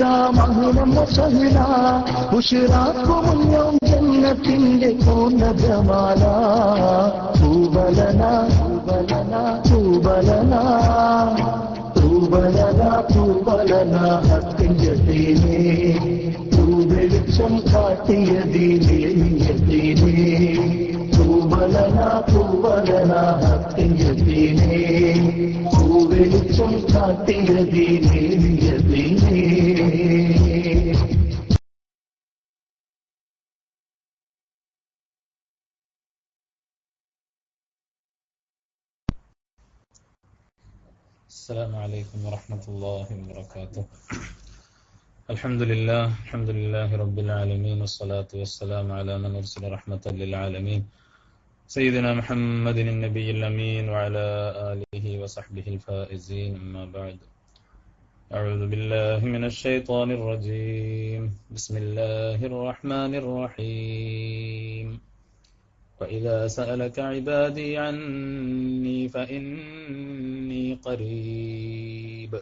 ഇതാ മഹ്നം സഹന ബുശ്റാക്കും യൗം ജന്നത്തിന്റെ പൂർണ്ണ ജമാല തൂബലന തൂബലന തൂബലന തൂബലന തൂബലന ഹക്കിൻ യതീമേ വെളിച്ചം കാട്ടിയ ദീനേ തൂബലന തൂബലന ഹക്കിൻ യതീമേ വെളിച്ചം കാട്ടിയ ദീനേ السلام عليكم ورحمة الله وبركاته. الحمد لله رب العالمين والصلاة والسلام على من أرسل رحمة للعالمين سيدنا محمد النبي الأمين وعلى آله وصحبه الفائزين. أما بعد، أعوذ بالله من الشيطان الرجيم. بسم الله الرحمن الرحيم. وإذا سألك عبادي عني فإني قريب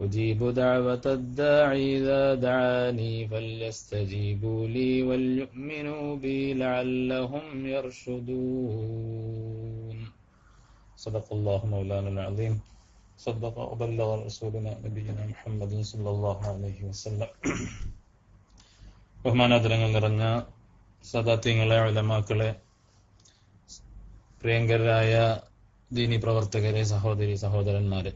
أجيب دعوة الداعي إذا دعاني فليستجيبوا لي وليؤمنوا بي لعلهم يرشدون. صدق الله مولانا العظيم. صدق وبلغ رسولنا نبينا محمد صلى الله عليه وسلم. ബഹുമാനാദരങ്ങൾ നിറഞ്ഞ സദാത്യങ്ങളെ, ഉലമാക്കളെ, പ്രിയങ്കരായ ദീനി പ്രവർത്തകരെ, സഹോദരി സഹോദരന്മാരെ,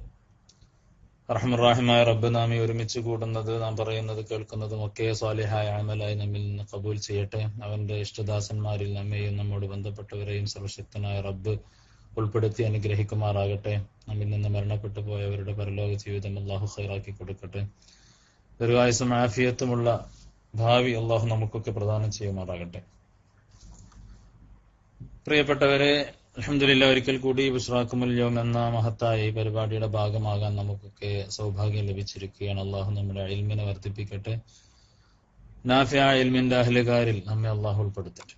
റഹ്മാനായ റബ്ബ് നാം ഒരുമിച്ച് കൂടുന്നത്, നാം പറയുന്നത് കേൾക്കുന്നതും ഒക്കെ സ്വാലിഹായ അമലായി നമ്മിൽ നിന്ന് കബൂൽ ചെയ്യട്ടെ. അവന്റെ ഇഷ്ടദാസന്മാരിൽ നമ്മെയും നമ്മോട് ബന്ധപ്പെട്ടവരെയും സർവശക്തനായ റബ്ബ് ഉൾപ്പെടുത്തി അനുഗ്രഹിക്കുമാറാകട്ടെ. നമ്മിൽ നിന്ന് മരണപ്പെട്ടു പോയവരുടെ പരലോക ജീവിതം അള്ളാഹു ഖൈറാക്കി കൊടുക്കട്ടെ. ദീർഘായുസ്സും ആഫിയത്തുമുള്ള ഭാവി അള്ളാഹു നമുക്കൊക്കെ പ്രദാനം ചെയ്യുമാറാകട്ടെ. പ്രിയപ്പെട്ടവരെ, അൽഹംദുലില്ലാഹ്, ഒരിക്കൽ കൂടി ബുശ്റാക്കുമുൽ യൗം എന്ന മഹത്തായ ഈ പരിപാടിയുടെ ഭാഗമാകാൻ നമുക്കൊക്കെ സൗഭാഗ്യം ലഭിച്ചിരിക്കുകയാണ്. അള്ളാഹു നമ്മുടെ ഇൽമിനെ വർദ്ധിപ്പിക്കട്ടെ. നാഫിയായ ഇൽമിന്റെ അഹ്ലുകാരിൽ നമ്മെ അള്ളാഹു ഉൾപ്പെടുത്തട്ടെ.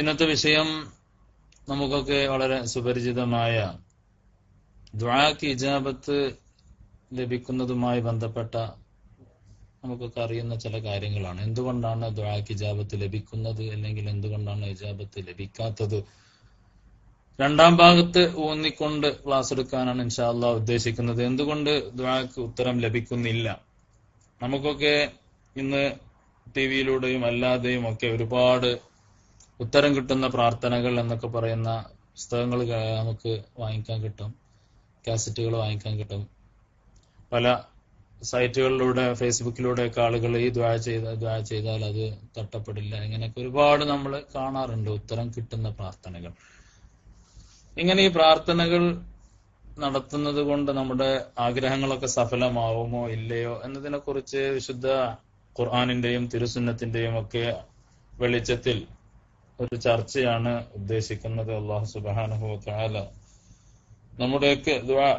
ഇന്നത്തെ വിഷയം നമുക്കൊക്കെ വളരെ സുപരിചിതമായ ദുആക്ക് ഇജാബത്ത് ലഭിക്കുന്നതുമായി ബന്ധപ്പെട്ട നമുക്കൊക്കെ അറിയുന്ന ചില കാര്യങ്ങളാണ്. എന്തുകൊണ്ടാണ് ദുആക്ക് ഇജാബത്ത് ലഭിക്കുന്നത്, അല്ലെങ്കിൽ എന്തുകൊണ്ടാണ് ഇജാബത്ത് ലഭിക്കാത്തത്? രണ്ടാം ഭാഗത്ത് ഊന്നിക്കൊണ്ട് ക്ലാസ് എടുക്കാനാണ് ഇൻഷാ അല്ലാഹ് ഉദ്ദേശിക്കുന്നത്. എന്തുകൊണ്ട് ദുആക്ക് ഉത്തരം ലഭിക്കുന്നില്ല? നമുക്കൊക്കെ ഇന്ന് ടിവിയിലൂടെയും അല്ലാതെയും ഒക്കെ ഒരുപാട് ഉത്തരം കിട്ടുന്ന പ്രാർത്ഥനകൾ എന്നൊക്കെ പറയുന്ന പുസ്തകങ്ങൾ നമുക്ക് വാങ്ങിക്കാൻ കിട്ടും, കാസറ്റുകൾ വാങ്ങിക്കാൻ കിട്ടും. പല സൈറ്റുകളിലൂടെ, ഫേസ്ബുക്കിലൂടെ ഒക്കെ ആളുകൾ ഈ ദുആ ചെയ്താൽ അത് തട്ടപ്പെടില്ല, ഇങ്ങനെയൊക്കെ ഒരുപാട് നമ്മൾ കാണാറുണ്ട് ഉത്തരം കിട്ടുന്ന പ്രാർത്ഥനകൾ. ഇങ്ങനെ ഈ പ്രാർത്ഥനകൾ നടത്തുന്നത് കൊണ്ട് നമ്മുടെ ആഗ്രഹങ്ങളൊക്കെ സഫലമാവുമോ ഇല്ലയോ എന്നതിനെ കുറിച്ച് വിശുദ്ധ ഖുർആനിന്റെയും തിരുസുന്നത്തിന്റെയും ഒക്കെ വെളിച്ചത്തിൽ ഒരു ചർച്ചയാണ് ഉദ്ദേശിക്കുന്നത്. അല്ലാഹു സുബ്ഹാനഹു വ തആല നമ്മുടെയൊക്കെ ദുആ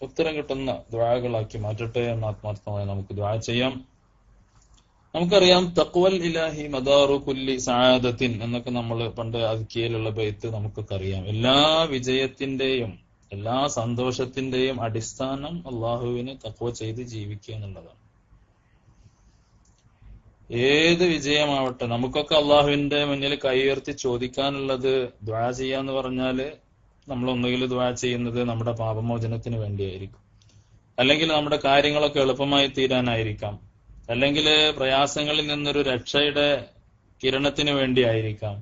ഉത്തരം കിട്ടുന്ന ദുആകളാക്കി മാറ്റട്ടെ എന്ന് ആത്മാർത്ഥമായി നമുക്ക് ദുആ ചെയ്യാം. നമുക്കറിയാം, തഖ്വൽ ഇലാഹി മദാറു കുല്ലി സആദത്തിൻ എന്നൊക്കെ നമ്മൾ പണ്ട് അദ്കിയയിലുള്ള ബൈത്ത് നമുക്കൊക്കെ അറിയാം. എല്ലാ വിജയത്തിന്റെയും എല്ലാ സന്തോഷത്തിന്റെയും അടിസ്ഥാനം അള്ളാഹുവിന് തഖ്വ ചെയ്ത് ജീവിക്കുക എന്നുള്ളതാണ്. ഏത് വിജയമാവട്ടെ, നമുക്കൊക്കെ അള്ളാഹുവിന്റെ മുന്നിൽ കൈ ഉയർത്തി ചോദിക്കാനുള്ളത്, ദുആ ചെയ്യാന്ന് പറഞ്ഞാല് നമ്മൾ ഒന്നുകിൽ ദുആ ചെയ്യുന്നത് നമ്മുടെ പാപമോചനത്തിന് വേണ്ടിയായിരിക്കും, അല്ലെങ്കിൽ നമ്മുടെ കാര്യങ്ങളൊക്കെ എളുപ്പമായി തീരാനായിരിക്കാം, അല്ലെങ്കിൽ പ്രയാസങ്ങളിൽ നിന്നൊരു രക്ഷയുടെ കിരണത്തിന് വേണ്ടിയായിരിക്കാം,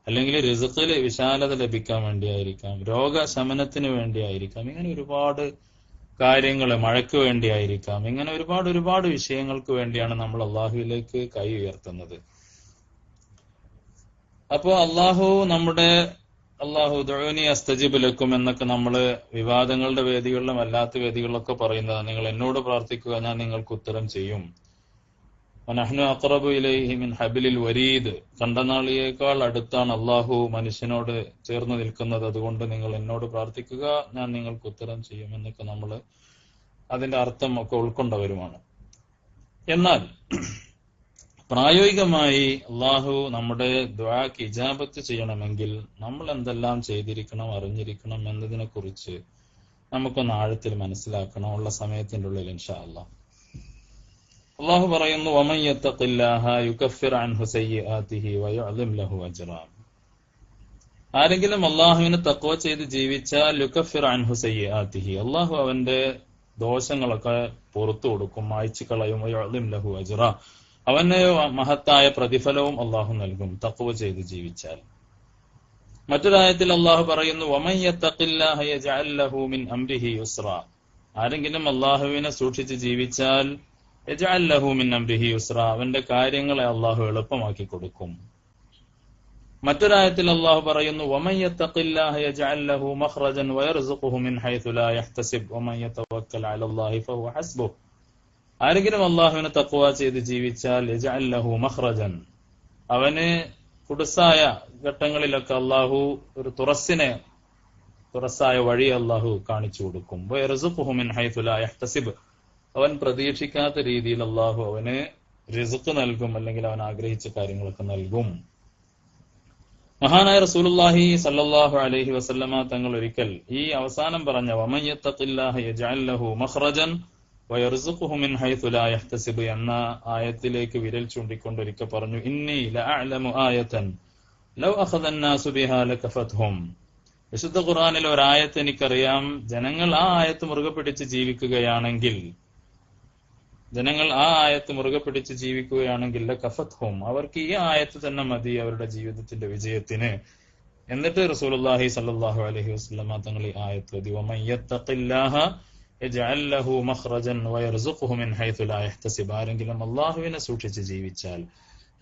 അല്ലെങ്കിൽ റിസ്ഖിൽ വിശാലത ലഭിക്കാൻ വേണ്ടിയായിരിക്കാം, രോഗശമനത്തിന് വേണ്ടിയായിരിക്കാം, ഇങ്ങനെ ഒരുപാട് കാര്യങ്ങൾ, മഴയ്ക്ക് വേണ്ടിയായിരിക്കാം, ഇങ്ങനെ ഒരുപാട് വിഷയങ്ങൾക്ക് വേണ്ടിയാണ് നമ്മൾ അള്ളാഹുവിലേക്ക് കൈ ഉയർത്തുന്നത്. അപ്പോ അള്ളാഹു ദുഊനി അസ്തജിബ് ലക്കും എന്നൊക്കെ നമ്മള് വിവാദങ്ങളുടെ വേദികളിലും അല്ലാത്ത വേദികളിലൊക്കെ പറയുന്നതാണ്. നിങ്ങൾ എന്നോട് പ്രാർത്ഥിക്കുക, ഞാൻ നിങ്ങൾക്ക് ഉത്തരം ചെയ്യും. വനഹ്നു അഖ്റബു ഇലൈഹി മിൻ ഹബ്ലിൽ വരീദ്, കണ്ടനാളിയേക്കാൾ അടുത്താണ് അള്ളാഹു മനുഷ്യനോട് ചേർന്ന് നിൽക്കുന്നത്. അതുകൊണ്ട് നിങ്ങൾ എന്നോട് പ്രാർത്ഥിക്കുക, ഞാൻ നിങ്ങൾക്ക് ഉത്തരം ചെയ്യും എന്നൊക്കെ നമ്മൾ അതിന്റെ അർത്ഥം ഒക്കെ ഉൾക്കൊണ്ടവരുമാണ്. എന്നാൽ പ്രായോഗികമായി അള്ളാഹു നമ്മുടെ ദുആക്ക് ഇജാബത്ത് ചെയ്യണമെങ്കിൽ നമ്മൾ എന്തെല്ലാം ചെയ്തിരിക്കണം, അറിഞ്ഞിരിക്കണം എന്നതിനെ കുറിച്ച് നമുക്കൊന്ന് ആഴത്തിൽ മനസ്സിലാക്കണം ഉള്ള സമയത്തിന്റെ ഉള്ളിൽ ഇൻഷാ അല്ലാഹ്. അല്ലാഹു പറയുന്നു, വമൻ യത്തഖില്ലാഹ യുകഫിർ അൻഹു സയ്യിആതിഹി വയുഅ്ളിം ലഹു അജ്റാ. ആരെങ്കിലും അല്ലാഹുവിനെ തഖ്വ ചെയ്ത് ജീവിച്ചാൽ യുകഫിർ അൻഹു സയ്യിആതിഹി, അല്ലാഹു അവന്റെ ദോഷങ്ങളൊക്കെ പുറത്തു കൊടുക്കും, മായ്ച്ചു കളയും. വയുഅ്ളിം ലഹു അജ്റാ, അവന് മഹത്തായ പ്രതിഫലവും അല്ലാഹു നൽകും തഖ്വ ചെയ്ത് ജീവിച്ചാൽ. മറ്റൊരായത്തിൽ അല്ലാഹു പറയുന്നു, വമൻ യത്തഖില്ലാഹ യജ്അൽ ലഹു മിൻ അംരിഹി യുസ്റാ. ആരെങ്കിലും അല്ലാഹുവിനെ സൂക്ഷിച്ച് ജീവിച്ചാൽ യജ്അൽ ലഹു മിൻ അംരിഹി യുസ്റാ, അവന്റെ കാര്യങ്ങളെ അല്ലാഹു എളുപ്പമാക്കി കൊടുക്കും. മറ്റൊരായത്തിൽ അല്ലാഹു പറയുന്നു, വമൻ യത്തഖില്ലാഹ യജ്അൽ ലഹു മഖ്റജൻ വയർസുഖുഹു മിൻ ഹൈതു ലാ യഹ്തസിബ് വമൻ യതവക്കൽ അലല്ലാഹി ഫഹുവ ഹസ്ബുഹ്. ആരെങ്കിലും അല്ലാഹുവിനെ തഖ്വ ചെയ്ത് ജീവിച്ചാൽ യജ്അൽ ലഹു മഖ്റജൻ, അവന് കുടുസായ ഘട്ടങ്ങളിലൊക്കെ അല്ലാഹു ഒരു തുറസായ വഴി അല്ലാഹു കാണിച്ചു കൊടുക്കും. വയർസുഖുഹു മിൻ ഹൈതു ലാ യഹ്തസിബ്, അവൻ പ്രതീക്ഷിക്കാത്ത രീതിയിൽ അല്ലാഹു അവന് റിസ്ക് നൽകും, അല്ലെങ്കിൽ അവൻ ആഗ്രഹിച്ച കാര്യങ്ങളൊക്കെ നൽകും. മഹാനായ റസൂലുള്ളാഹി സല്ലല്ലാഹു അലൈഹി വസല്ലമ തങ്ങൾ ഒരിക്കൽ ഈ അവസാനം പറഞ്ഞ വമൻ യത്തഖില്ലാഹ യജ്അൽ ലഹു മഖ്റജൻ വയർസുഖുഹു മിൻ ഹൈതു ലാ യഹ്തസിബ് എന്ന ആയത്തിലേക്ക് വിരൽ ചൂണ്ടിക്കൊണ്ട് ഒരിക്കൽ പറഞ്ഞു, ഇന്നി ലഅഅലമു ആയതൻ ലൗ അഖദന്നാസു ബിഹാ ലകഫത്ഹും. വിശുദ്ധ ഖുർആനിൽ ഒരായത്ത് എനിക്കറിയാം, ജനങ്ങൾ ആ ആയത്ത് മുറുകെ പിടിച്ച് ജീവിക്കുകയാണെങ്കിൽ ലകഫത്ഹും, അവർക്ക് ഈ ആയത്ത് തന്നെ മതി അവരുടെ ജീവിതത്തിന്റെ വിജയത്തിന്. എന്നിട്ട് റസൂലുള്ളാഹി സ്വല്ലല്ലാഹു അലൈഹി വസല്ലമ തങ്ങൾ ഈ ആയത്ത് ഓതി, വമൻ യത്തഖില്ലാഹ യജ്അൽ ലഹു മഖ്റജൻ വയർസുഖുഹു മിൻ ഹൈതു ലാ യഹ്തസിബ്. ആരെങ്കിലും അല്ലാഹുവിനെ സൂക്ഷിച്ച് ജീവിച്ചാൽ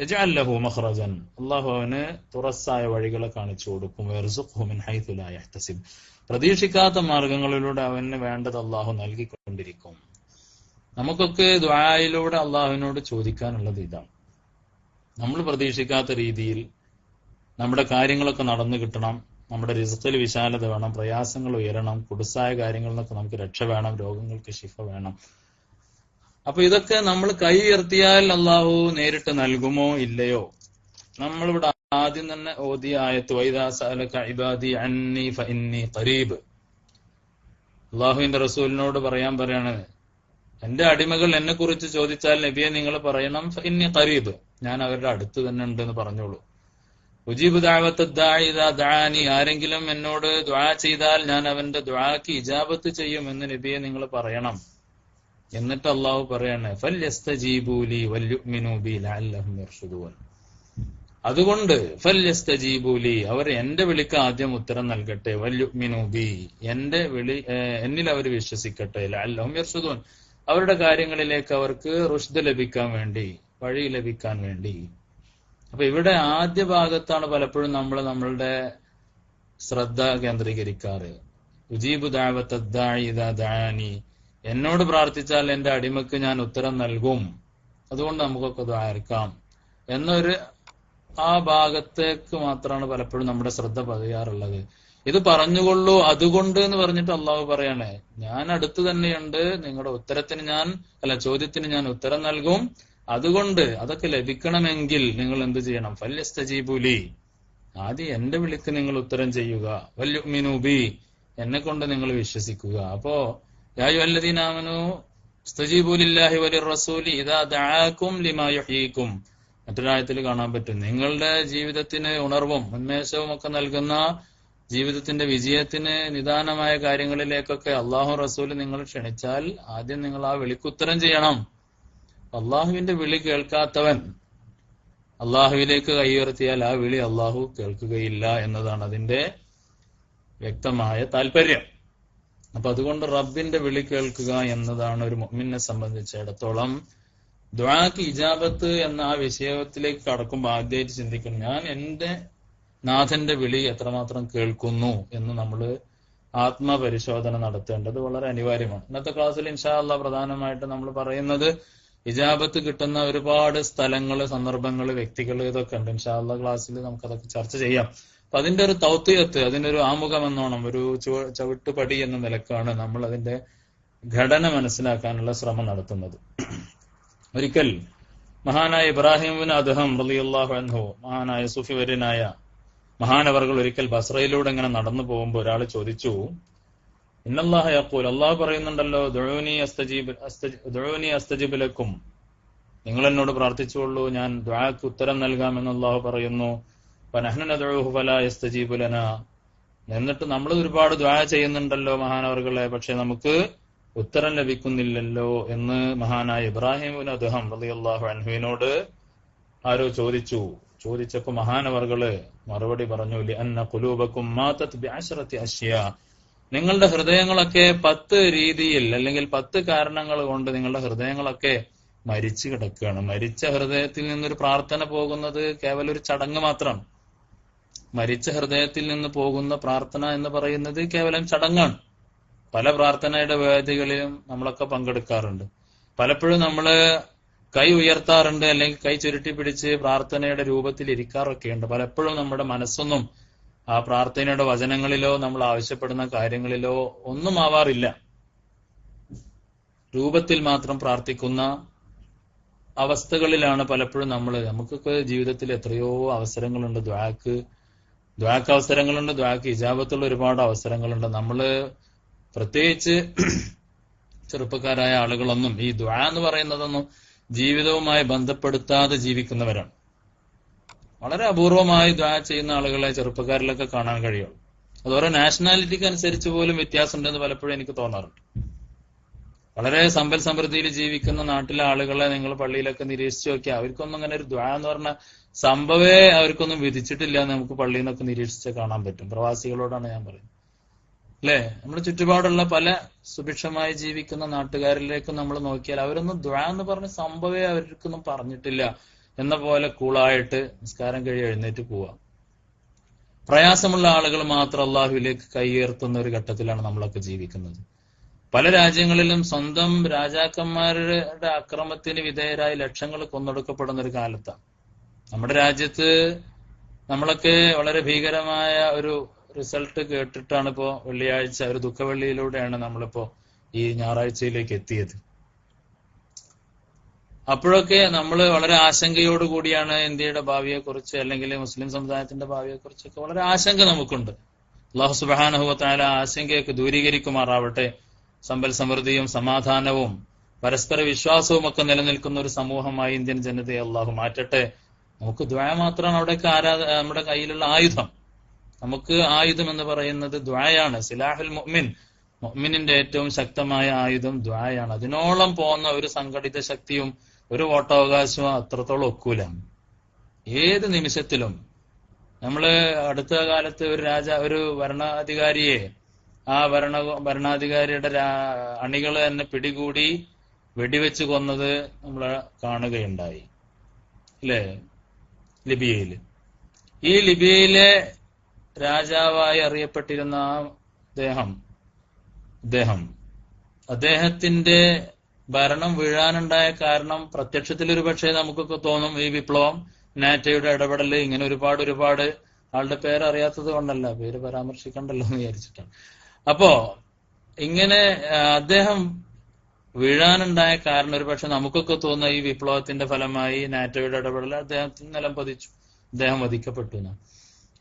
യജ്അൽ ലഹു മഖ്റജൻ, അല്ലാഹു അവന് തുറസായ വഴികളെ കാണിച്ചു കൊടുക്കും. വയർസുഖുഹു മിൻ ഹൈതു ലാ യഹ്തസിബ്, പ്രതീക്ഷിക്കാത്ത മാർഗങ്ങളിലൂടെ അവന് വേണ്ടത് അല്ലാഹു നൽകിക്കൊണ്ടിരിക്കും. നമുക്കൊക്കെ ദുആയിലൂടെ അല്ലാഹുവിനോട് ചോദിക്കാനുള്ളത് ഇതാണ്. നമ്മൾ പ്രതീക്ഷിക്കാത്ത രീതിയിൽ നമ്മുടെ കാര്യങ്ങളൊക്കെ നടന്നു കിട്ടണം, നമ്മുടെ റിസ്ഖിൽ വിശാലത വേണം, പ്രയാസങ്ങൾ ഉയരണം, കുടുസായ കാര്യങ്ങളിൽ നിന്നൊക്കെ നമുക്ക് രക്ഷ വേണം, രോഗങ്ങൾക്ക് ശിഫ വേണം. അപ്പൊ ഇതൊക്കെ നമ്മൾ കൈ ഉയർത്തിയാൽ അല്ലാഹു നേരിട്ട് നൽകുമോ ഇല്ലയോ? നമ്മളിവിടെ ആദ്യം തന്നെ ഓതിയ ആയത്ത് വൈദാ സഅലക ഇബാദി അന്നി ഫഇന്നി ഖരീബ്, അല്ലാഹുവിന്റെ റസൂലിനോട് പറയാണ്, എന്റെ അടിമകൾ എന്നെ കുറിച്ച് ചോദിച്ചാൽ നബിയെ നിങ്ങൾ പറയണം ഫഇന്നി ഖരീബ്, ഞാൻ അവരുടെ അടുത്ത് തന്നെ ഉണ്ടെന്ന് പറഞ്ഞോളൂ. ഉജീബു ദഅവത്ത ദാഇ ഇദാ ദഅാനി, ആരെങ്കിലും എന്നോട് ദുആ ചെയ്താൽ ഞാൻ അവന്റെ ദുആക്ക് ഇജാബത്ത് ചെയ്യും എന്ന് നബിയെ നിങ്ങൾ പറയണം. എന്നിട്ട് അല്ലാഹു പറയാണ് ഫൽയസ്തജീബൂ ലി വൽയുഅ്മിനൂ ബി ലഅല്ലഹും യർഷുദൂൻ. അതുകൊണ്ട് ഫൽയസ്തജീബൂ ലി, അവർ എന്റെ വിളിക്ക് ആദ്യം ഉത്തരം നൽകട്ടെ, വൽയുഅ്മിനൂ ബി, എന്നിൽ അവർ വിശ്വസിക്കട്ടെ, ലഅല്ലഹും യർഷുദൂൻ, അവരുടെ കാര്യങ്ങളിലേക്ക് അവർക്ക് റുഷ്ദ് ലഭിക്കാൻ വേണ്ടി, വഴി ലഭിക്കാൻ വേണ്ടി. അപ്പൊ ഇവിടെ ആദ്യ ഭാഗത്താണ് പലപ്പോഴും നമ്മളുടെ ശ്രദ്ധ കേന്ദ്രീകരിക്കാറ്. ഉജീബു ദഅവത്ത ദാഇ ഇദാ ദഅാനി, എന്നോട് പ്രാർത്ഥിച്ചാൽ എന്റെ അടിമക്ക് ഞാൻ ഉത്തരം നൽകും, അതുകൊണ്ട് നമുക്കൊക്കെ ദ്വാരക്കാം എന്നൊരു ആ ഭാഗത്തേക്ക് മാത്രമാണ് പലപ്പോഴും നമ്മുടെ ശ്രദ്ധ പതിയാറുള്ളത്. ഇത് പറഞ്ഞുകൊള്ളൂ അതുകൊണ്ട് എന്ന് പറഞ്ഞിട്ട് അള്ളാഹു പറയാണ്, ഞാൻ അടുത്ത് തന്നെയുണ്ട്, നിങ്ങളുടെ ചോദ്യത്തിന് ഞാൻ ഉത്തരം നൽകും, അതുകൊണ്ട് അതൊക്കെ ലഭിക്കണമെങ്കിൽ നിങ്ങൾ എന്ത് ചെയ്യണം, ഫൽയസ്തജീബൂ ലി, ആദ്യം എന്റെ വിളിക്ക് നിങ്ങൾ ഉത്തരം ചെയ്യുക, വൽയുഅ്മിനൂ ബി, എന്നെ കൊണ്ട് നിങ്ങൾ വിശ്വസിക്കുക. അപ്പോ യാ അയ്യുഹല്ലദീന ആമനൂ ഇസ്തജീബൂ ലില്ലാഹി വലിർറസൂലി ഇദാ ദഅാകും ലിമാ യുഹ്യീകും. മറ്റൊരായത്തിൽ കാണാൻ പറ്റും, നിങ്ങളുടെ ജീവിതത്തിന് ഉണർവും ഉന്മേഷവും ഒക്കെ നൽകുന്ന, ജീവിതത്തിന്റെ വിജയത്തിന് നിദാനമായ കാര്യങ്ങളിലേക്കൊക്കെ അള്ളാഹു റസൂല് നിങ്ങൾ ക്ഷണിച്ചാൽ ആദ്യം നിങ്ങൾ ആ വിളിക്കുത്തരം ചെയ്യണം. അള്ളാഹുവിന്റെ വിളി കേൾക്കാത്തവൻ അള്ളാഹുവിലേക്ക് കൈയുയർത്തിയാൽ ആ വിളി അള്ളാഹു കേൾക്കുകയില്ല എന്നതാണ് അതിന്റെ വ്യക്തമായ താല്പര്യം. അപ്പൊ അതുകൊണ്ട് റബ്ബിന്റെ വിളി കേൾക്കുക എന്നതാണ് ഒരു മുഅ്മിനെ സംബന്ധിച്ചിടത്തോളം. ദുആക്ക് ഇജാബത്ത് എന്ന ആ വിഷയത്തിലേക്ക് കടക്കുമ്പോൾ ആദ്യമായിട്ട് ചിന്തിക്കണം, ഞാൻ എന്റെ നാഥന്റെ വിളി എത്രമാത്രം കേൾക്കുന്നു എന്ന് നമ്മൾ ആത്മപരിശോധന നടത്തേണ്ടത് വളരെ അനിവാര്യമാണ്. ഇന്നത്തെ ക്ലാസ്സിൽ ഇൻഷാ അല്ലാഹ് പ്രധാനമായിട്ട് നമ്മൾ പറയുന്നത് ഇജാബത്ത് കിട്ടുന്ന ഒരുപാട് സ്ഥലങ്ങള്, സന്ദർഭങ്ങള്, വ്യക്തികൾ ഇതൊക്കെ ഉണ്ട്. ഇൻഷാ അല്ലാഹ് ക്ലാസ്സിൽ നമുക്കതൊക്കെ ചർച്ച ചെയ്യാം. അപ്പൊ അതിന്റെ ഒരു തൗത്തിയത്ത്, അതിന്റെ ഒരു ആമുഖം എന്നോണം, ഒരു ചവിട്ടുപടി എന്ന നിലക്കാണ് നമ്മൾ അതിന്റെ ഘടന മനസ്സിലാക്കാനുള്ള ശ്രമം നടത്തുന്നത്. ഒരിക്കൽ മഹാനായ ഇബ്രാഹിം ബിൻ അദ്ഹം റളിയല്ലാഹു അൻഹു, മഹാനായ സൂഫി വര്യനായ മഹാനവർകൾ ഒരിക്കൽ ബസ്രയിലൂടെ ഇങ്ങനെ നടന്നു പോകുമ്പോൾ ഒരാൾ ചോദിച്ചു, ഇന്നല്ലാഹ യഖൂൽ, അല്ലാഹു പറയുന്നുണ്ടല്ലോ, ദുഊനി അസ്തജിബ് ലക്കും, നിങ്ങൾ എന്നോട് പ്രാർത്ഥിച്ചുകൊള്ളൂ, ഞാൻ ദുആക്ക് ഉത്തരം നൽകാമെന്ന് അല്ലാഹു പറയുന്നു. വനഹ്നു നദ്ഉഹു ഫലാ യസ്തജീബു ലനാ, എന്നിട്ട് നമ്മൾ ഒരുപാട് ദുആ ചെയ്യുന്നുണ്ടല്ലോ മഹാനവർകളെ, പക്ഷെ നമുക്ക് ഉത്തരം ലഭിക്കുന്നില്ലല്ലോ എന്ന് മഹാനായ ഇബ്രാഹിം ഇബ്നു അദ്ഹം റളിയല്ലാഹു അൻഹുവിനോട് ആരോ ചോദിച്ചപ്പോ മഹാനവർകള് മറുപടി പറഞ്ഞു, ലിഅന്ന ഖുലൂബകും മാതത് ബിഅശ്റതി അശ്യാ, നിങ്ങളുടെ ഹൃദയങ്ങളൊക്കെ 10 രീതിയിൽ അല്ലെങ്കിൽ 10 കാരണങ്ങൾ കൊണ്ട് നിങ്ങളുടെ ഹൃദയങ്ങളൊക്കെ മരിച്ചു കിടക്കുകയാണ്. മരിച്ച ഹൃദയത്തിൽ നിന്നൊരു പ്രാർത്ഥന പോകുന്നത് കേവലം ഒരു ചടങ്ങ് മാത്രം. മരിച്ച ഹൃദയത്തിൽ നിന്ന് പോകുന്ന പ്രാർത്ഥന എന്ന് പറയുന്നത് കേവലം ചടങ്ങാണ്. പല പ്രാർത്ഥനയുടെ വേദികളിലും നമ്മളൊക്കെ പങ്കെടുക്കാറുണ്ട്. പലപ്പോഴും നമ്മള് കൈ ഉയർത്താറുണ്ട്, അല്ലെങ്കിൽ കൈ ചുരുട്ടി പിടിച്ച് പ്രാർത്ഥനയുടെ രൂപത്തിൽ ഇരിക്കാറൊക്കെ ഉണ്ട്. പലപ്പോഴും നമ്മുടെ മനസ്സൊന്നും ആ പ്രാർത്ഥനയുടെ വചനങ്ങളിലോ നമ്മൾ ആവശ്യപ്പെടുന്ന കാര്യങ്ങളിലോ ഒന്നും ആവാറില്ല. രൂപത്തിൽ മാത്രം പ്രാർത്ഥിക്കുന്ന അവസ്ഥകളിലാണ് പലപ്പോഴും നമുക്കൊക്കെ ജീവിതത്തിൽ എത്രയോ അവസരങ്ങളുണ്ട്. ദ്വാക്ക് അവസരങ്ങളുണ്ട്, ദ്വാക്ക് ഇജാബത്തുള്ള ഒരുപാട് അവസരങ്ങളുണ്ട്. നമ്മള് പ്രത്യേകിച്ച് ചെറുപ്പക്കാരായ ആളുകളൊന്നും ഈ ദ്വാ എന്ന് പറയുന്നതൊന്നും ജീവിതവുമായി ബന്ധപ്പെടുത്താതെ ജീവിക്കുന്നവരാണ്. വളരെ അപൂർവമായി ദ്വാ ചെയ്യുന്ന ആളുകളെ ചെറുപ്പക്കാരിലൊക്കെ കാണാൻ കഴിയുള്ളൂ. അത് ഓരോ നാഷണാലിറ്റിക്ക് അനുസരിച്ച് പോലും വ്യത്യാസം ഉണ്ടെന്ന് പലപ്പോഴും എനിക്ക് തോന്നാറുണ്ട്. വളരെ സമ്പൽ സമൃദ്ധിയിൽ ജീവിക്കുന്ന നാട്ടിലെ ആളുകളെ നിങ്ങൾ പള്ളിയിലൊക്കെ നിരീക്ഷിച്ചു നോക്കിയാൽ അവർക്കൊന്നും അങ്ങനെ ഒരു ദ്വാ എന്ന് പറഞ്ഞ സംഭവേ അവർക്കൊന്നും വിധിച്ചിട്ടില്ല എന്ന് നമുക്ക് പള്ളിയിൽ നിന്നൊക്കെ നിരീക്ഷിച്ച് കാണാൻ പറ്റും. പ്രവാസികളോടാണ് ഞാൻ പറയുന്നത്, അല്ലെ? നമ്മുടെ ചുറ്റുപാടുള്ള പല സുഭിക്ഷമായി ജീവിക്കുന്ന നാട്ടുകാരിലേക്കും നമ്മൾ നോക്കിയാൽ അവരൊന്നും ദ്വാ എന്ന് പറഞ്ഞ സംഭവേ അവർക്കൊന്നും പറഞ്ഞിട്ടില്ല എന്ന പോലെ കൂളായിട്ട് നിസ്കാരം കഴിയും എഴുന്നേറ്റ് പോവാ. പ്രയാസമുള്ള ആളുകൾ മാത്രം അള്ളാഹുവിലേക്ക് കൈയുയർത്തുന്ന ഒരു ഘട്ടത്തിലാണ് നമ്മളൊക്കെ ജീവിക്കുന്നത്. പല രാജ്യങ്ങളിലും സ്വന്തം രാജാക്കന്മാരുടെ അക്രമത്തിന് വിധേയരായി ലക്ഷങ്ങൾ കൊന്നൊടുക്കപ്പെടുന്ന ഒരു കാലത്താണ്. നമ്മുടെ രാജ്യത്ത് നമ്മളൊക്കെ വളരെ ഭീകരമായ ഒരു റിസൾട്ട് കേട്ടിട്ടാണ് ഇപ്പോ വെള്ളിയാഴ്ച ഒരു ദുഃഖവെള്ളിയിലൂടെയാണ് നമ്മളിപ്പോ ഈ ഞായറാഴ്ചയിലേക്ക് എത്തിയത്. അപ്പോഴൊക്കെ നമ്മൾ വളരെ ആശങ്കയോടുകൂടിയാണ് ഇന്ത്യയുടെ ഭാവിയെക്കുറിച്ച് അല്ലെങ്കിൽ മുസ്ലിം സമുദായത്തിന്റെ ഭാവിയെക്കുറിച്ചൊക്കെ വളരെ ആശങ്ക നമുക്കുണ്ട്. അല്ലാഹു സുബ്ഹാനഹു വ തആല ആശങ്കയൊക്കെ ദൂരീകരിക്കുമാറാവട്ടെ. സമ്പൽ സമൃദ്ധിയും സമാധാനവും പരസ്പര വിശ്വാസവും ഒക്കെ നിലനിൽക്കുന്ന ഒരു സമൂഹമായി ഇന്ത്യൻ ജനതയെ അള്ളാഹു മാറ്റട്ടെ. നമുക്ക് ദുആ മാത്രമാണ് അവിടെയൊക്കെ നമ്മുടെ കയ്യിലുള്ള ആയുധം. നമുക്ക് ആയുധം എന്ന് പറയുന്നത് ദുആയാണ്. സിലാഹുൽ മുഅ്മിൻ, മുഅ്മിനിന്റെ ഏറ്റവും ശക്തമായ ആയുധം ദുആയാണ്. അതിനോളം പോകുന്ന ഒരു സംഘടിത ശക്തിയും ഒരു വോട്ടവകാശവും അത്രത്തോളം ഒക്കൂല. ഏത് നിമിഷത്തിലും നമ്മള് അടുത്ത കാലത്ത് ഒരു ഭരണാധികാരിയെ ആ ഭരണാധികാരിയുടെ അണികള് തന്നെ പിടികൂടി വെടിവെച്ച് കൊന്നത് നമ്മൾ കാണുകയുണ്ടായി, അല്ലേ? ലിബിയയില്. ഈ ലിബിയയിലെ രാജാവായി അറിയപ്പെട്ടിരുന്ന അദ്ദേഹത്തിന്റെ ഭരണം വീഴാനുണ്ടായ കാരണം പ്രത്യക്ഷത്തിൽ ഒരു പക്ഷേ നമുക്കൊക്കെ തോന്നും ഈ വിപ്ലവം, നാറ്റോയുടെ ഇടപെടല്, ഇങ്ങനെ ഒരുപാട് ആളുടെ പേര് അറിയാത്തത് കൊണ്ടല്ല, പേര് പരാമർശിക്കണ്ടല്ലോ എന്ന് വിചാരിച്ചിട്ടാണ്. അപ്പോ ഇങ്ങനെ അദ്ദേഹം വീഴാനുണ്ടായ കാരണം ഒരു പക്ഷെ നമുക്കൊക്കെ തോന്നുന്ന ഈ വിപ്ലവത്തിന്റെ ഫലമായി നാറ്റോയുടെ ഇടപെടൽ അദ്ദേഹത്തിന് നിലം പതിച്ചു, അദ്ദേഹം വധിക്കപ്പെട്ടു എന്നാണ്.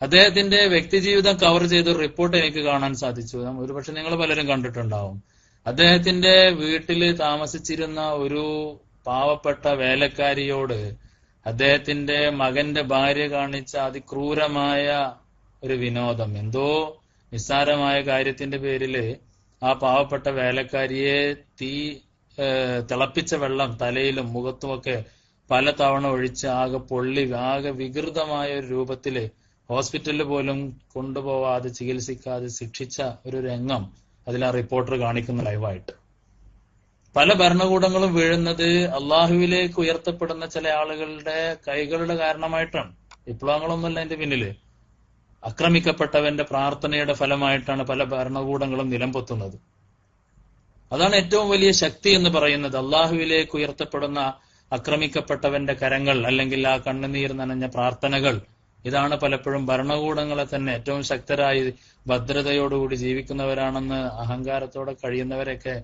അദ്ദേഹത്തിന്റെ വ്യക്തിജീവിതം കവർ ചെയ്തൊരു റിപ്പോർട്ട് എനിക്ക് കാണാൻ സാധിച്ചു. ഒരുപക്ഷെ നിങ്ങൾ പലരും കണ്ടിട്ടുണ്ടാവും. അദ്ദേഹത്തിന്റെ വീട്ടില് താമസിച്ചിരുന്ന ഒരു പാവപ്പെട്ട വേലക്കാരിയോട് അദ്ദേഹത്തിന്റെ മകന്റെ ഭാര്യ കാണിച്ച അതിക്രൂരമായ ഒരു വിനോദം, എന്തോ നിസ്സാരമായ കാര്യത്തിന്റെ പേരില് ആ പാവപ്പെട്ട വേലക്കാരിയെ തിളപ്പിച്ച വെള്ളം തലയിലും മുഖത്തുമൊക്കെ പല തവണ ഒഴിച്ച് ആകെ പൊള്ളി ആകെ വികൃതമായ ഒരു രൂപത്തില് ഹോസ്പിറ്റലിൽ പോലും കൊണ്ടുപോവാതെ ചികിത്സിക്കാതെ ശിക്ഷിച്ച ഒരു രംഗം അതിൽ ആ റിപ്പോർട്ടർ കാണിക്കുന്ന ലൈവായിട്ട്. പല ഭരണകൂടങ്ങളും വീഴുന്നത് അള്ളാഹുവിലേക്ക് ഉയർത്തപ്പെടുന്ന ചില ആളുകളുടെ കൈകളുടെ കാരണമായിട്ടാണ്. വിപ്ലവങ്ങളൊന്നുമല്ല അതിന്റെ പിന്നില്. ആക്രമിക്കപ്പെട്ടവന്റെ പ്രാർത്ഥനയുടെ ഫലമായിട്ടാണ് പല ഭരണകൂടങ്ങളും നിലംപൊത്തുന്നത്. അതാണ് ഏറ്റവും വലിയ ശക്തി എന്ന് പറയുന്നത്. അള്ളാഹുവിലേക്ക് ഉയർത്തപ്പെടുന്ന ആക്രമിക്കപ്പെട്ടവന്റെ കരങ്ങൾ അല്ലെങ്കിൽ ആ കണ്ണുനീർ നനഞ്ഞ പ്രാർത്ഥനകൾ. ഇതാണ് പലപ്പോഴും ഭരണകൂടങ്ങളെ തന്നെ ഏറ്റവും ശക്തരായി ഭദ്രതയോടുകൂടി ജീവിക്കുന്നവരാണെന്ന് അഹങ്കാരത്തോടെ കഴിയുന്നവരെയൊക്കെ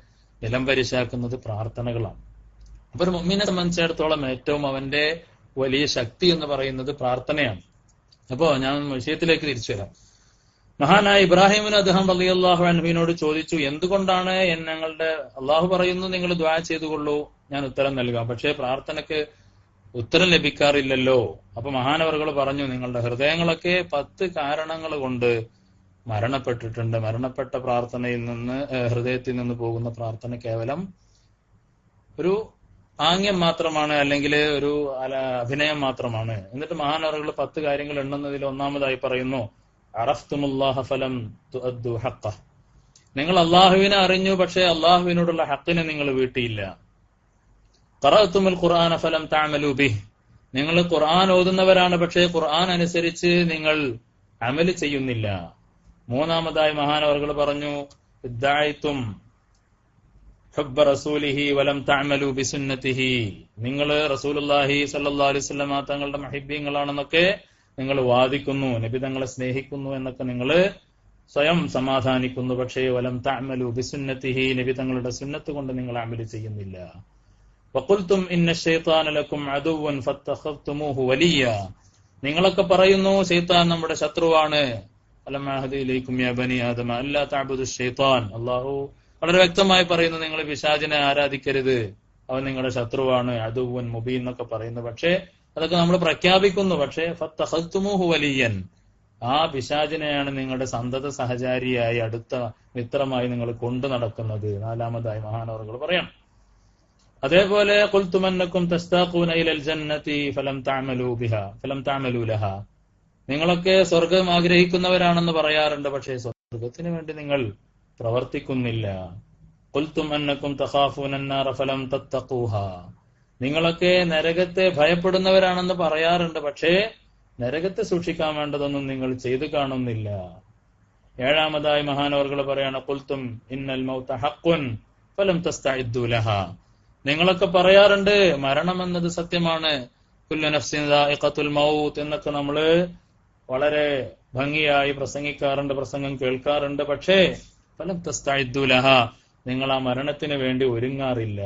നിലംപരിശാക്കുന്നത് പ്രാർത്ഥനകളാണ്. അപ്പൊ ഒരു മുഅ്മിനെ സംബന്ധിച്ചിടത്തോളം ഏറ്റവും അവന്റെ വലിയ ശക്തി എന്ന് പറയുന്നത് പ്രാർത്ഥനയാണ്. അപ്പോ ഞാൻ വിഷയത്തിലേക്ക് തിരിച്ചു വരാം. മഹാനായ ഇബ്രാഹിമിന് അദ്ദേഹം റളിയല്ലാഹു അൻഹുവിനോട് ചോദിച്ചു, എന്തുകൊണ്ടാണ് ഞങ്ങളുടെ അള്ളാഹു പറയുന്നു നിങ്ങൾ ദുആ ചെയ്തുകൊള്ളൂ, ഞാൻ ഉത്തരം നൽകാം, പക്ഷേ പ്രാർത്ഥനയ്ക്ക് ഉത്തരം ലഭിക്കാറില്ലല്ലോ. അപ്പൊ മഹാനവറുകൾ പറഞ്ഞു, നിങ്ങളുടെ ഹൃദയങ്ങളൊക്കെ 10 കാരണങ്ങൾ കൊണ്ട് മരണപ്പെട്ടിട്ടുണ്ട്. മരണപ്പെട്ട പ്രാർത്ഥനയിൽ നിന്ന്, ഹൃദയത്തിൽ നിന്ന് പോകുന്ന പ്രാർത്ഥന കേവലം ഒരു ആംഗ്യം മാത്രമാണ്, അല്ലെങ്കിൽ ഒരു അഭിനയം മാത്രമാണ്. എന്നിട്ട് മഹാനവറുകൾ 10 കാര്യങ്ങൾ എണ്ണുന്നതിൽ ഒന്നാമതായി പറയുന്നു, അറഫ്തുമുല്ലാഹ ഫലം തുഅദ്ദു ഹഖ്ഖഹ. നിങ്ങൾ അള്ളാഹുവിനെ അറിഞ്ഞു, പക്ഷേ അള്ളാഹുവിനോടുള്ള ഹഖിനെ നിങ്ങൾ വീട്ടിയില്ല. ഖറഅതുൽ ഖുർആന ഫലം തഅമലു ബിഹി. നിങ്ങൾ ഖുർആൻ ഓതുന്നവരാണ്, പക്ഷേ ഖുർആൻ അനുസരിച്ച് നിങ്ങൾ അമല് ചെയ്യുന്നില്ല. മൂന്നാമതായി മഹാനവറുകൾ പറഞ്ഞു, ഇദ്ദഅയ്തും ഹബ്ബ റസൂലിഹി വലം തഅമലു ബിസുന്നതിഹി. നിങ്ങൾ റസൂലുള്ളാഹി സ്വല്ലല്ലാഹു അലൈഹി വസല്ലം തങ്ങളുടെ മഹിബ്ബീങ്ങളാണെന്നൊക്കെ നിങ്ങൾ വാദിക്കുന്നു, നബി തങ്ങളെ സ്നേഹിക്കുന്നു എന്നൊക്കെ നിങ്ങൾ സ്വയം സമാധാനിക്കുന്നു, പക്ഷേ വലം തഅമലു ബിസുന്നതിഹി, നബി തങ്ങളുടെ സുന്നത്ത് കൊണ്ട് നിങ്ങൾ അമല് ചെയ്യുന്നില്ല. വഖുൽതും ഇന്ന ശൈത്താന ലക്കും അദുവ്വൻ ഫത്തഖദ്തുമൂഹു വലിയ. നിങ്ങളൊക്കെ പറയുന്നു ശൈത്താൻ നമ്മുടെ ശത്രുവാണ്. അലം അഹദി ഇലൈക്കും യാ ബനി ആദമ അല്ലാ തഅബുദു ശൈത്താൻ. അല്ലാഹു വളരെ വ്യക്തമായി പറയുന്നു, നിങ്ങൾ പിശാചിനെ ആരാധിക്കരുത്, അവൻ നിങ്ങളുടെ ശത്രുവാണ്, അദുവ്വൻ മുബീൻ എന്നൊക്കെ പറയുന്നു. പക്ഷേ അതൊക്കെ നമ്മൾ പ്രഖ്യാപിക്കുന്നു, പക്ഷേ ഫത്തഖദ്തുമൂഹു വലിയൻ, ആ പിശാചിനെയാണ് നിങ്ങളുടെ സന്തത സഹചാരിയായി, അടുത്ത മിത്രമായി നിങ്ങൾ കൊണ്ടു നടക്കുന്നത്. നാലാമതായി മഹാനവറുകൾ പറയാം. അതേപോലെ ഖുൽതും അന്നകും തസ്താഖൂന ഇലൽ ജന്നതി ഫലം തഅമലു ബിഹാ ഫലം തഅമലു ലഹാ. നിങ്ങളൊക്കെ സ്വർഗം ആഗ്രഹിക്കുന്നവരാണെന്ന് പറയാറുണ്ട്, പക്ഷേ സ്വർഗത്തിന് വേണ്ടി നിങ്ങൾ പ്രവർത്തിക്കുന്നില്ല. ഖുൽതും അന്നകും തഖാഫൂന അന്നാറ ഫലം തത്തഖൂഹാ. നിങ്ങളൊക്കെ നരകത്തെ ഭയപ്പെടുന്നവരാണെന്ന് പറയാറുണ്ട്, പക്ഷേ നരകത്തെ സൂക്ഷിക്കാൻ വേണ്ടതൊന്നും നിങ്ങൾ ചെയ്തു കാണുന്നില്ല. ഏഴാമതായി മഹാനവറുകൾ പറയാണ്, ഖുൽതും ഇന്നൽ മൗത ഹഖ്ഖുൻ ഫലം തസ്തഇദ്ദു ലഹാ. നിങ്ങളൊക്കെ പറയാറുണ്ട് മരണം എന്നത് സത്യമാണ്, കുല്ലു നഫ്സിൻ ദാഇഖത്തുൽ മൗത്ത് എന്നൊക്കെ നമ്മള് വളരെ ഭംഗിയായി പ്രസംഗിക്കാറുണ്ട്, പ്രസംഗം കേൾക്കാറുണ്ട്, പക്ഷേ ഫലം തസ്തഇദ്ദു ലഹാ, നിങ്ങൾ ആ മരണത്തിന് വേണ്ടി ഒരുങ്ങാറില്ല.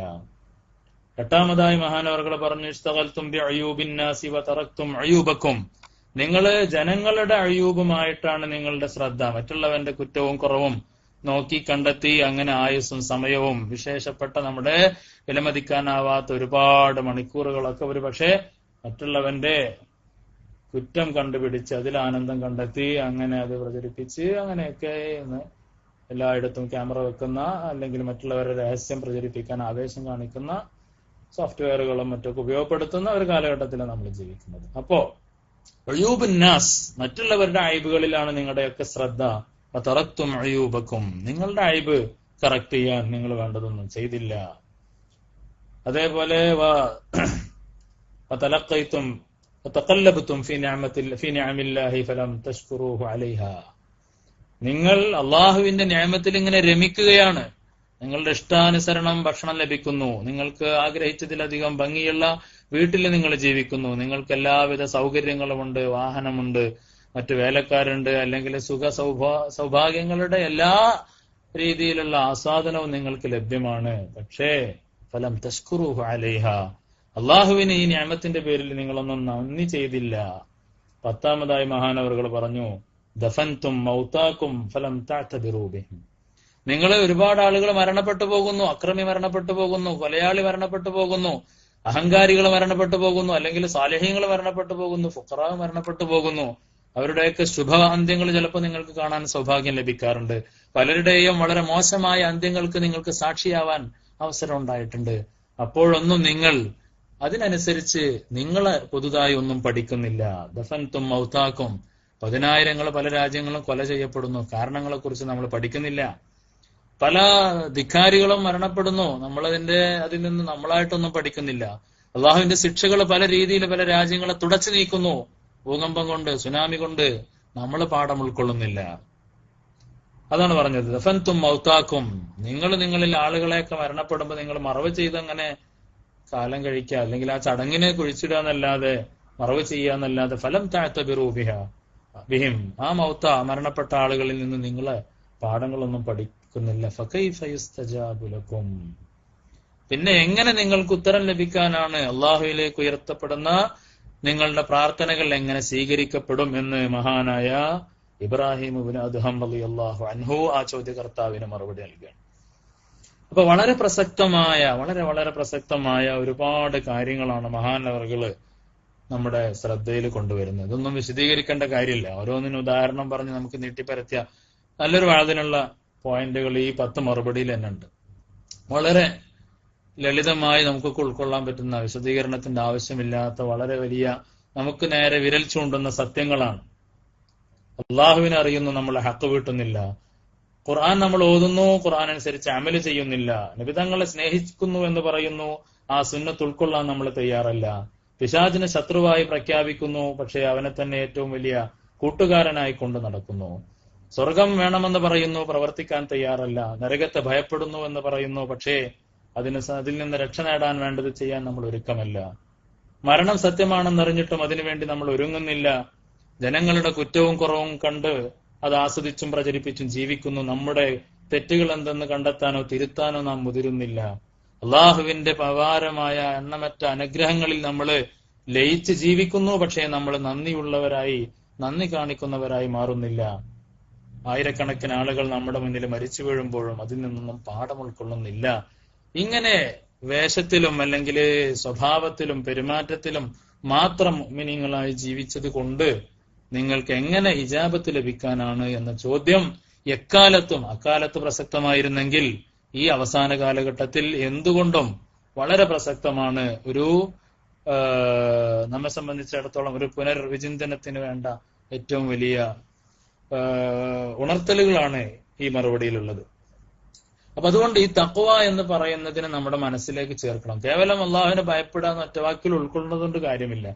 എട്ടാമതായി മഹാനവറുകൾ പറഞ്ഞു, ഇസ്തഗൽതും ബിഅയൂബിൻ നാസി വതറക്തും അയൂബക്കും. നിങ്ങൾ ജനങ്ങളുടെ അയൂബുമായിട്ടാണ് നിങ്ങളുടെ ശ്രദ്ധ, മറ്റുള്ളവന്റെ കുറ്റവും കുറവും നോക്കി കണ്ടെത്തി അങ്ങനെ ആയുസ്സും സമയവും വിശേഷപ്പെട്ട നമ്മുടെ വിലമതിക്കാനാവാത്ത ഒരുപാട് മണിക്കൂറുകളൊക്കെ ഒരു പക്ഷേ മറ്റുള്ളവന്റെ കുറ്റം കണ്ടുപിടിച്ച് അതിൽ ആനന്ദം കണ്ടെത്തി അങ്ങനെ അത് പ്രചരിപ്പിച്ച് അങ്ങനെയൊക്കെ എല്ലായിടത്തും ക്യാമറ വെക്കുന്ന, അല്ലെങ്കിൽ മറ്റുള്ളവരുടെ രഹസ്യം പ്രചരിപ്പിക്കാൻ ആവേശം കാണിക്കുന്ന സോഫ്റ്റ്വെയറുകളും മറ്റൊക്കെ ഉപയോഗപ്പെടുത്തുന്ന ഒരു കാലഘട്ടത്തിലാണ് നമ്മൾ ജീവിക്കുന്നത്. അപ്പോ അയൂബുൻ നാസ്, മറ്റുള്ളവരുടെ അയ്ബുകളിലാണ് നിങ്ങളുടെയൊക്കെ ശ്രദ്ധ. തറക്തും അയൂബക്കും, നിങ്ങളുടെ അയ്ബ് കറക്റ്റ് ചെയ്യാൻ നിങ്ങൾ വേണ്ടതൊന്നും ചെയ്തില്ല. അതേപോലെ തലഖൈതും തഖല്ലബ്തും ഫീ നിഅമില്ലാഹി ഫലം തശ്കുറൂഹു അലൈഹാ. നിങ്ങൾ അള്ളാഹുവിന്റെ നിഅമത്തിൽ ഇങ്ങനെ രമിക്കുകയാണ്, നിങ്ങളുടെ ഇഷ്ടാനുസരണം ഭക്ഷണം ലഭിക്കുന്നു, നിങ്ങൾക്ക് ആഗ്രഹിച്ചതിലധികം ഭംഗിയുള്ള വീട്ടിൽ നിങ്ങൾ ജീവിക്കുന്നു, നിങ്ങൾക്ക് എല്ലാവിധ സൗകര്യങ്ങളുമുണ്ട്, വാഹനമുണ്ട്, മറ്റു വേലക്കാരുണ്ട്, അല്ലെങ്കിൽ സൗഭാഗ്യങ്ങളുടെ എല്ലാ രീതിയിലുള്ള ആസ്വാദനവും നിങ്ങൾക്ക് ലഭ്യമാണ്. പക്ഷേ ഫലം തശ്കുറൂഹു അലൈഹ, അള്ളാഹുവിന് ഈ നിഅമത്തിന്റെ പേരിൽ നിങ്ങളൊന്നും നന്ദി ചെയ്തില്ല. പത്താമതായി മഹാനവറുകൾ പറഞ്ഞു, ദഫൻതും മൗതാക്കും ഫലം തഅ്തബിറൂ ബിഹിം. നിങ്ങൾ ഒരുപാട് ആളുകൾ മരണപ്പെട്ടു പോകുന്നു, അക്രമി മരണപ്പെട്ടു പോകുന്നു, കൊലയാളി മരണപ്പെട്ടു പോകുന്നു, അഹങ്കാരികൾ മരണപ്പെട്ടു പോകുന്നു, അല്ലെങ്കിൽ സാലിഹീങ്ങൾ മരണപ്പെട്ടു പോകുന്നു, ഫുഖറാ മരണപ്പെട്ടു പോകുന്നു. അവരുടെയൊക്കെ ശുഭ അന്ത്യങ്ങൾ ചിലപ്പോൾ നിങ്ങൾക്ക് കാണാൻ സൗഭാഗ്യം ലഭിക്കാറുണ്ട്. പലരുടെയും വളരെ മോശമായ അന്ത്യങ്ങൾക്ക് നിങ്ങൾക്ക് സാക്ഷിയാവാൻ അവസരം ഉണ്ടായിട്ടുണ്ട്. അപ്പോഴൊന്നും നിങ്ങൾ അതിനനുസരിച്ച് നിങ്ങൾ പുതുതായി ഒന്നും പഠിക്കുന്നില്ല. ദഫൻതും മൗതാക്കും, 10,000 പല രാജ്യങ്ങളും കൊല ചെയ്യപ്പെടുന്നു, കാരണങ്ങളെ കുറിച്ച് നമ്മൾ പഠിക്കുന്നില്ല. പല ധിക്കാരികളും മരണപ്പെടുന്നു, അതിൽ നിന്ന് നമ്മളായിട്ടൊന്നും പഠിക്കുന്നില്ല. അള്ളാഹുവിന്റെ ശിക്ഷകൾ പല രീതിയിൽ പല രാജ്യങ്ങളെ തുടച്ചു നീക്കുന്നു, ഭൂകമ്പം കൊണ്ട്, സുനാമി കൊണ്ട്. നമ്മൾ പാഠം ഉൾക്കൊള്ളുന്നില്ല. അതാണ് പറഞ്ഞത്, ദഫൻതും മൗതാക്കും. നിങ്ങളിൽ ആളുകളെയൊക്കെ മരണപ്പെടുമ്പോൾ നിങ്ങൾ മറവ് ചെയ്ത് അങ്ങനെ കാലം കഴിക്കുക, അല്ലെങ്കിൽ ആ ചടങ്ങിനെ കുഴിച്ചിടുക എന്നല്ലാതെ, മറവ് ചെയ്യുക എന്നല്ലാതെ ഫലം തഅ്തബിറൂ ബിഹിം, ആ മൗത്ത മരണപ്പെട്ട ആളുകളിൽ നിന്ന് നിങ്ങളെ പാഠങ്ങളൊന്നും പഠിക്കുന്നില്ല. ഫകൈഫ യുസ്തജാബു ലക്കും, പിന്നെ എങ്ങനെ നിങ്ങൾക്ക് ഉത്തരം ലഭിക്കാനാണ്? അള്ളാഹുവിലേക്ക് ഉയർത്തപ്പെടുന്ന നിങ്ങളുടെ പ്രാർത്ഥനകൾ എങ്ങനെ സ്വീകരിക്കപ്പെടും എന്ന് മഹാനായ ഇബ്രാഹിം ഇബ്നു അദ്ഹം റളിയല്ലാഹു അൻഹു ആ ചോദ്യകർത്താവിന് മറുപടി നൽകുകയാണ്. അപ്പൊ വളരെ പ്രസക്തമായ ഒരുപാട് കാര്യങ്ങളാണ് മഹാനവറുകള് നമ്മുടെ ശ്രദ്ധയിൽ കൊണ്ടുവരുന്നത്. ഇതൊന്നും വിശദീകരിക്കേണ്ട കാര്യമില്ല. ഓരോന്നിനും ഉദാഹരണം പറഞ്ഞ് നമുക്ക് നീട്ടിപ്പരത്തിയ നല്ലൊരു വാദത്തിനുള്ള പോയിന്റുകൾ ഈ 10 മറുപടിയിൽ തന്നെ ഉണ്ട്. വളരെ ലളിതമായി നമുക്കൊക്കെ ഉൾക്കൊള്ളാൻ പറ്റുന്ന, വിശദീകരണത്തിന്റെ ആവശ്യമില്ലാത്ത വളരെ വലിയ, നമുക്ക് നേരെ വിരൽ ചൂണ്ടുന്ന സത്യങ്ങളാണ്. അള്ളാഹുവിനെ അറിയുന്നു, നമ്മൾ ഹക്ക് വീട്ടുന്നില്ല. ഖുർആൻ നമ്മൾ ഓതുന്നു, ഖുർആൻ അനുസരിച്ച് അമല് ചെയ്യുന്നില്ല. നബിതങ്ങളെ സ്നേഹിക്കുന്നു എന്ന് പറയുന്നു, ആ സുന്നത്ത് ഉൾക്കൊള്ളാൻ നമ്മൾ തയ്യാറല്ല. പിശാചിനെ ശത്രുവായി പ്രഖ്യാപിക്കുന്നു, പക്ഷേ അവനെ തന്നെ ഏറ്റവും വലിയ കൂട്ടുകാരനായി കൊണ്ട് നടക്കുന്നു. സ്വർഗം വേണമെന്ന് പറയുന്നു, പ്രവർത്തിക്കാൻ തയ്യാറല്ല. നരകത്തെ ഭയപ്പെടുന്നു എന്ന് പറയുന്നു, പക്ഷേ അതിൽ നിന്ന് രക്ഷ നേടാൻ വേണ്ടത് ചെയ്യാൻ നമ്മൾ ഒരുക്കമല്ല. മരണം സത്യമാണെന്നറിഞ്ഞിട്ടും അതിനുവേണ്ടി നമ്മൾ ഒരുങ്ങുന്നില്ല. ജനങ്ങളുടെ കുറ്റവും കുറവും കണ്ട് അത് ആസ്വദിച്ചും പ്രചരിപ്പിച്ചും ജീവിക്കുന്നു. നമ്മുടെ തെറ്റുകൾ എന്തെന്ന് കണ്ടെത്താനോ തിരുത്താനോ നാം മുതിരുന്നില്ല. അള്ളാഹുവിന്റെ അപാരമായ എണ്ണമറ്റ അനുഗ്രഹങ്ങളിൽ നമ്മൾ ലയിച്ച് ജീവിക്കുന്നു, പക്ഷേ നമ്മൾ നന്ദി കാണിക്കുന്നവരായി മാറുന്നില്ല. ആയിരക്കണക്കിന് ആളുകൾ നമ്മുടെ മുന്നിൽ മരിച്ചു വീഴുമ്പോഴും അതിൽ നിന്നൊന്നും പാഠം ഉൾക്കൊള്ളുന്നില്ല. ഇങ്ങനെ വേഷത്തിലും അല്ലെങ്കിൽ സ്വഭാവത്തിലും പെരുമാറ്റത്തിലും മാത്രം മുഅ്മിനീങ്ങളായി ജീവിച്ചത് കൊണ്ട് നിങ്ങൾക്ക് എങ്ങനെ ഇജാബത്ത് ലഭിക്കാനാണ് എന്ന ചോദ്യം അക്കാലത്ത് പ്രസക്തമായിരുന്നെങ്കിൽ ഈ അവസാന കാലഘട്ടത്തിൽ എന്തുകൊണ്ടും വളരെ പ്രസക്തമാണ്. നമ്മെ സംബന്ധിച്ചിടത്തോളം ഒരു പുനർവിചിന്തനത്തിന് വേണ്ട ഏറ്റവും വലിയ ഉണർത്തലുകളാണ് ഈ മറുപടിയിലുള്ളത്. അപ്പൊ അതുകൊണ്ട് ഈ തഖ്വ എന്ന് പറയുന്നതിന് നമ്മുടെ മനസ്സിലേക്ക് ചേർക്കണം. കേവലം അള്ളാഹുവിനെ ഭയപ്പെടാൻ ഒറ്റവാക്കിൽ ഉൾക്കൊള്ളുന്നതുകൊണ്ട് കാര്യമില്ല.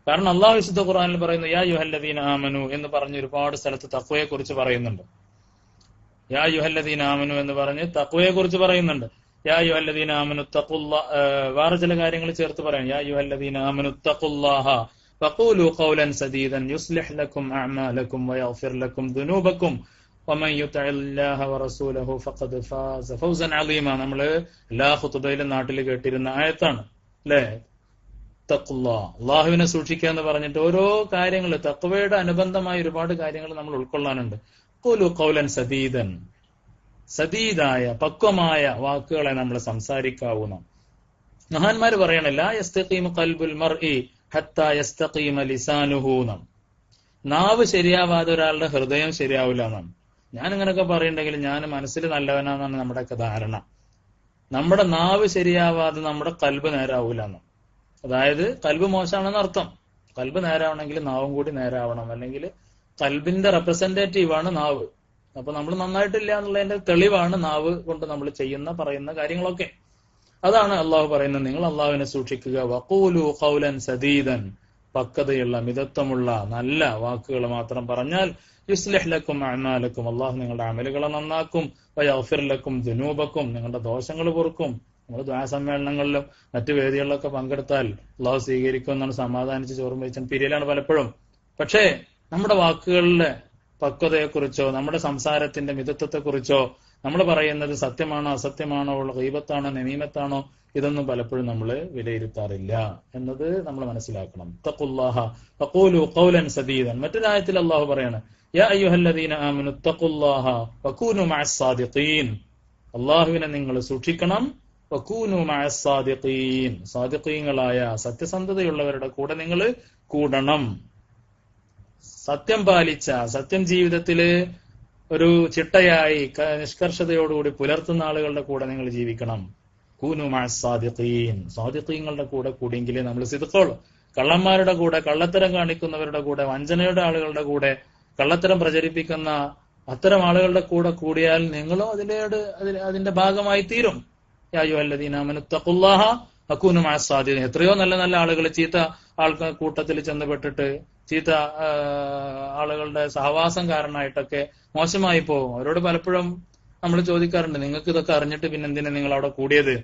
കാരണം അള്ളാഹു വിശുദ്ധ ഖുർആനിൽ പറയുന്നു യാ അയ്യുഹല്ലദീന ആമനു എന്ന് പറഞ്ഞ് ഒരുപാട് സ്ഥലത്ത് തഖ്വയെ കുറിച്ച് പറയുന്നുണ്ട്. യാ അയ്യുഹല്ലദീന ആമനു എന്ന് പറഞ്ഞ് തഖ്വയെ കുറിച്ച് പറയുന്നുണ്ട്. യാ അയ്യുഹല്ലദീന ആമനു തഖുല്ലാഹ, വേറെ ചില കാര്യങ്ങൾ ചേർത്ത് പറയാം. യാ അയ്യുഹല്ലദീന ആമനു തഖുല്ലാഹ വഖൂലു ഖൗലൻ സദീദൻ യുസ്ലിഹ് ലക്കും അഅമാലക്കും വയഗ്ഫിർ ലക്കും ദുനൂബക്കും വമൻ യുതിഇല്ലാഹ വറസൂലഹു ഫഖദ് ഫാസ ഫൗസൻ അളീമ. നമ്മള് എല്ലാ ഖുതുബയിലും നാട്ടിൽ കേട്ടിരുന്ന ആയത്താണ് അല്ലേ? തഖ്വല്ലാഹ്, അള്ളാഹുവിനെ സൂക്ഷിക്കുക എന്ന് പറഞ്ഞിട്ട് ഓരോ കാര്യങ്ങൾ, തഖ്വയുടെ അനുബന്ധമായ ഒരുപാട് കാര്യങ്ങൾ നമ്മൾ ഉൾക്കൊള്ളാനുണ്ട്. ഖൂലു ഖൗലൻ സദീദൻ, സദീദായ പക്വമായ വാക്കുകളെ നമ്മൾ സംസാരിക്കാവുന്ന. മഹാന്മാര് പറയണ ലാ യസ്തഖീമു ഖൽബുൽ മർഇ ഹത്താ യസ്തഖീമ ലിസാനുഹു. നാവ് ശരിയാവാതെ ഒരാളുടെ ഹൃദയം ശരിയാവില്ല എന്നാണ്. ഞാൻ ഇങ്ങനെയൊക്കെ പറയുന്നുണ്ടെങ്കിൽ ഞാൻ മനസ്സിൽ നല്ലവനാന്നാണ് നമ്മുടെയൊക്കെ ധാരണ. നമ്മുടെ നാവ് ശരിയാവാതെ നമ്മുടെ കൽബ് നേരാവൂല എന്നാണ്. അതായത് കൽബ് മോശമാണെന്ന് അർത്ഥം. കൽബ് നേരാവണമെങ്കിൽ നാവും കൂടി നേരാവണം, അല്ലെങ്കിൽ കൽബിന്റെ റെപ്രസെന്റേറ്റീവ് ആണ് നാവ്. അപ്പൊ നമ്മൾ നന്നായിട്ടില്ല എന്നുള്ളതിന്റെ തെളിവാണ് നാവ് കൊണ്ട് നമ്മൾ പറയുന്ന കാര്യങ്ങളൊക്കെ. അതാണ് അള്ളാഹു പറയുന്നത്, നിങ്ങൾ അള്ളാഹുവിനെ സൂക്ഷിക്കുക. വഖൂലു ഖൗലൻ സദീദൻ, പക്വതയുള്ള മിതത്വമുള്ള നല്ല വാക്കുകൾ മാത്രം പറഞ്ഞാൽ യുസ്ലിഹ് ലക്കും അഅമാലക്കും, അള്ളാഹു നിങ്ങളുടെ അമലുകളെ നന്നാക്കും. വയഗ്ഫിർ ലക്കും ദുനൂബക്കും, നിങ്ങളുടെ ദോഷങ്ങൾ പൊറുക്കും. നമ്മൾ ദുആ സമ്മേളനങ്ങളിലും മറ്റു വേദികളിലൊക്കെ പങ്കെടുത്താൽ അള്ളാഹു സ്വീകരിക്കുമെന്നാണ് സമാധാനിച്ച് ചോറും വെച്ചാൽ പിരിയലാണ് പലപ്പോഴും. പക്ഷേ നമ്മുടെ വാക്കുകളിലെ പക്വതയെക്കുറിച്ചോ നമ്മുടെ സംസാരത്തിന്റെ മിതത്വത്തെക്കുറിച്ചോ നമ്മൾ പറയുന്നത് സത്യമാണോ അസത്യമാണോ ഗീബത്താണോ നമീമത്താണോ ഇതൊന്നും പലപ്പോഴും നമ്മൾ വിലയിരുത്താറില്ല എന്നത് നമ്മൾ മനസ്സിലാക്കണം. തഖുല്ലാഹ വഖൂലു ഖൗലൻ സദീദൻ. മറ്റൊരായത്തിൽ അള്ളാഹു പറയാണ് യാ അയ്യുഹല്ലദീന ആമനു തഖുല്ലാഹ വകൂനു മഅസ് സാദിഖീൻ. അള്ളാഹുവിനെ നിങ്ങൾ സൂക്ഷിക്കണം. വകൂനു മഅസ് സാദിഖീൻ, സാദിഖീങ്ങളായ സത്യസന്ധതയുള്ളവരുടെ കൂടെ നിങ്ങൾ കൂടണം. സത്യം പാലിച്ച, സത്യം ജീവിതത്തില് ഒരു ചിട്ടയായി നിഷ്കർഷതയോടുകൂടി പുലർത്തുന്ന ആളുകളുടെ കൂടെ നിങ്ങൾ ജീവിക്കണം. കൂനു മഅസ് സാദിഖീൻ, സാദിഖീങ്ങളുടെ കൂടെ കൂടിയെങ്കിലേ നമ്മൾ സിദ്ഖുള്ളൂ. കള്ളന്മാരുടെ കൂടെ, കള്ളത്തരം കാണിക്കുന്നവരുടെ കൂടെ, വഞ്ചനയുടെ ആളുകളുടെ കൂടെ, കള്ളത്തരം പ്രചരിപ്പിക്കുന്ന അത്തരം ആളുകളുടെ കൂടെ കൂടിയാൽ നിങ്ങളും അതിന്റെ ഭാഗമായി തീരും. യാ അയ്യുഹല്ലദീന ആമനു തഖുല്ലാഹ വകൂനു മഅസ് സാദിഖീൻ. എത്രയോ നല്ല നല്ല ആളുകൾ ചീത്ത ആൾക്കാർ കൂട്ടത്തിൽ ചെന്നുപെട്ടിട്ട് ചീത്ത ആളുകളുടെ സഹവാസം കാരണമായിട്ടൊക്കെ മോശമായി പോകും. അവരോട് പലപ്പോഴും നമ്മൾ ചോദിക്കാറുണ്ട്, നിങ്ങൾക്ക് ഇതൊക്കെ അറിഞ്ഞിട്ട് പിന്നെ എന്തിനാ നിങ്ങൾ അവിടെ കൂടിയത്?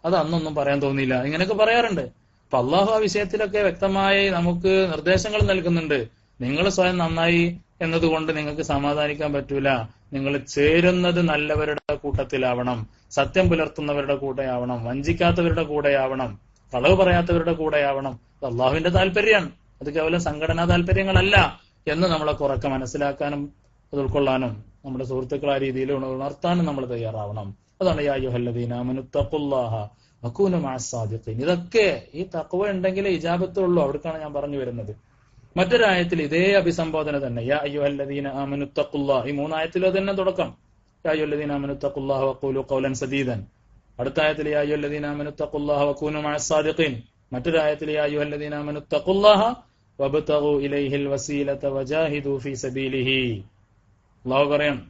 അത് അന്നൊന്നും പറയാൻ തോന്നിയില്ല, ഇങ്ങനെയൊക്കെ പറയാറുണ്ട്. അപ്പൊ അള്ളാഹു ആ വിഷയത്തിലൊക്കെ വ്യക്തമായി നമുക്ക് നിർദ്ദേശങ്ങൾ നൽകുന്നുണ്ട്. നിങ്ങൾ സ്വയം നന്നായി എന്നതുകൊണ്ട് നിങ്ങൾക്ക് സമാധാനിക്കാൻ പറ്റൂല. നിങ്ങൾ ചേരുന്നത് നല്ലവരുടെ കൂട്ടത്തിലാവണം, സത്യം പുലർത്തുന്നവരുടെ കൂടെയാവണം, വഞ്ചിക്കാത്തവരുടെ കൂടെയാവണം, കളവ് പറയാത്തവരുടെ കൂടെയാവണം. അത് അള്ളാഹുവിന്റെ താല്പര്യമാണ്. അത് കേവലം സംഘടനാ താല്പര്യങ്ങളല്ല. എന്ന് നമ്മളെ കുറക്കെ മനസ്സിലാക്കാനും അത് ഉൾക്കൊള്ളാനും നമ്മുടെ സുഹൃത്തുക്കൾ ആ രീതിയിൽ ഉണർത്താനും നമ്മൾ തയ്യാറാവണം. അതാണ് യാ അയ്യുഹല്ലദീന ആമനു തഖുല്ലാഹ വകൂനു മഅസ്സാദിഖീൻ. ഇതൊക്കെ ഈ തഖ്വ ഉണ്ടെങ്കിലേ ഇജാബത്തുള്ളൂ. അവിടേക്കാണ് ഞാൻ പറഞ്ഞു വരുന്നത്. മറ്റൊരായത്തിൽ ഇതേ അഭിസംബോധന തന്നെ, യാ അയ്യുഹല്ലദീന ആമനു തഖുല്ലാഹ. ഈ മൂന്നായത്തിലോ തന്നെ തുടക്കം യാ അയ്യുഹല്ലദീന ആമനു തഖുല്ലാഹ വഖൂലു ഖൗലൻ സദീദൻ. അടുത്ത ആയത്തിൽ യാ അയ്യുഹല്ലദീന ആമനു തഖുല്ലാഹ വകൂനു മഅസ്സാദിഖീൻ. മറ്റൊരായത്തിൽ യാ അയ്യുഹല്ലദീന ആമനു തഖുല്ലാഹ വബ്തഗു ഇലൈഹിൽ വസീലത വജാഹിദു ഫീ സബീലിഹി. അല്ലാഹു പറയാണ്,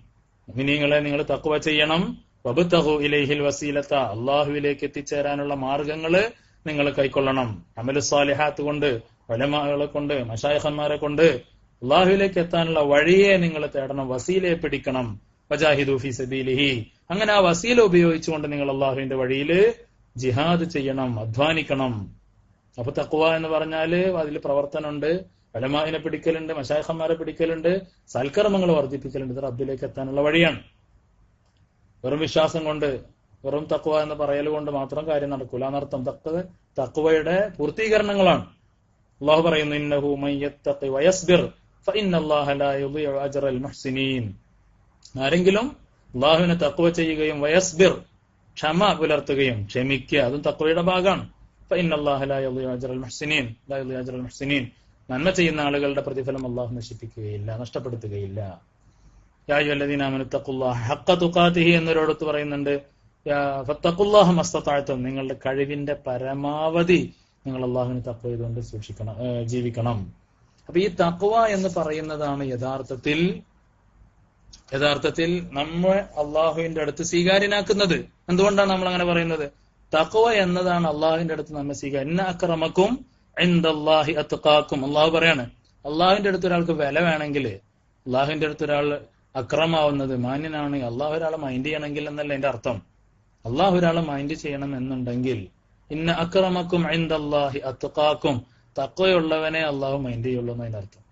മുഅ്മിനീങ്ങളെ നിങ്ങൾ തഖ്വ ചെയ്യണം. വബ്തഗു ഇലൈഹിൽ വസീലത, അല്ലാഹുവിലേക്ക് എത്തിച്ചേരാനുള്ള മാർഗങ്ങള് നിങ്ങൾ കൈക്കൊള്ളണം. അമലു സാലിഹാത്ത് കൊണ്ട്, ഉലമാകളെ കൊണ്ട്, മശായിഖന്മാരെ കൊണ്ട് അല്ലാഹുവിലേക്ക് എത്താനുള്ള വഴിയെ നിങ്ങൾ തേടണം, വസീലയെ പിടിക്കണം. വജാഹിദു ഫീ സബീലിഹി, അങ്ങനെ ആ വസീല ഉപയോഗിച്ചുകൊണ്ട് നിങ്ങൾ അല്ലാഹുവിന്റെ വഴിയിൽ ജിഹാദ് ചെയ്യണം, അധ്വാനിക്കണം. അപ്പൊ തഖ്വ എന്ന് പറഞ്ഞാല് അതിൽ പ്രവർത്തനമുണ്ട്, ഉലമാഇനെ പിടിക്കലുണ്ട്, മശായിഖന്മാരെ പിടിക്കലുണ്ട്, സൽക്കർമ്മങ്ങൾ വർദ്ധിപ്പിക്കലുണ്ട്. ഇത് റബ്ബിലേക്ക് എത്താനുള്ള വഴിയാണ്. വെറും വിശ്വാസം കൊണ്ട്, വെറും തഖ്വ എന്ന് പറയൽ കൊണ്ട് മാത്രം കാര്യം നടക്കൂല എന്നർത്ഥം. തഖ്വയുടെ പൂർത്തീകരണങ്ങളാണ്. അല്ലാഹു പറയുന്നു, ഇന്നഹു മൻ യത്തഖി വയസ്ബിർ ഫഇന്നല്ലാഹ ലാ യുളീഉ അജ്റൽ മുഹ്സിനീൻ. ആരെങ്കിലും അല്ലാഹുവിനെ തഖ്വ ചെയ്യുകയും വയസ്ബിർ, ക്ഷമ പുലർത്തുകയും, ക്ഷമിക്കുക, അതും തഖ്വയുടെ ഭാഗമാണ്. ഫഇന്നല്ലാഹ ലാ യുളീഉ അജ്റൽ മുഹ്സിനീൻ, ലാ യുളീഉ അജ്റൽ മുഹ്സിനീൻ. നന്മ ചെയ്യുന്ന ആളുകളുടെ പ്രതിഫലം അല്ലാഹു നശിപ്പിക്കുകയില്ല, നഷ്ടപ്പെടുത്തുകയില്ല. യാ അയ്യുഹല്ലദീന ആമനു തഖുല്ലാഹ ഹഖ്ക തുഖാതിഹി എന്നൊരിടത്ത് പറയുന്നുണ്ട്, ഫത്തഖുല്ലാഹ മസ്തതഅ്തും, നിങ്ങളുടെ കഴിവിന്റെ പരമാവധി നിങ്ങൾ അല്ലാഹുവിനെ തഖ്വ ചെയ്തുകൊണ്ട് സൂക്ഷിക്കണം, ജീവിക്കണം. അപ്പൊ ഈ തഖ്വ എന്ന് പറയുന്നതാണ് യഥാർത്ഥത്തിൽ നമ്മെ അള്ളാഹുവിന്റെ അടുത്ത് സ്വീകാര്യനാക്കുന്നത്. എന്തുകൊണ്ടാണ് നമ്മൾ അങ്ങനെ പറയുന്നത്? തഖ്വ എന്നതാണ് അള്ളാഹുവിന്റെ അടുത്ത് നമ്മെ സ്വീകാര്യം. ഇന്ന അക്രമക്കും ഇൻദല്ലാഹി അത്ഖാക്കും. അള്ളാഹു പറയാണ്, അള്ളാഹുവിന്റെ അടുത്ത് ഒരാൾക്ക് വില വേണമെങ്കിൽ, അള്ളാഹുവിന്റെ അടുത്ത് ഒരാൾ അക്രമാവുന്നത് മാന്യനാണ്, അള്ളാഹു ഒരാളെ മൈൻഡ് ചെയ്യണമെങ്കിൽ എന്നല്ല എന്റെ അർത്ഥം. അള്ളാഹു ഒരാളെ മൈൻഡ് ചെയ്യണം എന്നുണ്ടെങ്കിൽ ഇന്ന അക്രമക്കും ഇൻദല്ലാഹി അത്ഖാക്കും, തഖ്വയുള്ളവനെ അള്ളാഹു മൈൻഡ് ചെയ്യുള്ളൂ എന്നതിന്റെ അർത്ഥം.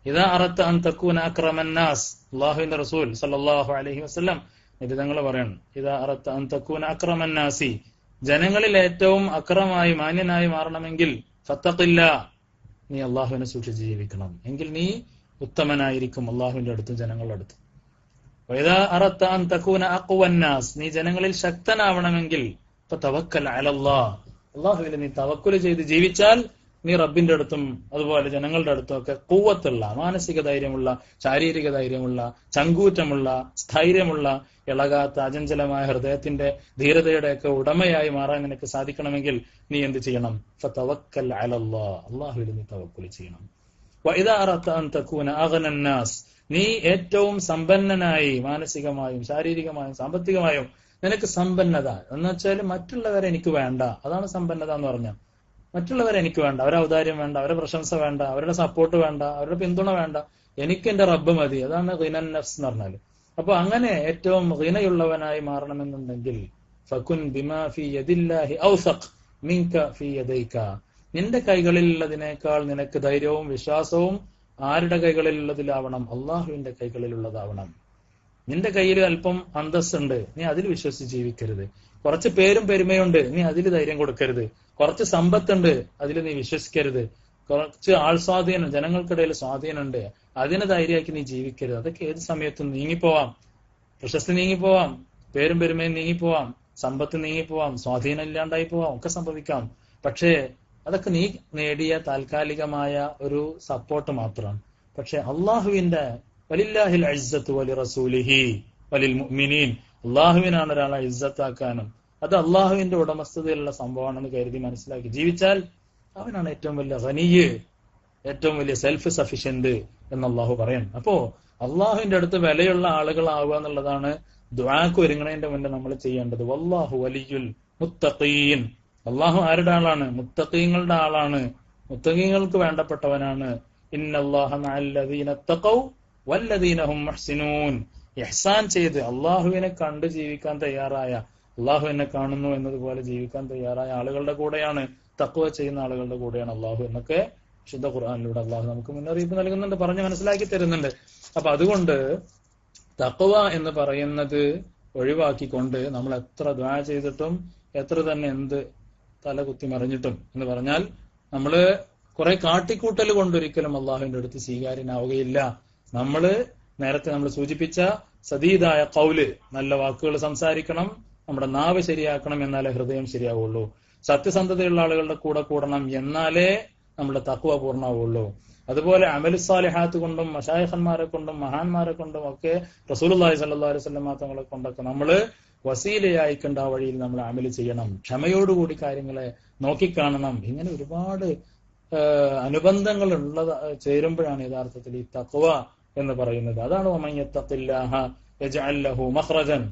ഇദാ അറദ്ത അൻ തകൂന അക്രമന്നാസ്, അല്ലാഹുവിന്റെ റസൂൽ സല്ലല്ലാഹു അലൈഹി വസല്ലം നിബിധങ്ങൾ പറയണം, ഇദാ അറദ്ത അൻ തകൂന അക്രമന്നാസി, ജനങ്ങളിൽ ഏറ്റവും അക്രമായി മാന്യനായി മാറണമെങ്കിൽ ഫത്തഖില്ലാ, നീ അള്ളാഹുവിനെ സൂക്ഷിച്ച് ജീവിക്കണം, എങ്കിൽ നീ ഉത്തമനായിരിക്കും അള്ളാഹുവിന്റെ അടുത്തും ജനങ്ങളുടെ അടുത്തും. വഇദാ അറദ്ത അൻ തകൂന അഖ്വന്നാസ്, നീ ജനങ്ങളിൽ ശക്തനാവണമെങ്കിൽ ഫതവക്കൽ അലല്ലാഹ്, അള്ളാഹുവിൽ നീ തവക്കുൽ ചെയ്ത് ജീവിച്ചാൽ നീ റബ്ബിന്റെ അടുത്തും അതുപോലെ ജനങ്ങളുടെ അടുത്തും ഒക്കെ ഖുവ്വത്തുള്ള, മാനസിക ധൈര്യമുള്ള, ശാരീരിക ധൈര്യമുള്ള, ചങ്കൂറ്റമുള്ള, സ്ഥൈര്യമുള്ള, ഇളകാത്ത അചഞ്ചലമായ ഹൃദയത്തിന്റെ ധീരതയുടെയൊക്കെ ഉടമയായി മാറാൻ നിനക്ക് സാധിക്കണമെങ്കിൽ നീ എന്ത് ചെയ്യണം? ഫതവക്കൽ അലല്ലാഹ്, അള്ളാഹുവിൽ നീ തവക്കുൽ ചെയ്യണം. വഇദാ അറദ്ത അൻ തകൂന അഗ്നന്നാസ്, നീ ഏറ്റവും സമ്പന്നനായി, മാനസികമായും ശാരീരികമായും സാമ്പത്തികമായും നിനക്ക് സമ്പന്നത എന്ന് വെച്ചാൽ മറ്റുള്ളവരെ എനിക്ക് വേണ്ട, അതാണ് സമ്പന്നത എന്ന് പറഞ്ഞാൽ. മറ്റുള്ളവരെ എനിക്ക് വേണ്ട, അവരെ ഔദാര്യം വേണ്ട, അവരുടെ പ്രശംസ വേണ്ട, അവരുടെ സപ്പോർട്ട് വേണ്ട, അവരുടെ പിന്തുണ വേണ്ട, എനിക്ക് എന്റെ റബ്ബ് മതി. അതാണ് ഗിനൻ നഫ്സ് എന്ന് പറഞ്ഞാല്. അപ്പൊ അങ്ങനെ ഏറ്റവും ഗിനയുള്ളവനായി മാറണമെന്നുണ്ടെങ്കിൽ ഫകുൻ ബിമാ ഫീ യദില്ലാഹി ഔസഖ് മിൻക ഫീ യദൈക, നിന്റെ കൈകളിലുള്ളതിനേക്കാൾ നിനക്ക് ധൈര്യവും വിശ്വാസവും ആരുടെ കൈകളിലുള്ളതിലാവണം? അള്ളാഹുവിന്റെ കൈകളിലുള്ളതാവണം. നിന്റെ കയ്യിൽ അല്പം അന്തസ്സുണ്ട്, നീ അതിൽ വിശ്വസിച്ച് ജീവിക്കരുത്. കുറച്ച് പേരും പെരുമയുണ്ട്, നീ അതിൽ ധൈര്യം കൊടുക്കരുത്. കുറച്ച് സമ്പത്തുണ്ട്, അതിൽ നീ വിശ്വസിക്കരുത്. കുറച്ച് ആൾ സ്വാധീനം, ജനങ്ങൾക്കിടയിൽ സ്വാധീനമുണ്ട്, അതിനെ ധൈര്യമാക്കി നീ ജീവിക്കരുത്. അതൊക്കെ ഏത് സമയത്തും നീങ്ങിപ്പോവാം. പ്രശസ്തി നീങ്ങിപ്പോവാം, പേരും പെരുമയും നീങ്ങിപ്പോവാം, സമ്പത്ത് നീങ്ങിപ്പോവാം, സ്വാധീനം ഇല്ലാണ്ടായി പോവാം, ഒക്കെ സംഭവിക്കാം. പക്ഷേ അതൊക്കെ നീ നേടിയ താൽക്കാലികമായ ഒരു സപ്പോർട്ട് മാത്രമാണ്. പക്ഷെ അള്ളാഹുവിന്റെ വലില്ലാഹിൽ ഇസ്സത്തു വലി റസൂലിഹി വലിൽ മുഅ്മിനീൻ, അള്ളാഹുവിനാണ് ഒരാളെ ഇസ്സത്താക്കാനും അത് അള്ളാഹുവിന്റെ ഉടമസ്ഥതയിലുള്ള സംഭവമാണെന്ന് കരുതി മനസ്സിലാക്കി ജീവിച്ചാൽ അവനാണ് ഏറ്റവും വലിയ ഗനിയ്, ഏറ്റവും വലിയ സെൽഫ് സഫിഷ്യന്റ് എന്ന് അള്ളാഹു പറയണം. അപ്പോ അള്ളാഹുവിന്റെ അടുത്ത് വിലയുള്ള ആളുകളാവുക എന്നുള്ളതാണ് ദുആക്ക് ഒരുങ്ങണതിന്റെ മുന്നേ നമ്മൾ ചെയ്യേണ്ടത്. വല്ലാഹു വലിയുൽ മുത്തഖീൻ, അള്ളാഹു ആരുടെ ആളാണ്? മുത്തഖീങ്ങളുടെ ആളാണ്, മുത്തഖീങ്ങൾക്ക് വേണ്ടപ്പെട്ടവനാണ്. ഇന്നല്ലാഹ മഅല്ലദീന തഖൗ വല്ലദീന ഹും മുഹ്സിനൂൻ, ഇഹ്സാൻ ചെയ്ത് അള്ളാഹുവിനെ കണ്ട് ജീവിക്കാൻ തയ്യാറായ, അള്ളാഹു എന്നെ കാണുന്നു എന്നതുപോലെ ജീവിക്കാൻ തയ്യാറായ ആളുകളുടെ കൂടെയാണ്, തഖ്വ ചെയ്യുന്ന ആളുകളുടെ കൂടെയാണ് അള്ളാഹു എന്നൊക്കെ വിശുദ്ധ ഖുർആനിലൂടെ അള്ളാഹു നമുക്ക് മുന്നറിയിപ്പ് നൽകുന്നുണ്ട്, പറഞ്ഞ് മനസ്സിലാക്കി തരുന്നുണ്ട്. അപ്പൊ അതുകൊണ്ട് തഖ്വ എന്ന് പറയുന്നത് ഒഴിവാക്കിക്കൊണ്ട് നമ്മൾ എത്ര ദുആ ചെയ്തിട്ടും എത്ര തന്നെ എന്ത് തല കുത്തി മറിഞ്ഞിട്ടും എന്ന് പറഞ്ഞാൽ നമ്മള് കുറെ കാട്ടിക്കൂട്ടൽ കൊണ്ടൊരിക്കലും അള്ളാഹുവിന്റെ അടുത്ത് സ്വീകാര്യനാവുകയില്ല. നേരത്തെ നമ്മൾ സൂചിപ്പിച്ച സദീദായ ഖൗല്, നല്ല വാക്കുകൾ സംസാരിക്കണം, നമ്മുടെ നാവ് ശരിയാക്കണം, എന്നാലേ ഹൃദയം ശരിയാവുള്ളൂ. സത്യസന്ധതയുള്ള ആളുകളുടെ കൂടെ കൂടണം, എന്നാലേ നമ്മുടെ തഖ്വ പൂർണ്ണമാവുള്ളൂ. അതുപോലെ അമലു സാലിഹാത്ത് കൊണ്ടും മശായിഖന്മാരെ കൊണ്ടും മഹാന്മാരെ കൊണ്ടും ഒക്കെ റസൂലുള്ളാഹി സ്വല്ലല്ലാഹു അലൈഹി വസല്ലം തങ്ങളെ കൊണ്ടൊക്കെ നമ്മൾ വസീലയായിക്കണ്ട ആ വഴിയിൽ നമ്മൾ അമല് ചെയ്യണം, ക്ഷമയോടുകൂടി കാര്യങ്ങളെ നോക്കിക്കാണണം. ഇങ്ങനെ ഒരുപാട് അനുബന്ധങ്ങൾ ചേരുമ്പോഴാണ് യഥാർത്ഥത്തിൽ ഈ തഖ്വ എന്ന് പറയുന്നത്. അതാണ് വമൻ യത്തഖില്ലാഹ യജ്അൽ ലഹു മഖ്റജൻ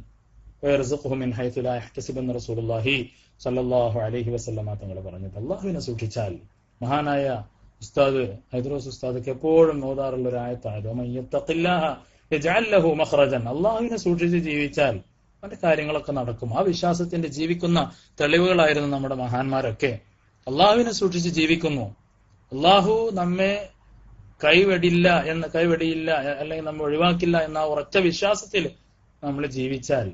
വയർസുഖുഹു മിൻ ഹൈഥു ലാ യഹ്തസിബു എന്ന് റസൂലുള്ളാഹി സ്വല്ലല്ലാഹു അലൈഹി വസല്ലം തങ്ങൾ പറഞ്ഞത്. അല്ലാഹുവിനെ സൂക്ഷിച്ചാൽ, മഹാനായ ഉസ്താദ് ഹൈദ്രോസ് ഉസ്താദ് എപ്പോഴും ഓതാറുള്ള ഒരു ആയത്തായത് വമൻ യത്തഖില്ലാഹ യജ്അൽ ലഹു മഖ്റജൻ, അല്ലാഹുവിനെ സൂക്ഷിച്ച് ജീവിച്ചാൽ അവന്റെ കാര്യങ്ങളൊക്കെ നടക്കും. ആ വിശ്വാസത്തിന്റെ ജീവിക്കുന്ന തെളിവുകളായിരുന്നു നമ്മുടെ മഹാന്മാരൊക്കെ. അള്ളാഹുവിനെ സൂക്ഷിച്ച് ജീവിക്കുന്നു, അള്ളാഹു നമ്മെ കൈവെടിയില്ല അല്ലെങ്കിൽ നമ്മെ ഒഴിവാക്കില്ല എന്ന ഉറച്ച വിശ്വാസത്തിൽ നമ്മൾ ജീവിച്ചാൽ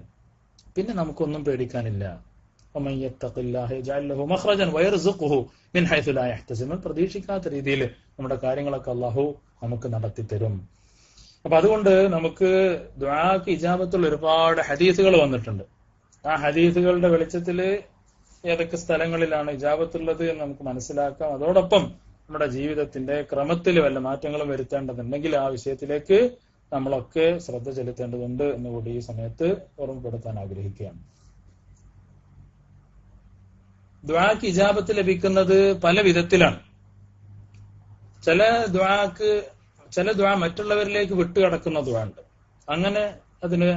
പിന്നെ നമുക്കൊന്നും പേടിക്കാനില്ല. പ്രതീക്ഷിക്കാത്ത രീതിയിൽ നമ്മുടെ കാര്യങ്ങളൊക്കെ അള്ളാഹു നമുക്ക് നടത്തിത്തരും. അപ്പൊ അതുകൊണ്ട് നമുക്ക് ദുആക്ക് ഇജാബത്തുള്ള ഒരുപാട് ഹദീസുകൾ വന്നിട്ടുണ്ട്. ആ ഹദീസുകളുടെ വെളിച്ചത്തിൽ ഏതൊക്കെ സ്ഥലങ്ങളിലാണ് ഇജാബത്തുള്ളത് എന്ന് നമുക്ക് മനസ്സിലാക്കാം. അതോടൊപ്പം നമ്മുടെ ജീവിതത്തിന്റെ ക്രമത്തിൽ വല്ല മാറ്റങ്ങളും വരുത്തേണ്ടതുണ്ടെങ്കിൽ ആ വിഷയത്തിലേക്ക് നമ്മളൊക്കെ ശ്രദ്ധ ചെലുത്തേണ്ടതുണ്ട് എന്നുകൂടി ഈ സമയത്ത് ഓർമ്മപ്പെടുത്താൻ ആഗ്രഹിക്കുകയാണ്. ദുആക്ക് ഇജാബത്ത് ലഭിക്കുന്നത് പല വിധത്തിലാണ്. ചില ദുആ മറ്റുള്ളവരിലേക്ക് വിട്ടുകിടക്കുന്ന ദുആ ഉണ്ട്. അങ്ങനെ അതിന്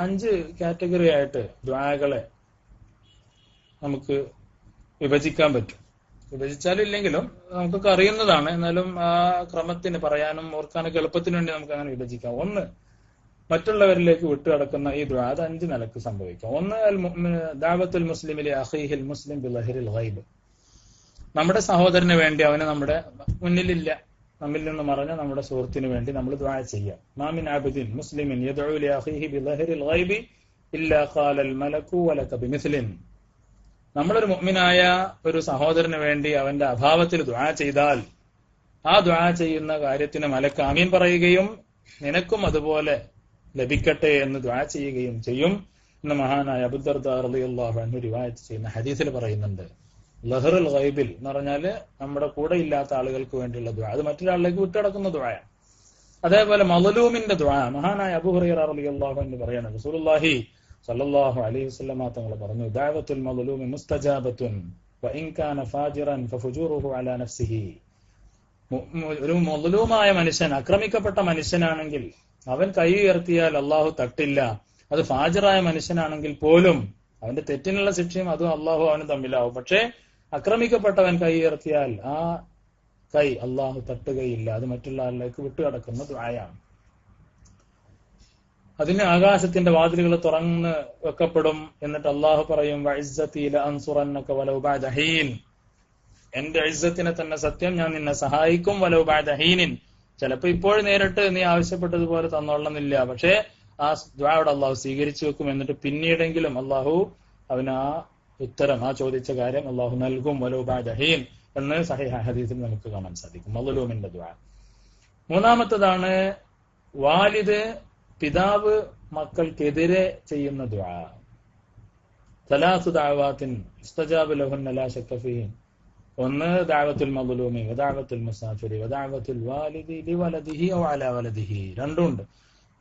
5 കാറ്റഗറി ആയിട്ട് ദുആകളെ നമുക്ക് വിഭജിക്കാൻ പറ്റും. വിഭജിച്ചാലില്ലെങ്കിലും നമുക്കൊക്കെ അറിയുന്നതാണ്, എന്നാലും ആ ക്രമത്തിന് പറയാനും ഓർക്കാനൊക്കെ എളുപ്പത്തിന് വേണ്ടി നമുക്ക് അങ്ങനെ വിഭജിക്കാം. ഒന്ന്, മറ്റുള്ളവരിലേക്ക് വിട്ടുകിടക്കുന്ന ഈ ദുആ, അത് 5 നിലക്ക് സംഭവിക്കാം. ഒന്ന്, ദഅവത്തുൽ മുസ്ലിമിലെ അഖീഹിൽ മുസ്ലിം ബിളഹരിൽ ഗൈബ്, നമ്മുടെ സഹോദരന് വേണ്ടി, അവന് നമ്മുടെ മുന്നിലില്ല, നമ്മിൽ നിന്ന് മറഞ്ഞ നമ്മുടെ സുഹൃത്തിന് വേണ്ടി നമ്മൾ ദുആ ചെയ്യാം. മാ മിൻ അബ്ദിൻ മുസ്ലിമിൻ യദ്ഉ ലി അഖീഹി ബിളഹരിൽ ഗൈബി ഇല്ലാ ഖാലൽ മലകു വലക ബിമിസ്ലിൻ. നമ്മളൊരു മുഅ്മിനായ ഒരു സഹോദരന് വേണ്ടി അവന്റെ അഭാവത്തിൽ ദുആ ചെയ്താൽ ആ ദുആ ചെയ്യുന്ന കാര്യത്തിന് മലക്ക് ആമീൻ പറയുകയും നിനക്കും അതുപോലെ ലഭിക്കട്ടെ എന്ന് ദുആ ചെയ്യുകയും ചെയ്യും എന്ന് മഹാനായ അബൂദർദാ റളിയല്ലാഹു അൻഹു റിവായത്ത് ചെയ്യുന്ന ഹദീസിൽ പറയുന്നുണ്ട്. ലഹറുൽ ഗൈബിൽ എന്ന് പറഞ്ഞാല് നമ്മുടെ കൂടെ ഇല്ലാത്ത ആളുകൾക്ക് വേണ്ടിയുള്ള ദുആ, അത് മറ്റൊരാളിലേക്ക് വിട്ടുകിടക്കുന്ന ദുആയാണ്. അതേപോലെ മളലൂമിന്റെ ദുആ, മഹാനായ അബൂ ഹുറൈറ റളിയല്ലാഹു അൻഹു പറയാണ്, റസൂലുള്ളാഹി സ്വല്ലല്ലാഹു അലൈഹി വസല്ലം തങ്ങൾ പറഞ്ഞു, ദഅവത്തുൽ മളലൂമി മുസ്തജാബത്തുൻ വഇൻ കാന ഫാജിറൻ ഫഫുജൂറുഹു അലാ നഫ്സിഹി. ഒരു മളലൂമായ മനുഷ്യൻ, ആക്രമിക്കപ്പെട്ട മനുഷ്യനാണെങ്കിൽ അവൻ കൈ ഉയർത്തിയാൽ അള്ളാഹു തട്ടില്ല. അത് ഫാജിറായ മനുഷ്യനാണെങ്കിൽ പോലും അവന്റെ തെറ്റിനുള്ള ശിക്ഷയും അതും അള്ളാഹു അവനും തമ്മിലാവും. പക്ഷേ ആക്രമിക്കപ്പെട്ടവൻ കൈ ഉയർത്തിയാൽ ആ കൈ അള്ളാഹു തട്ടുകയില്ല. അത് മറ്റുള്ള ആളിലേക്ക് വിട്ടുകിടക്കുന്ന ദുആയാണ്. അതിന് ആകാശത്തിന്റെ വാതിലുകൾ തുറന്ന് വെക്കപ്പെടും. എന്നിട്ട് അള്ളാഹു പറയും, വഇസ്സതി ലഅൻസുറന്നക വലൗ ബഅദ ഹീൻ, എന്റെ ഇസ്സത്തിനെ തന്നെ സത്യം, ഞാൻ നിന്നെ സഹായിക്കും, വലൗ ബഅദ ഹീനിൻ, ചിലപ്പോ ഇപ്പോൾ നേരിട്ട് നീ ആവശ്യപ്പെട്ടതുപോലെ തന്നോളണമെന്നില്ല, പക്ഷേ ആ ദുആയുടെ അള്ളാഹു സ്വീകരിച്ചു വെക്കും. എന്നിട്ട് പിന്നീടെങ്കിലും അള്ളാഹു അവന് ആ ഉത്തരം, ആ ചോദിച്ച കാര്യം അള്ളാഹു നൽകും, വലൗ ബഅദ ഹീൻ എന്ന് സഹീഹ ഹദീസിൽ നമുക്ക് കാണാൻ സാധിക്കും. മളലൂമിന്റെ ദുആ. മൂന്നാമത്തേതാണ് വാലിദ്, പിതാവ് മക്കൾക്കെതിരെ ചെയ്യുന്ന ദുആ. സലാസു ദഅവാത്തിൻ ഇസ്തജാബ ലഹുന്ന ലാ ശക്ക ഫീഹിൻ. ഒന്ന്, ദഅവത്തുൽ മളലൂമി വദഅവത്തുൽ മുസാഫിരി വദഅവത്തുൽ വാലിദി ലിവലദിഹി ഔ അലാ വലദിഹി. രണ്ടുണ്ട്.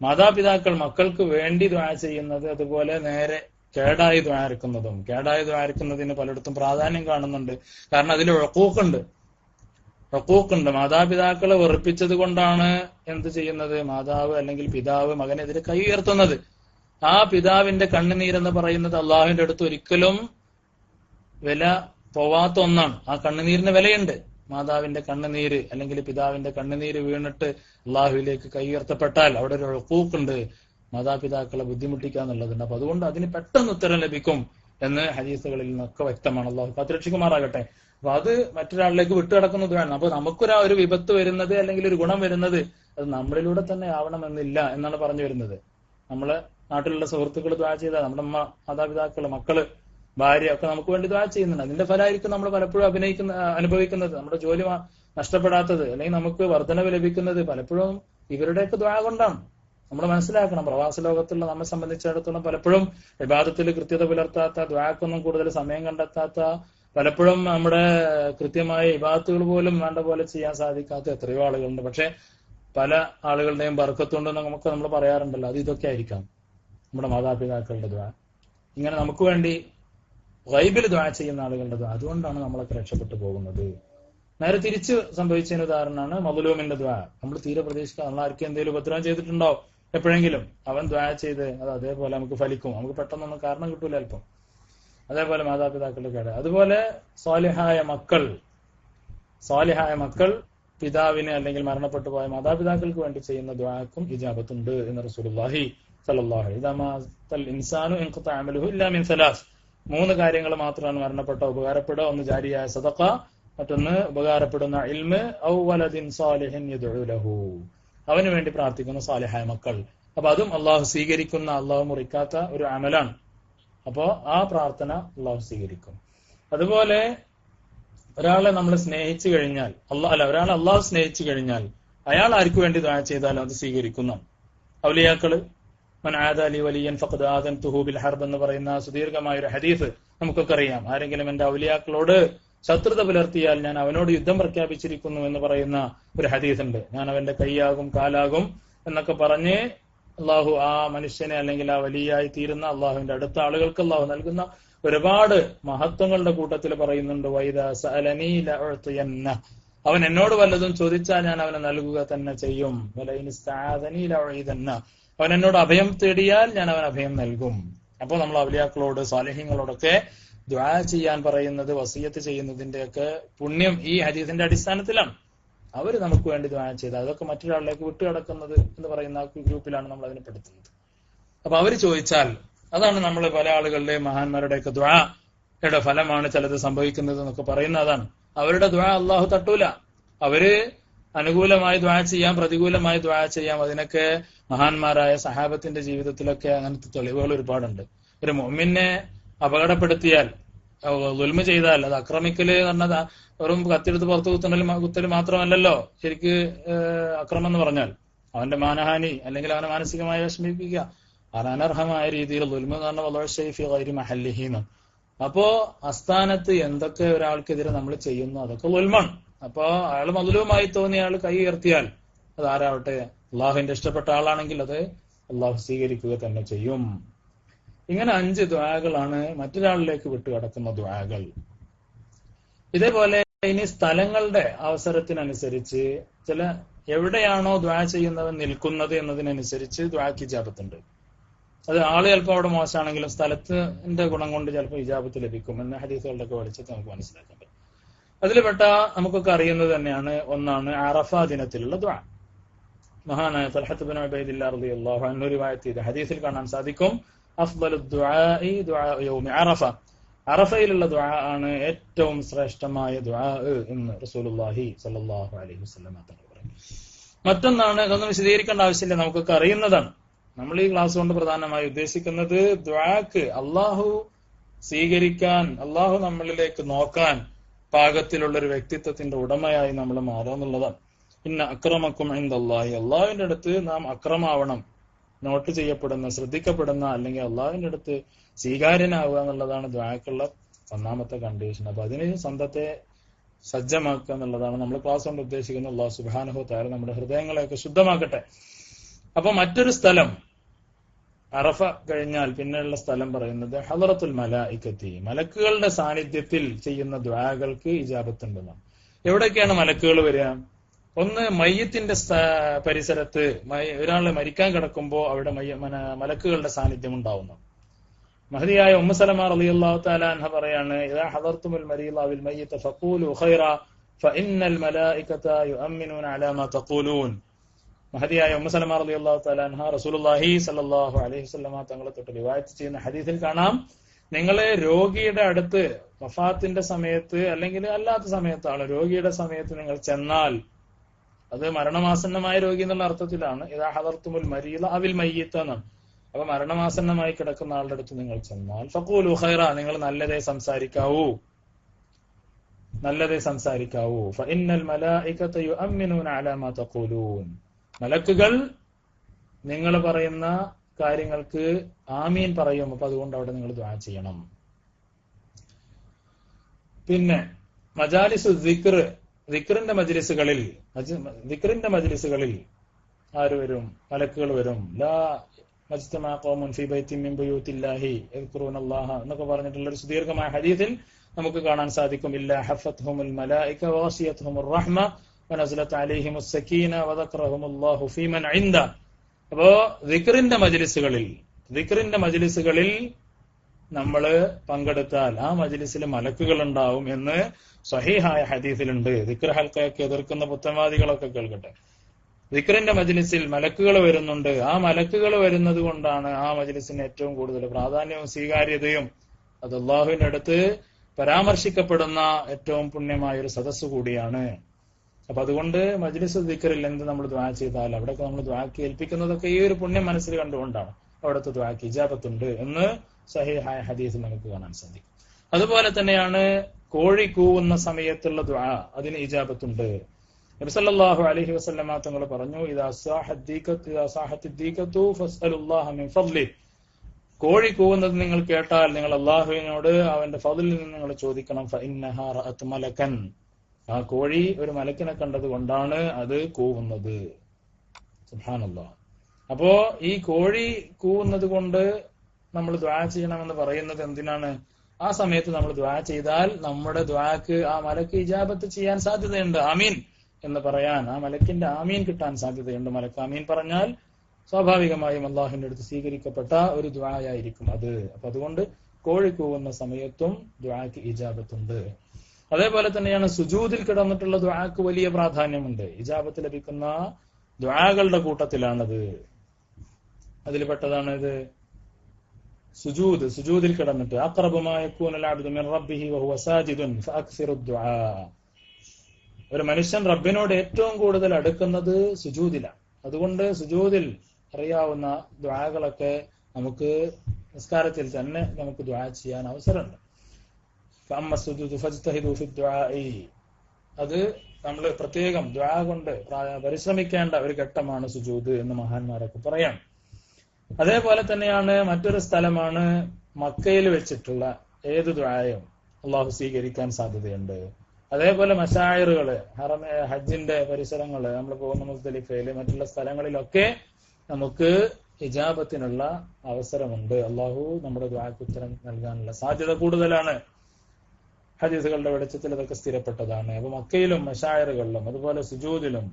മാതാപിതാക്കൾ മക്കൾക്ക് വേണ്ടി ദുആ ചെയ്യുന്നത്, അതുപോലെ നേരെ കേടായി ദുആ ഇറക്കുന്നതും. കേടായി ദുആ ഇറക്കുന്നതിന് പലയിടത്തും പ്രാധാന്യം കാണുന്നുണ്ട്. കാരണം അതിൽ ഉഖൂഖുണ്ട്. മാതാപിതാക്കളെ വെറുപ്പിച്ചത് കൊണ്ടാണ് എന്ത് ചെയ്യുന്നത്, മാതാവ് അല്ലെങ്കിൽ പിതാവ് മകനെതിരെ കൈ ഉയർത്തുന്നത്. ആ പിതാവിന്റെ കണ്ണുനീരെന്ന് പറയുന്നത് അള്ളാഹുവിന്റെ അടുത്ത് ഒരിക്കലും വില പോവാത്ത ഒന്നാണ്. ആ കണ്ണുനീരിന് വിലയുണ്ട്. മാതാവിന്റെ കണ്ണുനീര് അല്ലെങ്കിൽ പിതാവിന്റെ കണ്ണുനീര് വീണിട്ട് അള്ളാഹുവിലേക്ക് കൈ ഉയർത്തപ്പെട്ടാൽ അവിടെ ഒരു ഉഖൂഖുണ്ട്, മാതാപിതാക്കളെ ബുദ്ധിമുട്ടിക്കുക എന്നുള്ളതുണ്ട്. അപ്പൊ അതുകൊണ്ട് അതിന് പെട്ടെന്ന് ഉത്തരം ലഭിക്കും എന്ന് ഹദീസുകളിൽ നിന്നൊക്കെ വ്യക്തമാണ്. അള്ളാഹു കാത്തുരക്ഷിക്കുമാറാകട്ടെ. അപ്പൊ അത് മറ്റൊരാളിലേക്ക് വിട്ടുകിടക്കുന്നത് വേണം. അപ്പൊ നമുക്കൊരു വിപത്ത് വരുന്നത് അല്ലെങ്കിൽ ഒരു ഗുണം വരുന്നത് അത് നമ്മളിലൂടെ തന്നെ ആവണമെന്നില്ല എന്നാണ് പറഞ്ഞു വരുന്നത്. നമ്മളെ നാട്ടിലുള്ള സുഹൃത്തുക്കൾ ദുആ ചെയ്താൽ, നമ്മുടെ മാതാപിതാക്കള്, മക്കള് ഭാര്യ ഒക്കെ നമുക്ക് വേണ്ടി ദുആ ചെയ്യുന്നുണ്ട്. അതിന്റെ ഫലമായിരിക്കും നമ്മൾ പലപ്പോഴും അനുഭവിക്കുന്നത്, നമ്മുടെ ജോലി നഷ്ടപ്പെടാത്തത്, അല്ലെങ്കിൽ നമുക്ക് വർധനവ് ലഭിക്കുന്നത് പലപ്പോഴും ഇവരുടെയൊക്കെ ദുആ കൊണ്ടാണ്. നമ്മൾ മനസ്സിലാക്കണം, പ്രവാസ ലോകത്തുള്ള നമ്മെ സംബന്ധിച്ചിടത്തോളം പലപ്പോഴും ഇബാദത്തിൽ കൃത്യത പുലർത്താത്ത, ദുആക്കൊന്നും കൂടുതൽ സമയം കണ്ടെത്താത്ത, പലപ്പോഴും നമ്മുടെ കൃത്യമായ ഇബാദത്തുകൾ പോലും വേണ്ട പോലെ ചെയ്യാൻ സാധിക്കാത്ത എത്രയോ ആളുകളുണ്ട്. പക്ഷെ പല ആളുകളുടെയും ബർക്കത്തുണ്ടെന്ന് നമുക്ക് നമ്മൾ പറയാറുണ്ടല്ലോ, അത് ഇതൊക്കെ ആയിരിക്കാം, നമ്മുടെ മാതാപിതാക്കളുടെ ദുആ. ഇങ്ങനെ നമുക്ക് വേണ്ടി ഗൈബിൽ ദുആ ചെയ്യുന്ന ആളുകളുടെ ദുആ, അതുകൊണ്ടാണ് നമ്മളൊക്കെ രക്ഷപ്പെട്ടു പോകുന്നത്. നേരെ തിരിച്ച് സംഭവിച്ചതിന് ഉദാഹരണമാണ് മദ്ലൂമിന്റെ ദുആ. നമ്മൾ തീരെ പ്രതീക്ഷിക്കാം, നമ്മൾ ആർക്കും എന്തെങ്കിലും ഉപദ്രവം ചെയ്തിട്ടുണ്ടോ എപ്പോഴെങ്കിലും, അവൻ ദുആ ചെയ്ത് അത് അതേപോലെ നമുക്ക് ഫലിക്കും. നമുക്ക് പെട്ടെന്നൊന്നും കാരണം കിട്ടൂല അല്പം. അതേപോലെ മാതാപിതാക്കളുടെ കേട്. അതുപോലെ സ്വാലിഹായ മക്കൾ പിതാവിന് അല്ലെങ്കിൽ മരണപ്പെട്ടു പോയ മാതാപിതാക്കൾക്ക് വേണ്ടി ചെയ്യുന്ന ദുആക്കും ഇജാബത്തുണ്ട് എന്ന് റസൂലുള്ളാഹി സ്വല്ലല്ലാഹു അലൈഹി വസല്ലം. ഇൻസാനു ഇൻഖത അമലുഹു ഇല്ലാ മിൻ സലാസ്. 3 കാര്യങ്ങൾ മാത്രമാണ് മരണപ്പെട്ട ഉപകാരപ്പെടുക. ഒന്ന് ജാരിയായ സദഖ, മറ്റൊന്ന് ഉപകാരപ്പെടുന്ന ഇൽമ്, ഔ വലദിൻ സാലിഹിൻ യദ്ഉ ലഹു, അവന് വേണ്ടി പ്രാർത്ഥിക്കുന്ന സാലിഹായ മക്കൾ. അപ്പൊ അതും അള്ളാഹു സ്വീകരിക്കുന്ന, അള്ളാഹു മുറിക്കാത്ത ഒരു അമലാണ്. അപ്പോ ആ പ്രാർത്ഥന അള്ളാഹു സ്വീകരിക്കും. അതുപോലെ ഒരാളെ നമ്മൾ സ്നേഹിച്ചു കഴിഞ്ഞാൽ, ഒരാളെ അള്ളാഹു സ്നേഹിച്ചു കഴിഞ്ഞാൽ അയാൾ ആർക്കു വേണ്ടി ദുആ ചെയ്താലും അത് സ്വീകരിക്കുന്നു. ഔലിയാക്കള് മൻ ആദാലി വലിയൻ ഫഖദ് ആദൻതുഹു ബിൽ ഹർബ് എന്ന് പറയുന്ന സുദീർഘമായ ഒരു ഹദീസ് നമുക്കൊക്കെ അറിയാം. ആരെങ്കിലും എന്റെ ഔലിയാക്കളോട് ശത്രുത പുലർത്തിയാൽ ഞാൻ അവനോട് യുദ്ധം പ്രഖ്യാപിച്ചിരിക്കുന്നു എന്ന് പറയുന്ന ഒരു ഹദീസ് ഉണ്ട്. ഞാൻ അവന്റെ കൈയാകും കാലാകും എന്നൊക്കെ പറഞ്ഞ് അള്ളാഹു ആ മനുഷ്യനെ അല്ലെങ്കിൽ ആ വലിയായി തീരുന്ന അള്ളാഹുവിന്റെ അടുത്ത ആളുകൾക്ക് അള്ളാഹു നൽകുന്ന ഒരുപാട് മഹത്വങ്ങളുടെ കൂട്ടത്തിൽ പറയുന്നുണ്ട്, വൈദാ സഅലനീ ലഉഅ്തിയന്ന, അവൻ എന്നോട് വല്ലതും ചോദിച്ചാൽ ഞാൻ അവനെ നൽകുക തന്നെ ചെയ്യും. വലൈൻ ഇസ്തആദനീ ലഉഈദന്ന, അവൻ എന്നോട് അഭയം തേടിയാൽ ഞാൻ അവൻ അഭയം നൽകും. അപ്പോൾ നമ്മൾ ഔലിയാക്കളോട് സാലിഹ്യങ്ങളോടൊക്കെ ദുആ ചെയ്യാൻ പറയുന്നത്, വസിയത്ത് ചെയ്യുന്നതിന്റെയൊക്കെ പുണ്യം ഈ ഹദീസിന്റെ അടിസ്ഥാനത്തിലാണ്. അവര് നമുക്ക് വേണ്ടി ദുആ ചെയ്ത് അതൊക്കെ മറ്റൊരാളിലേക്ക് വിട്ടുകിടക്കുന്നത് എന്ന് പറയുന്ന ഗ്രൂപ്പിലാണ് നമ്മൾ അതിനെ പെടുത്തുന്നത്. അപ്പൊ അവര് ചോദിച്ചാൽ, അതാണ് നമ്മൾ പല ആളുകളുടെയും മഹാന്മാരുടെയൊക്കെ ദുആയുടെ ഫലമാണ് ചിലത് സംഭവിക്കുന്നത് എന്നൊക്കെ പറയുന്ന അതാണ്. അവരുടെ ദുആ അള്ളാഹു തട്ടൂല. അവര് അനുകൂലമായി ദുആ ചെയ്യാം, പ്രതികൂലമായി ദുആ ചെയ്യാം. അതിനൊക്കെ മഹാന്മാരായ സഹാബത്തിന്റെ ജീവിതത്തിലൊക്കെ അങ്ങനത്തെ തെളിവുകൾ ഒരുപാടുണ്ട്. ഒരു മുഅ്മിനെ അപകടപ്പെടുത്തിയാൽ, ദുൽമ ചെയ്താൽ, അത് ആക്രമിക്കല് പറഞ്ഞത് വെറും കത്തിയെടുത്ത് പുറത്ത് കുത്തൽ മാത്രമല്ലല്ലോ ശരിക്ക് അക്രമം എന്ന് പറഞ്ഞാൽ. അവന്റെ മാനഹാനി അല്ലെങ്കിൽ അവനെ മാനസികമായി വിഷമിപ്പിക്കുക, അനർഹമായ രീതിയിൽ ദുൽമ എന്ന് പറഞ്ഞാൽ വളരെ ഷൈഫി ഗൈരി മഹല്ലിഹീന്ന്. അപ്പോ അസ്ഥാനത്ത് എന്തൊക്കെ ഒരാൾക്കെതിരെ നമ്മൾ ചെയ്യുന്നു അതൊക്കെ ദുൽമാണ്. അപ്പൊ അയാൾ മദ്ലൂമായി തോന്നി അയാൾ കൈ ഉയർത്തിയാൽ അത് ആരാവട്ടെ, അള്ളാഹുവിന്റെ ഇഷ്ടപ്പെട്ട ആളാണെങ്കിൽ അത് അള്ളാഹു സ്വീകരിക്കുക തന്നെ ചെയ്യും. ഇങ്ങനെ 5 ദുആകളാണ് മറ്റൊരാളിലേക്ക് വിട്ടുകിടക്കുന്ന ദുആകൾ. ഇതേപോലെ ഇനി സ്ഥലങ്ങളുടെ അവസരത്തിനനുസരിച്ച് ചില എവിടെയാണോ ദുആ ചെയ്യുന്നവൻ നിൽക്കുന്നത് എന്നതിനനുസരിച്ച് ദുആക്ക് ഇജാബത്തുണ്ട്. അത് ആള് ചിലപ്പോൾ അവിടെ മോശമാണെങ്കിലും സ്ഥലത്തിന്റെ ഗുണം കൊണ്ട് ചിലപ്പോൾ ഇജാബത്ത് ലഭിക്കും എന്ന ഹദീസുകളുടെ ഒക്കെ വെളിച്ചത്തിൽ നമുക്ക് മനസ്സിലാക്കാൻ പറ്റും. അതിൽപ്പെട്ട നമുക്കൊക്കെ അറിയുന്നത് തന്നെയാണ്, ഒന്നാണ് അറഫ ദിനത്തിലുള്ള ദുആ. മഹാനായ തൽഹത്ത് ഇബ്നു ഉബൈദില്ലാഹ് റളിയല്ലാഹു അൻഹു റിവായത്ത് ചെയ്ത ഹദീസിൽ കാണാൻ സാധിക്കും, അഫ്ദലു ദുആഇ ദുആ യൗമി അറഫ, അറഫയിലുള്ള ദുആ ആണ് ഏറ്റവും ശ്രേഷ്ഠമായ ദുആ എന്ന് റസൂലുള്ളാഹി സ്വല്ലല്ലാഹു അലൈഹി വസല്ലം തങ്ങൾ പറഞ്ഞു. മറ്റൊന്നാണ്, ഇതൊന്നും വിശദീകരിക്കേണ്ട ആവശ്യമില്ല, നമുക്കൊക്കെ അറിയുന്നതാണ്. നമ്മൾ ഈ ക്ലാസ് കൊണ്ട് പ്രധാനമായി ഉദ്ദേശിക്കുന്നത് ദുആക്ക് അള്ളാഹു സ്വീകരിക്കാൻ, അള്ളാഹു നമ്മളിലേക്ക് നോക്കാൻ പാകത്തിലുള്ള ഒരു വ്യക്തിത്വത്തിന്റെ ഉടമയായി നമ്മൾ മാറാന്നുള്ളതാണ്. ഇന്ന അക്രമക്കും ഇൻദല്ലാഹി, അള്ളാഹുവിന്റെ അടുത്ത് നാം അക്രമാവണം, നോട്ട് ചെയ്യപ്പെടുന്ന, ശ്രദ്ധിക്കപ്പെടുന്ന, അല്ലെങ്കിൽ അള്ളാഹുവിന്റെ അടുത്ത് സ്വീകാര്യനാവുക എന്നുള്ളതാണ് ദുആക്കുള്ള ഒന്നാമത്തെ കണ്ടീഷൻ. അപ്പൊ അതിന് സ്വന്തത്തെ സജ്ജമാക്കുക എന്നുള്ളതാണ് നമ്മൾ ക്ലാസ് കൊണ്ട് ഉദ്ദേശിക്കുന്നത്. അള്ളാഹു സുബ്ഹാനഹു വ തആല നമ്മുടെ ഹൃദയങ്ങളെയൊക്കെ ശുദ്ധമാക്കട്ടെ. അപ്പൊ മറ്റൊരു സ്ഥലം, അറഫ കഴിഞ്ഞാൽ പിന്നെയുള്ള സ്ഥലം പറയുന്നത് ഹളറത്തുൽ മലായികത്തി, മലക്കുകളുടെ സാന്നിധ്യത്തിൽ ചെയ്യുന്ന ദുആകൾക്ക് ഇജാബത്തുണ്ടെന്നാണ്. എവിടേക്കാണ് മലക്കുകൾ വരിക? ഒന്ന്, മയ്യത്തിന്റെ പരിസരത്ത് ഒരാളെ മരിക്കാൻ കിടക്കുമ്പോൾ അവിടെ മലക്കുകളുടെ സാന്നിധ്യം ഉണ്ടാവുന്നു. മഹദിയായ ഉമ്മു സലമ റളിയല്ലാഹു തആല അൻഹ പറയാണ്, ഇദാ ഹദർതുമുൽ മരീദ വൽ മയ്യിത ഫഖൂലു ഖൈറ ഫഇന്നൽ മലായികത യുഅമ്മിനൂന അലാ മാ തഖൂലൂൻ. മഹദിയായ ഉമ്മു സലമ റളിയല്ലാഹു തആല അൻഹ റസൂലുള്ളാഹി സ്വല്ലല്ലാഹു അലൈഹി വസല്ലം തങ്ങളെ തൊട്ട് റിവായത്ത് ചെയ്യുന്ന ഹദീസിൽ കാണാം, നിങ്ങളെ രോഗിയുടെ അടുത്ത് വഫാത്തിന്റെ സമയത്ത് അല്ലെങ്കിൽ അല്ലാത്ത സമയത്താണ്, രോഗിയുടെ സമയത്ത് നിങ്ങൾ ചെന്നാൽ, അത് മരണമാസന്നമായ രോഗി എന്നുള്ള അർത്ഥത്തിലാണ്, ഇദാ ഹദർതുമുൽ മരീദ അവിൽ മയ്യിത എന്നാണ്. അപ്പൊ മരണമാസന്നമായി കിടക്കുന്ന ആളുടെ അടുത്ത് നിങ്ങൾ ചെന്നാൽ ഫഖൂലു ഖൈറ, നിങ്ങൾ നല്ലതേ സംസാരിക്കാവൂ. ഫഇന്നൽ മലായികത യുഅമ്മിനൂന അലാ മാ തഖൂലൂൻ, മലക്കുകൾ നിങ്ങൾ പറയുന്ന കാര്യങ്ങൾക്ക് ആമീൻ പറയും. അപ്പൊ അതുകൊണ്ട് അവിടെ നിങ്ങൾ ദുആ ചെയ്യണം. പിന്നെ മജാലിസു ദിക്ർ, ദിക്റിന്റെ മജ്ലിസുകളിൽ ആര് വരും? മലക്കുകൾ വരും. ലാ മജ്തമാ ഖൗമുൻ ഫീ ബൈത്തിൻ മിൻ ബുയൂത്തില്ലാഹി യദ്കുറൂനല്ലാഹ എന്നൊക്കെ പറഞ്ഞിട്ടുള്ള ഒരു സുദീർഘമായ ഹദീസിൽ നമുക്ക് കാണാൻ സാധിക്കും. ഇല്ലാ ഹഫത്ഹുമുൽ മലായിക വഗശിയത്ഹുമുർ റഹ്മ വനസലത് അലൈഹിമുസ് സകീന വദക്കറഹുമുല്ലാഹു ഫീമൻ ഇൻദ. അപ്പോ ദിക്റിന്റെ മജ്ലിസുകളിൽ നമ്മൾ പങ്കെടുത്താൽ ആ മജ്ലിസിൽ മലക്കുകൾ ഉണ്ടാവും എന്ന് സ്വഹീഹായ ഹദീസിലുണ്ട്. ദിക്ർ ഹൽക്കയൊക്കെ എതിർക്കുന്ന പുത്തൻവാദികളൊക്കെ കേൾക്കട്ടെ. ദിക്റിന്റെ മജ്ലിസിൽ മലക്കുകൾ വരുന്നുണ്ട്. ആ മലക്കുകൾ വരുന്നത് കൊണ്ടാണ് ആ മജ്ലിസിന് ഏറ്റവും കൂടുതൽ പ്രാധാന്യവും സ്വീകാര്യതയും. അത് അല്ലാഹുവിന്റെ അടുത്ത് പരാമർശിക്കപ്പെടുന്ന ഏറ്റവും പുണ്യമായ ഒരു സദസ്സ് കൂടിയാണ്. അപ്പൊ അതുകൊണ്ട് മജ്ലിസ് ദിക്റിൽ എന്ത് നമ്മൾ ദുആ ചെയ്താൽ അവിടെയൊക്കെ നമ്മൾ ദുആക്ക് ഏൽപ്പിക്കുന്നതൊക്കെ ഈ ഒരു പുണ്യം മനസ്സിൽ കണ്ടുകൊണ്ടാണ്. അവിടുത്തെ ദുആക്ക് ഇജാബത്തുണ്ട് എന്ന് സഹീഹായ ഹദീസിൽ നമുക്ക് കാണാൻ സാധിക്കും. അതുപോലെ തന്നെയാണ് കോഴി കൂവുന്ന സമയത്തുള്ള ദുആ, അതിന് ഇജാബത്തുണ്ട്. നബി സല്ലല്ലാഹു അലൈഹി വസല്ലമ തങ്ങൾ പറഞ്ഞു, ഇദാ സാഹത്തിദ്ദീഖതു ഫസ്അലുല്ലാഹ മിൻ ഫദ്ലി, കോഴി കൂവുന്നത് നിങ്ങൾ കേട്ടാൽ നിങ്ങൾ അല്ലാഹുവിനോട് അവന്റെ ഫദ്ലിൽ നിന്ന് നിങ്ങൾ ചോദിക്കണം. ഫഇന്നഹാ റഅത് മലകൻ, ആ കോഴി ഒരു മലക്കിനെ കണ്ടത് കൊണ്ടാണ് അത് കൂവുന്നത്. സുബ്ഹാനല്ലാഹ്. അപ്പോ ഈ കോഴി കൂവുന്നത് കൊണ്ട് നമ്മൾ ദുആ ചെയ്യണമെന്ന് പറയുന്നത് എന്തിനാണ്? ആ സമയത്ത് നമ്മൾ ദുആ ചെയ്താൽ നമ്മുടെ ദുആക്ക് ആ മലക്ക് ഇജാബത്ത് ചെയ്യാൻ സാധ്യതയുണ്ട്. ആമീൻ എന്ന് പറയാൻ ആ മലക്കിന്റെ ആമീൻ കിട്ടാൻ സാധ്യതയുണ്ട്. മലക്ക് ആമീൻ പറഞ്ഞാൽ സ്വാഭാവികമായും അള്ളാഹുവിന്റെ അടുത്ത് സ്വീകരിക്കപ്പെട്ട ഒരു ദുആയായിരിക്കും അത്. അപ്പൊ അതുകൊണ്ട് കോഴി കൂവുന്ന സമയത്തും ദുആക്ക് ഇജാബത്തുണ്ട്. അതേപോലെ തന്നെയാണ് സുജൂദിൽ കിടന്നിട്ടുള്ള ദുആക്ക് വലിയ പ്രാധാന്യമുണ്ട്. ഇജാബത്ത് ലഭിക്കുന്ന ദുആകളുടെ കൂട്ടത്തിലാണത്. അതിൽപ്പെട്ടതാണ് ഇത് സുജൂദിൽ കിടന്നിട്ട് അഖ്റബു മാ യകൂനുൽ അബ്ദു മിൻ റബ്ബിഹി വഹുവ സാജിദുൻ ഫഅക്സിറു ദുആ. ഒരു മനുഷ്യൻ റബ്ബിനോട് ഏറ്റവും കൂടുതൽ അടുക്കുന്നത് സുജൂദിലാണ്. അതുകൊണ്ട് സുജൂദിൽ അറിയാവുന്ന ദുആകളൊക്കെ നമുക്ക് നിസ്കാരത്തിൽ തന്നെ നമുക്ക് ദുആ ചെയ്യാൻ അവസരമുണ്ട്. ഫഅമ്മ സുജൂദു ഫജ്തഹിദു ഫി ദുആഇ, അത് നമ്മൾ പ്രത്യേകം ദുആ കൊണ്ട് പരിശ്രമിക്കേണ്ട ഒരു ഘട്ടമാണ് സുജൂദ് എന്ന് മഹാന്മാരൊക്കെ പറയാം. അതേപോലെ തന്നെയാണ് മറ്റൊരു സ്ഥലമാണ് മക്കയിൽ വെച്ചിട്ടുള്ള ഏത് ദുആയും അള്ളാഹു സ്വീകരിക്കാൻ സാധ്യതയുണ്ട്. അതേപോലെ മശായിറുകള്, ഹജ്ജിന്റെ പരിസരങ്ങള്, നമ്മൾ പോകുന്ന മുസ്ദലിഫയില് മറ്റുള്ള സ്ഥലങ്ങളിലൊക്കെ നമുക്ക് ഇജാബത്തിനുള്ള അവസരമുണ്ട്. അള്ളാഹു നമ്മുടെ ദുആക്ക് ഉത്തരം നൽകാനുള്ള സാധ്യത കൂടുതലാണ്. ഹദീസുകളുടെ വെളിച്ചത്തിൽ അതൊക്കെ സ്ഥിരപ്പെട്ടതാണ്. അപ്പൊ മക്കയിലും മശായിറുകളിലും അതുപോലെ സുജൂദിലും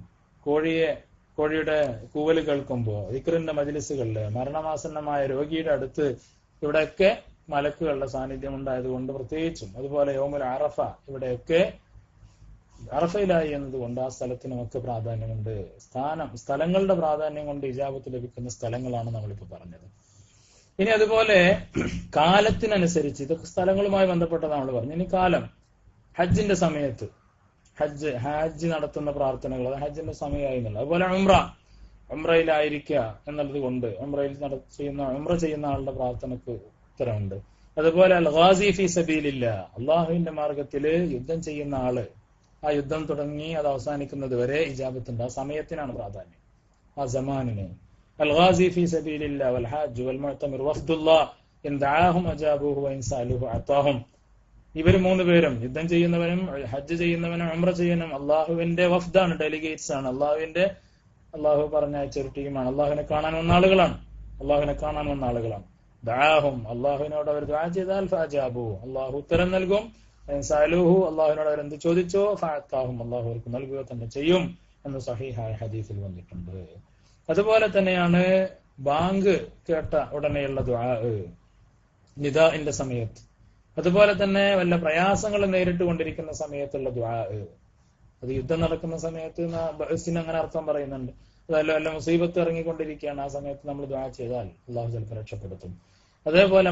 കോഴിയുടെ കൂവല് കേൾക്കുമ്പോ ദിക്റിന്റെ മജ്ലിസുകളില് മരണമാസന്നമായ രോഗിയുടെ അടുത്ത് ഇവിടെയൊക്കെ മലക്കുകളുടെ സാന്നിധ്യം ഉണ്ടായതുകൊണ്ട് പ്രത്യേകിച്ചും, അതുപോലെ യൗമുൽ അറഫ ഇവിടെയൊക്കെ അറഫയിലായി എന്നതുകൊണ്ട് ആ സ്ഥലത്തിനുമൊക്കെ പ്രാധാന്യമുണ്ട്. സ്ഥലങ്ങളുടെ പ്രാധാന്യം കൊണ്ട് ഇജാബത്ത് ലഭിക്കുന്ന സ്ഥലങ്ങളാണ് നമ്മളിപ്പോ പറഞ്ഞത്. ഇനി അതുപോലെ കാലത്തിനനുസരിച്ച്, ഇതൊക്കെ സ്ഥലങ്ങളുമായി ബന്ധപ്പെട്ടതാണ് നമ്മൾ പറഞ്ഞു. ഇനി കാലം, ഹജ്ജിന്റെ സമയത്ത് ഹജ്ജ് നടത്തുന്ന പ്രാർത്ഥനകൾ, അത് ഹജ്ജിന്റെ സമയമായി എന്നുള്ളത്. അതുപോലെ ഉംറയിലായിരിക്കുക എന്നുള്ളത് കൊണ്ട് ഉംറ ചെയ്യുന്ന ആളുടെ പ്രാർത്ഥനക്ക് ഉത്തരമുണ്ട്. അതുപോലെ അൽ ഗാസി ഫീ സബീലില്ലാ, അള്ളാഹുവിന്റെ മാർഗത്തില് യുദ്ധം ചെയ്യുന്ന ആള്, ആ യുദ്ധം തുടങ്ങി അത് അവസാനിക്കുന്നത് വരെ ഇജാബത്തുണ്ട്. ആ സമയത്തിനാണ് പ്രാധാന്യം, ആ സമാനിന്. അൽ ഗാസി ഫീ സബീലില്ലാ വൽ ഹാജ് വൽ മുഅ്തമിർ വഫ്ദുല്ലാഹ് ഇൻ ദഅാഹും അജാബൂഹു വഇൻ സഅലുഹു അതാഹും. ഇവർ മൂന്ന് പേരും, യുദ്ധം ചെയ്യുന്നവനും ഹജ്ജ് ചെയ്യുന്നവനും ഉംറ ചെയ്യുന്നവനും അള്ളാഹുവിന്റെ വഫ്ദാണ്, ഡെലിഗേറ്റ്സ് ആണ്. അള്ളാഹു പറഞ്ഞയച്ച ഒരു ടീമാണ്. അള്ളാഹുവിനെ കാണാൻ വന്ന ആളുകളാണ്. ദഅാഹും, അള്ളാഹുവിനോട് അവർ ദുആ ചെയ്താൽ ഫഅജാബു, അള്ളാഹു ഉത്തരം നൽകും. സഅലുഹു, അള്ളാഹുവിനോട് അവർ എന്ത് ചോദിച്ചോ ഫഅതാഹും, അള്ളാഹു അവർക്ക് നൽകുക തന്നെ ചെയ്യും എന്ന് സ്വഹീഹായ ഹദീസിൽ വന്നിട്ടുണ്ട്. അതുപോലെ തന്നെയാണ് ബാങ്ക് കേട്ട ഉടനെയുള്ള ദുആ നിദാഇന്റെ സമയത്ത്. അതുപോലെ തന്നെ വല്ല പ്രയാസങ്ങൾ നേരിട്ട് കൊണ്ടിരിക്കുന്ന സമയത്തുള്ള ദുആ, അത് യുദ്ധം നടക്കുന്ന സമയത്ത് ബഅസിന് അങ്ങനെ അർത്ഥം പറയുന്നുണ്ട്. അതല്ല വല്ല മുസീബത്ത് ഇറങ്ങിക്കൊണ്ടിരിക്കുകയാണ്, ആ സമയത്ത് നമ്മൾ ദുആ ചെയ്താൽ അള്ളാഹു ചിലപ്പോൾ രക്ഷപ്പെടുത്തും. അതേപോലെ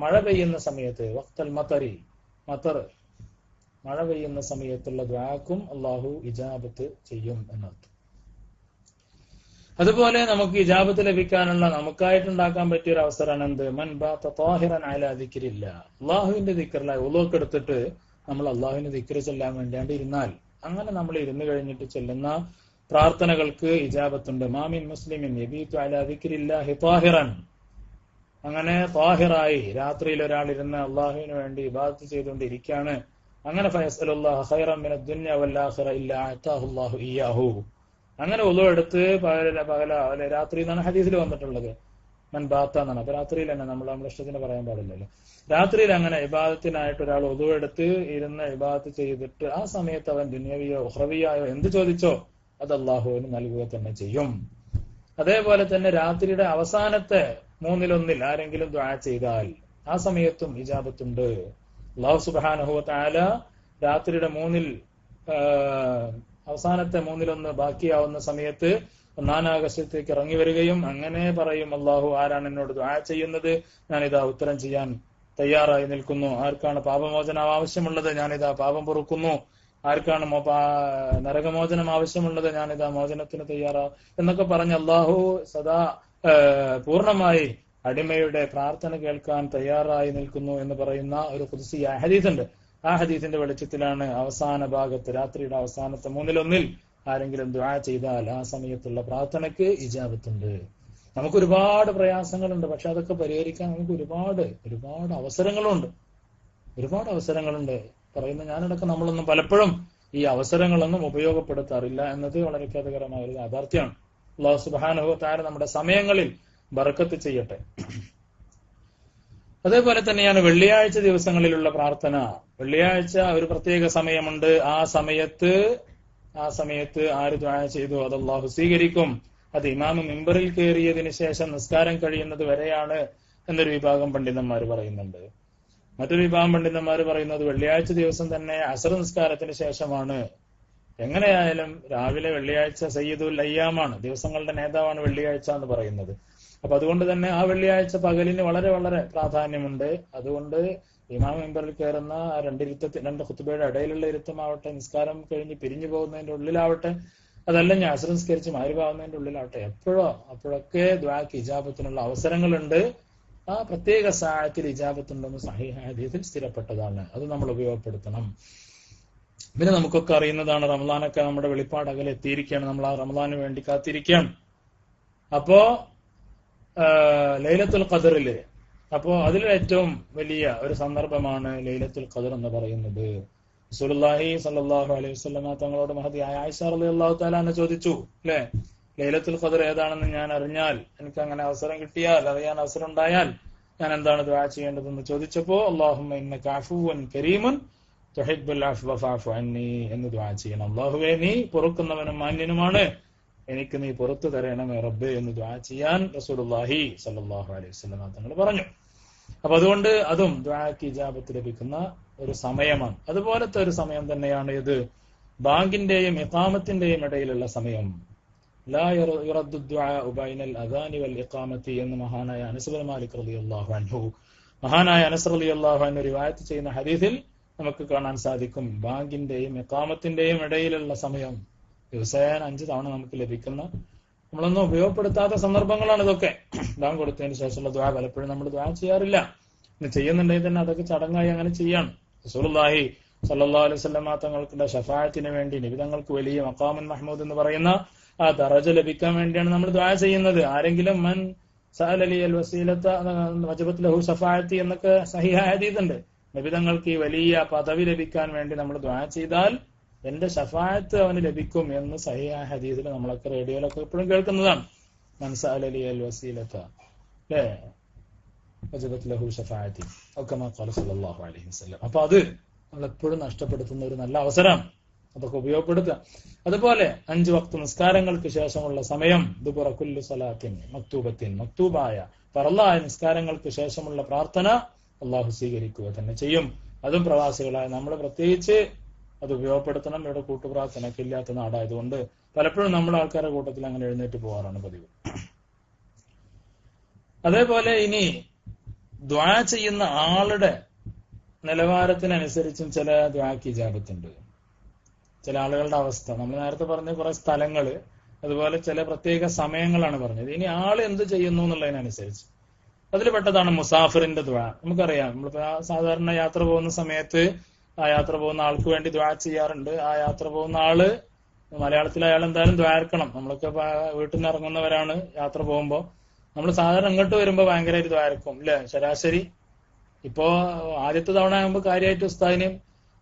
മഴ പെയ്യുന്ന സമയത്ത് വഖ്തൽ മതറി, മഴ പെയ്യുന്ന സമയത്തുള്ള ദുആക്കും അള്ളാഹു ഇജാബത്ത് ചെയ്യും എന്നർത്ഥം. അതുപോലെ നമുക്ക് ഇജാബത്ത് ലഭിക്കാനുള്ള നമുക്കായിട്ടുണ്ടാക്കാൻ പറ്റിയ ഒരു അവസരമാണ് എന്ത്? മൻ ബാത താഹിറൻ അലാ ദിക്രില്ല, അള്ളാഹുവിന്റെ ദിക്റിലായി ഉളൂക്ക് എടുത്തിട്ട് നമ്മൾ അള്ളാഹുവിന്റെ ദിക്ർ ചൊല്ലാൻ വേണ്ടിയാണ്ട് ഇരുന്നാൽ, അങ്ങനെ നമ്മൾ ഇരുന്ന് കഴിഞ്ഞിട്ട് ചെല്ലുന്ന പ്രാർത്ഥനകൾക്ക് ഇജാബത്തുണ്ട്. മാമിൻ മുസ്ലിമിൻ യബീതു അലാ ദിക്രില്ലാഹി താഹിറൻ, അങ്ങനെ താഹിറായി രാത്രിയിൽ ഒരാൾ ഇരുന്ന് അള്ളാഹുവിന് വേണ്ടി ഇബാദത്ത് ചെയ്തുകൊണ്ടിരിക്കുകയാണ്. അങ്ങനെ ഫയസ്അലുല്ലാഹ ഖൈറൻ മിനദ് ദുനിയ വൽ ആഖിറ ഇല്ലാ അതാഹു അല്ലാഹു ഇയ്യാഹു, അങ്ങനെ ഉളു എടുത്ത് രാത്രി എന്നാണ് ഹദീസിൽ വന്നിട്ടുള്ളത്. മൻ ബാത്ത എന്നാണ്. അപ്പൊ രാത്രിയിൽ തന്നെ നമ്മുടെ ഇഷ്ടത്തിന് പറയാൻ പാടില്ലല്ലോ. രാത്രിയിൽ അങ്ങനെ ഇബാദത്തിനായിട്ട് ഒരാൾ ഉളു എടുത്ത് ഇരുന്ന് ഇബാദത്ത് ചെയ്തിട്ട് ആ സമയത്ത് അവൻ ദുനിയവിയോ ഉഖ്റവിയായോ എന്ത് ചോദിച്ചോ അത് അള്ളാഹുവിന് നൽകുക തന്നെ ചെയ്യും. അതേപോലെ തന്നെ രാത്രിയുടെ അവസാനത്തെ 1/3 ആരെങ്കിലും ദുആ ചെയ്താൽ ആ സമയത്തും ഇജാബത്തുണ്ട്. അല്ലാഹു സുബ്ഹാനഹു വ തആല രാത്രിയുടെ അവസാനത്തെ 1/3 ബാക്കിയാവുന്ന സമയത്ത് 1 ആകാശത്തേക്ക് ഇറങ്ങി വരികയും അങ്ങനെ പറയും, അള്ളാഹു ആരാണ് എന്നോട് ദുആ ചെയ്യുന്നത്, ഞാനിതാ ഉത്തരം ചെയ്യാൻ തയ്യാറായി നിൽക്കുന്നു. ആർക്കാണ് പാപമോചനം ആവശ്യമുള്ളത്, ഞാനിതാ പാപം പൊറുക്കുന്നു. ആർക്കാണ് നരകമോചനം ആവശ്യമുള്ളത്, ഞാനിതാ മോചനത്തിന് തയ്യാറാ എന്നൊക്കെ പറഞ്ഞ് അള്ളാഹു സദാ പൂർണ്ണമായി അടിമയുടെ പ്രാർത്ഥന കേൾക്കാൻ തയ്യാറായി നിൽക്കുന്നു എന്ന് പറയുന്ന ഒരു ഖുദ്സി ഹദീസ് ഉണ്ട്. ആ ഹദീസിന്റെ വെളിച്ചത്തിലാണ് അവസാന ഭാഗത്ത് രാത്രിയുടെ അവസാനത്തെ 1/3 ആരെങ്കിലും ദുആ ചെയ്താൽ ആ സമയത്തുള്ള പ്രാർത്ഥനയ്ക്ക് ഇജാബത്തുണ്ട്. നമുക്ക് ഒരുപാട് പ്രയാസങ്ങളുണ്ട്, പക്ഷെ അതൊക്കെ പരിഹരിക്കാൻ നമുക്ക് ഒരുപാട് അവസരങ്ങളുണ്ട്. പറയുന്ന ഞാനടക്കം നമ്മളൊന്നും പലപ്പോഴും ഈ അവസരങ്ങളൊന്നും ഉപയോഗപ്പെടുത്താറില്ല എന്നത് വളരെ ഖേദകരമായ ഒരു യാഥാർത്ഥ്യമാണ്. അല്ലാഹു സുബ്ഹാനഹു വ തആല നമ്മുടെ സമയങ്ങളിൽ ബർക്കത്ത് ചെയ്യട്ടെ. അതേപോലെ തന്നെയാണ് വെള്ളിയാഴ്ച ദിവസങ്ങളിലുള്ള പ്രാർത്ഥന. വെള്ളിയാഴ്ച ഒരു പ്രത്യേക സമയമുണ്ട്. ആ സമയത്ത് ആര് ദുആ ചെയ്തു അത് അല്ലാഹു സ്വീകരിക്കും. അത് ഇമാം മിമ്പറിൽ കയറിയതിനു ശേഷം നിസ്കാരം കഴിയുന്നത് വരെയാണ് എന്നൊരു വിഭാഗം പണ്ഡിതന്മാർ പറയുന്നുണ്ട്. മറ്റൊരു വിഭാഗം പണ്ഡിതന്മാർ പറയുന്നത് വെള്ളിയാഴ്ച ദിവസം തന്നെ അസർ നിസ്കാരത്തിന് ശേഷമാണ്. എങ്ങനെയായാലും രാവിലെ വെള്ളിയാഴ്ച സയ്യിദുൽ അയ്യാമാണ്, ദിവസങ്ങളുടെ നേതാവാണ് വെള്ളിയാഴ്ച എന്ന് പറയുന്നത്. അപ്പൊ അതുകൊണ്ട് തന്നെ ആ വെള്ളിയാഴ്ച പകലിന് വളരെ പ്രാധാന്യമുണ്ട്. അതുകൊണ്ട് ഇമാം മിമ്പറിൽ കയറുന്ന 2 ഖുത്ബയുടെ ഇടയിലുള്ള ഇരുത്തമാവട്ടെ, നിസ്കാരം കഴിഞ്ഞ് പിരിഞ്ഞു പോകുന്നതിന്റെ ഉള്ളിലാവട്ടെ, അതല്ല ഞാൻ അസ്ർ നിസ്കരിച്ച് മഗ്‌രിബാവുന്നതിന്റെ ഉള്ളിലാവട്ടെ, അപ്പോഴൊക്കെ ദുആക്ക് ഇജാബത്തിനുള്ള അവസരങ്ങളുണ്ട്. ആ പ്രത്യേക സാഅത്തിൽ ഇജാബത്തുണ്ടെന്ന് സഹീഹ് ഹദീസിൽ സ്ഥിരപ്പെട്ടതാണ്. അത് നമ്മൾ ഉപയോഗപ്പെടുത്തണം. പിന്നെ നമുക്കൊക്കെ അറിയുന്നതാണ്, റമളാനൊക്കെ നമ്മുടെ വെളിപ്പാട് അകലെ എത്തിയിരിക്കുകയാണ്. നമ്മൾ ആ റമളാന് വേണ്ടി കാത്തിരിക്കുകയാണ്. അപ്പോ ലൈലത്തുൽ ഖദറില്, അപ്പോ അതിൽ ഏറ്റവും വലിയ ഒരു സന്ദർഭമാണ് ലൈലത്തുൽ ഖദർ എന്ന് പറയുന്നത്. റസൂലുള്ളാഹി സ്വല്ലല്ലാഹു അലൈഹി വസല്ലം തങ്ങളോട് മഹദിയായ ആയിഷ റളിയല്ലാഹു തആല അൻഹ ചോദിച്ചു, അല്ലെ, ലൈലത്തുൽ ഖദർ ഏതാണെന്ന് ഞാൻ അറിഞ്ഞാൽ, എനിക്ക് അങ്ങനെ അവസരം കിട്ടിയാൽ, അറിയാൻ അവസരം ഉണ്ടായാൽ ഞാൻ എന്താണ് ദുആ ചെയ്യേണ്ടതെന്ന് ചോദിച്ചപ്പോ അല്ലാഹുമ്മ ഇന്നക അഫുവൻ കരീമുൻ തുഹിബ്ബുൽ അഫ്വ ഫഅഫു അന്നി എന്ന് ദുആ ചെയ്യണം. അല്ലാഹുവേ, നീ പൊറുക്കുന്നവനും മാന്യനുമാണ്, എനിക്ക് നീ പുറത്തു തരണമേ റബ്ബേ എന്ന് ദുആ ചെയ്യാൻ റസൂലുള്ളാഹി സ്വല്ലല്ലാഹു അലൈഹി വസല്ലം തങ്ങൾ പറഞ്ഞു. അപ്പൊ അതുകൊണ്ട് അതും ദുആക്ക് ഇജാബത്ത് ലഭിക്കുന്ന ഒരു സമയമാണ്. അതുപോലത്തെ ഒരു സമയം തന്നെയാണ് ഇത് ബാങ്കിന്റെയും ഇഖാമത്തിന്റെയും ഇടയിലുള്ള സമയം. ലാ യുറദ്ദു ദുആഉ ബൈനൽ അദാനി വൽ ഇഖാമത്തി എന്ന് മഹാനായ അനസ് ബിൻ മാലിക് റളിയല്ലാഹു അൻഹു റിവായത്ത് ചെയ്യുന്ന ഹദീസിൽ നമുക്ക് കാണാൻ സാധിക്കും. ബാങ്കിന്റെയും ഇഖാമത്തിന്റെയും ഇടയിലുള്ള സമയം ദിവസേന 5 തവണ നമുക്ക് ലഭിക്കുന്ന, നമ്മളൊന്നും ഉപയോഗപ്പെടുത്താത്ത സന്ദർഭങ്ങളാണ് ഇതൊക്കെ. ബാങ്ക് കൊടുത്തതിന് ശേഷമുള്ള ദുആ പലപ്പോഴും നമ്മൾ ദുആ ചെയ്യാറില്ല. ചെയ്യുന്നുണ്ടെങ്കിൽ തന്നെ അതൊക്കെ ചടങ്ങായി അങ്ങനെ ചെയ്യാണ്. റസൂലുള്ളാഹി സ്വല്ലല്ലാഹു അലൈഹി വസല്ലം തങ്ങളുടെ ശഫാഅത്തിന് വേണ്ടി, നിബിതങ്ങൾക്ക് വലിയ മഖാമുൻ മഹ്മൂദ് എന്ന് പറയുന്ന ആ ദറജ ലഭിക്കാൻ വേണ്ടിയാണ് നമ്മൾ ദുആ ചെയ്യുന്നത്. ആരെങ്കിലും മൻ സഅലലി അൽ വസീലത വജബത് ലഹു ശഫാഅത്തി എന്നൊക്കെ സഹീഹ ഹദീസ് ഉണ്ട്. നിബിതങ്ങൾക്ക് ഈ വലിയ പദവി ലഭിക്കാൻ വേണ്ടി നമ്മൾ ദുആ ചെയ്താൽ എന്റെ ശഫാഅത്ത് അവന് ലഭിക്കും എന്ന് സഹീഹ ഹദീസിൽ നമ്മളൊക്കെ റേഡിയോയിലൊക്കെ എപ്പോഴും കേൾക്കുന്നതാണ്. മൻ സഅലലി അൽ വസീലത വജബത് ലഹു ശഫാഅത്തി ഔ കമാ ഖാല സല്ലല്ലാഹു അലൈഹി വസല്ലം. അപ്പൊ അത് നമ്മൾ എപ്പോഴും നഷ്ടപ്പെടുത്തുന്ന ഒരു നല്ല അവസരം, അതൊക്കെ ഉപയോഗപ്പെടുത്തുക. അതുപോലെ 5 വക്ത് നിസ്കാരങ്ങൾക്ക് ശേഷമുള്ള സമയം, ദുബറ കുല്ലു സലാത്തിൻ മക്തൂബത്തിൻ, മക്തൂബായ ഫർളായ നിസ്കാരങ്ങൾക്ക് ശേഷമുള്ള പ്രാർത്ഥന അള്ളാഹു സ്വീകരിക്കുക തന്നെ ചെയ്യും. അതും പ്രവാസികളായ നമ്മൾ പ്രത്യേകിച്ച് അത് ഉപയോഗപ്പെടുത്തണം. ഇവിടെ കൂട്ടുപ്രാർത്ഥനയൊക്കെ ഇല്ലാത്ത നാടായതുകൊണ്ട് പലപ്പോഴും നമ്മുടെ ആൾക്കാരുടെ കൂട്ടത്തിൽ അങ്ങനെ എഴുന്നേറ്റ് പോകാറാണ് പതിവ്. അതേപോലെ ഇനി ദുആ ചെയ്യുന്ന ആളുടെ നിലവാരത്തിനനുസരിച്ചും ചില ദുആക്ക് ഇജാബത്തുണ്ട്. ചില ആളുകളുടെ അവസ്ഥ, നമ്മൾ നേരത്തെ പറഞ്ഞ കുറെ സ്ഥലങ്ങള്, അതുപോലെ ചില പ്രത്യേക സമയങ്ങളാണ് പറഞ്ഞത്. ഇനി ആള് എന്ത് ചെയ്യുന്നു എന്നുള്ളതിനനുസരിച്ച് അതിൽ പെട്ടതാണ് മുസാഫിറിന്റെ ദുആ. നമുക്കറിയാം, നമ്മളിപ്പോ സാധാരണ യാത്ര പോകുന്ന സമയത്ത് ആ യാത്ര പോകുന്ന ആൾക്ക് വേണ്ടി ദുആ ചെയ്യാറുണ്ട്. ആ യാത്ര പോകുന്ന ആള്, മലയാളത്തിൽ അയാൾ എന്തായാലും ദ്വാരക്കണം. നമ്മളൊക്കെ വീട്ടിൽ നിന്ന് ഇറങ്ങുന്നവരാണ്. യാത്ര പോകുമ്പോ നമ്മൾ സാധാരണ ഇങ്ങോട്ട് വരുമ്പോ ഭയങ്കരമായിട്ട് ദ്വാരക്കും അല്ലെ, ശരാശരി. ഇപ്പോ ആദ്യത്തെ തവണ ആകുമ്പോ കാര്യമായിട്ട് ഉസ്താദിനെയും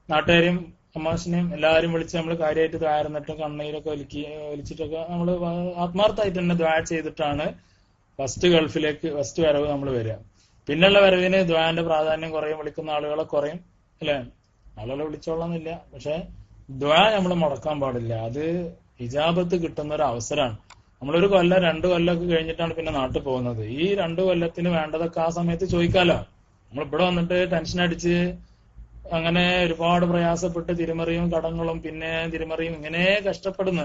നാട്ടുകാരെയും അമ്മാസിനെയും എല്ലാവരും വിളിച്ച് നമ്മൾ കാര്യമായിട്ട് ദ്വാരുന്നിട്ടും കണ്ണീരൊക്കെ ഒലിച്ചിട്ടൊക്കെ നമ്മൾ ആത്മാർത്ഥമായിട്ട് തന്നെ ദ്വാ ചെയ്തിട്ടാണ് ഫസ്റ്റ് വരവ് നമ്മൾ വരിക. പിന്നുള്ള വരവിന് ദ്വാന്റെ പ്രാധാന്യം കുറയും, വിളിക്കുന്ന ആളുകളെ കുറയും അല്ലെ. ആളുകളെ വിളിച്ചോളന്നില്ല, പക്ഷെ ദ്വാ നമ്മൾ മുടക്കാൻ പാടില്ല. അത് ഇജാബത്ത് കിട്ടുന്ന ഒരു അവസരമാണ്. നമ്മളൊരു കൊല്ലം 2 കൊല്ലമൊക്കെ കഴിഞ്ഞിട്ടാണ് പിന്നെ നാട്ടിൽ പോകുന്നത്. ഈ 2 കൊല്ലത്തിന് വേണ്ടതൊക്കെ ആ സമയത്ത് ചോദിക്കാലോ. നമ്മളിവിടെ വന്നിട്ട് ടെൻഷൻ അടിച്ച് അങ്ങനെ ഒരുപാട് പ്രയാസപ്പെട്ട് തിരിമറിയും കടങ്ങളും പിന്നെ തിരിമറിയും ഇങ്ങനെ കഷ്ടപ്പെടുന്നു.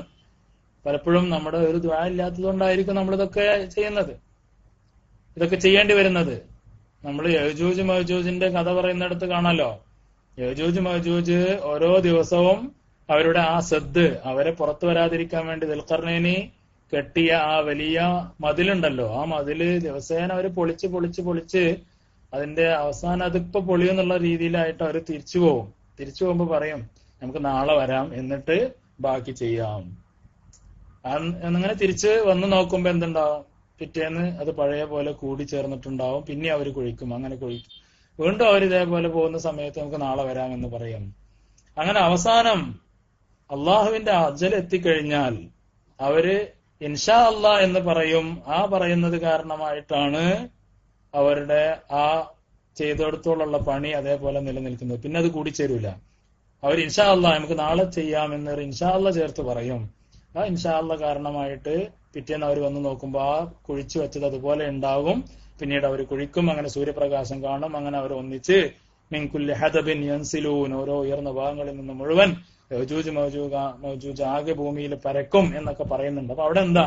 പലപ്പോഴും നമ്മുടെ ഒരു ദ്വാ ഇല്ലാത്തത് കൊണ്ടായിരിക്കും നമ്മളിതൊക്കെ ചെയ്യുന്നത്, ഇതൊക്കെ ചെയ്യേണ്ടി വരുന്നത്. നമ്മൾ യജൂജ് മഅജൂജിന്റെ കഥ പറയുന്നിടത്ത് കാണാലോ. യജൂജ് മഅജൂജ് ഓരോ ദിവസവും അവരുടെ ആ സദ് അവരെ പുറത്തു വരാതിരിക്കാൻ വേണ്ടി ദുൽഖർനൈനി കെട്ടിയ ആ വലിയ മതിലുണ്ടല്ലോ, ആ മതില് ദിവസേന അവര് പൊളിച്ച് അതിന്റെ അവസാനം അതിപ്പോ പൊളിയെന്നുള്ള രീതിയിലായിട്ട് അവർ തിരിച്ചു പോകുമ്പോ പറയും നമുക്ക് നാളെ വരാം, എന്നിട്ട് ബാക്കി ചെയ്യാം. അങ്ങനെ തിരിച്ച് വന്ന് നോക്കുമ്പോ എന്തുണ്ടാവും, പിറ്റേന്ന് അത് പഴയ പോലെ കൂടി ചേർന്നിട്ടുണ്ടാവും. പിന്നെ അവർ കുഴിക്കും, അങ്ങനെ കുഴിക്കും. വീണ്ടും അവർ ഇതേപോലെ പോകുന്ന സമയത്ത് നമുക്ക് നാളെ വരാം എന്ന് പറയും. അങ്ങനെ അവസാനം അള്ളാഹുവിന്റെ അജൽ എത്തിക്കഴിഞ്ഞാൽ അവര് ഇൻഷാ അല്ലാ എന്ന് പറയും. ആ പറയുന്നത് കാരണമായിട്ടാണ് അവരുടെ ആ ചെയ്തെടുത്തോളുള്ള പണി അതേപോലെ നിലനിൽക്കുന്നത്. പിന്നെ അത് കൂടിച്ചേരൂല. അവർ ഇൻഷാ അല്ലാ നമുക്ക് നാളെ ചെയ്യാമെന്ന് ഇൻഷാ അല്ലാ ചേർത്ത് പറയും. ആ ഇൻഷാ അല്ലാ കാരണമായിട്ട് പിറ്റേന്ന് അവർ വന്ന് നോക്കുമ്പോ ആ കുഴിച്ചു വെച്ചത് അതുപോലെ ഉണ്ടാകും. പിന്നീട് അവർ കുഴിക്കും, അങ്ങനെ സൂര്യപ്രകാശം കാണും. അങ്ങനെ അവർ ഒന്നിച്ച് മിൻകുല്ലി ഹദബിൻ യൻസിലൂൻ, ഓരോ ഉയർന്ന ഭാഗങ്ങളിൽ നിന്ന് മുഴുവൻ യജൂജ് മഅജൂജ് ആകെ ഭൂമിയിൽ പരക്കും എന്നൊക്കെ പറയുന്നുണ്ട്. അപ്പൊ അവിടെ എന്താ,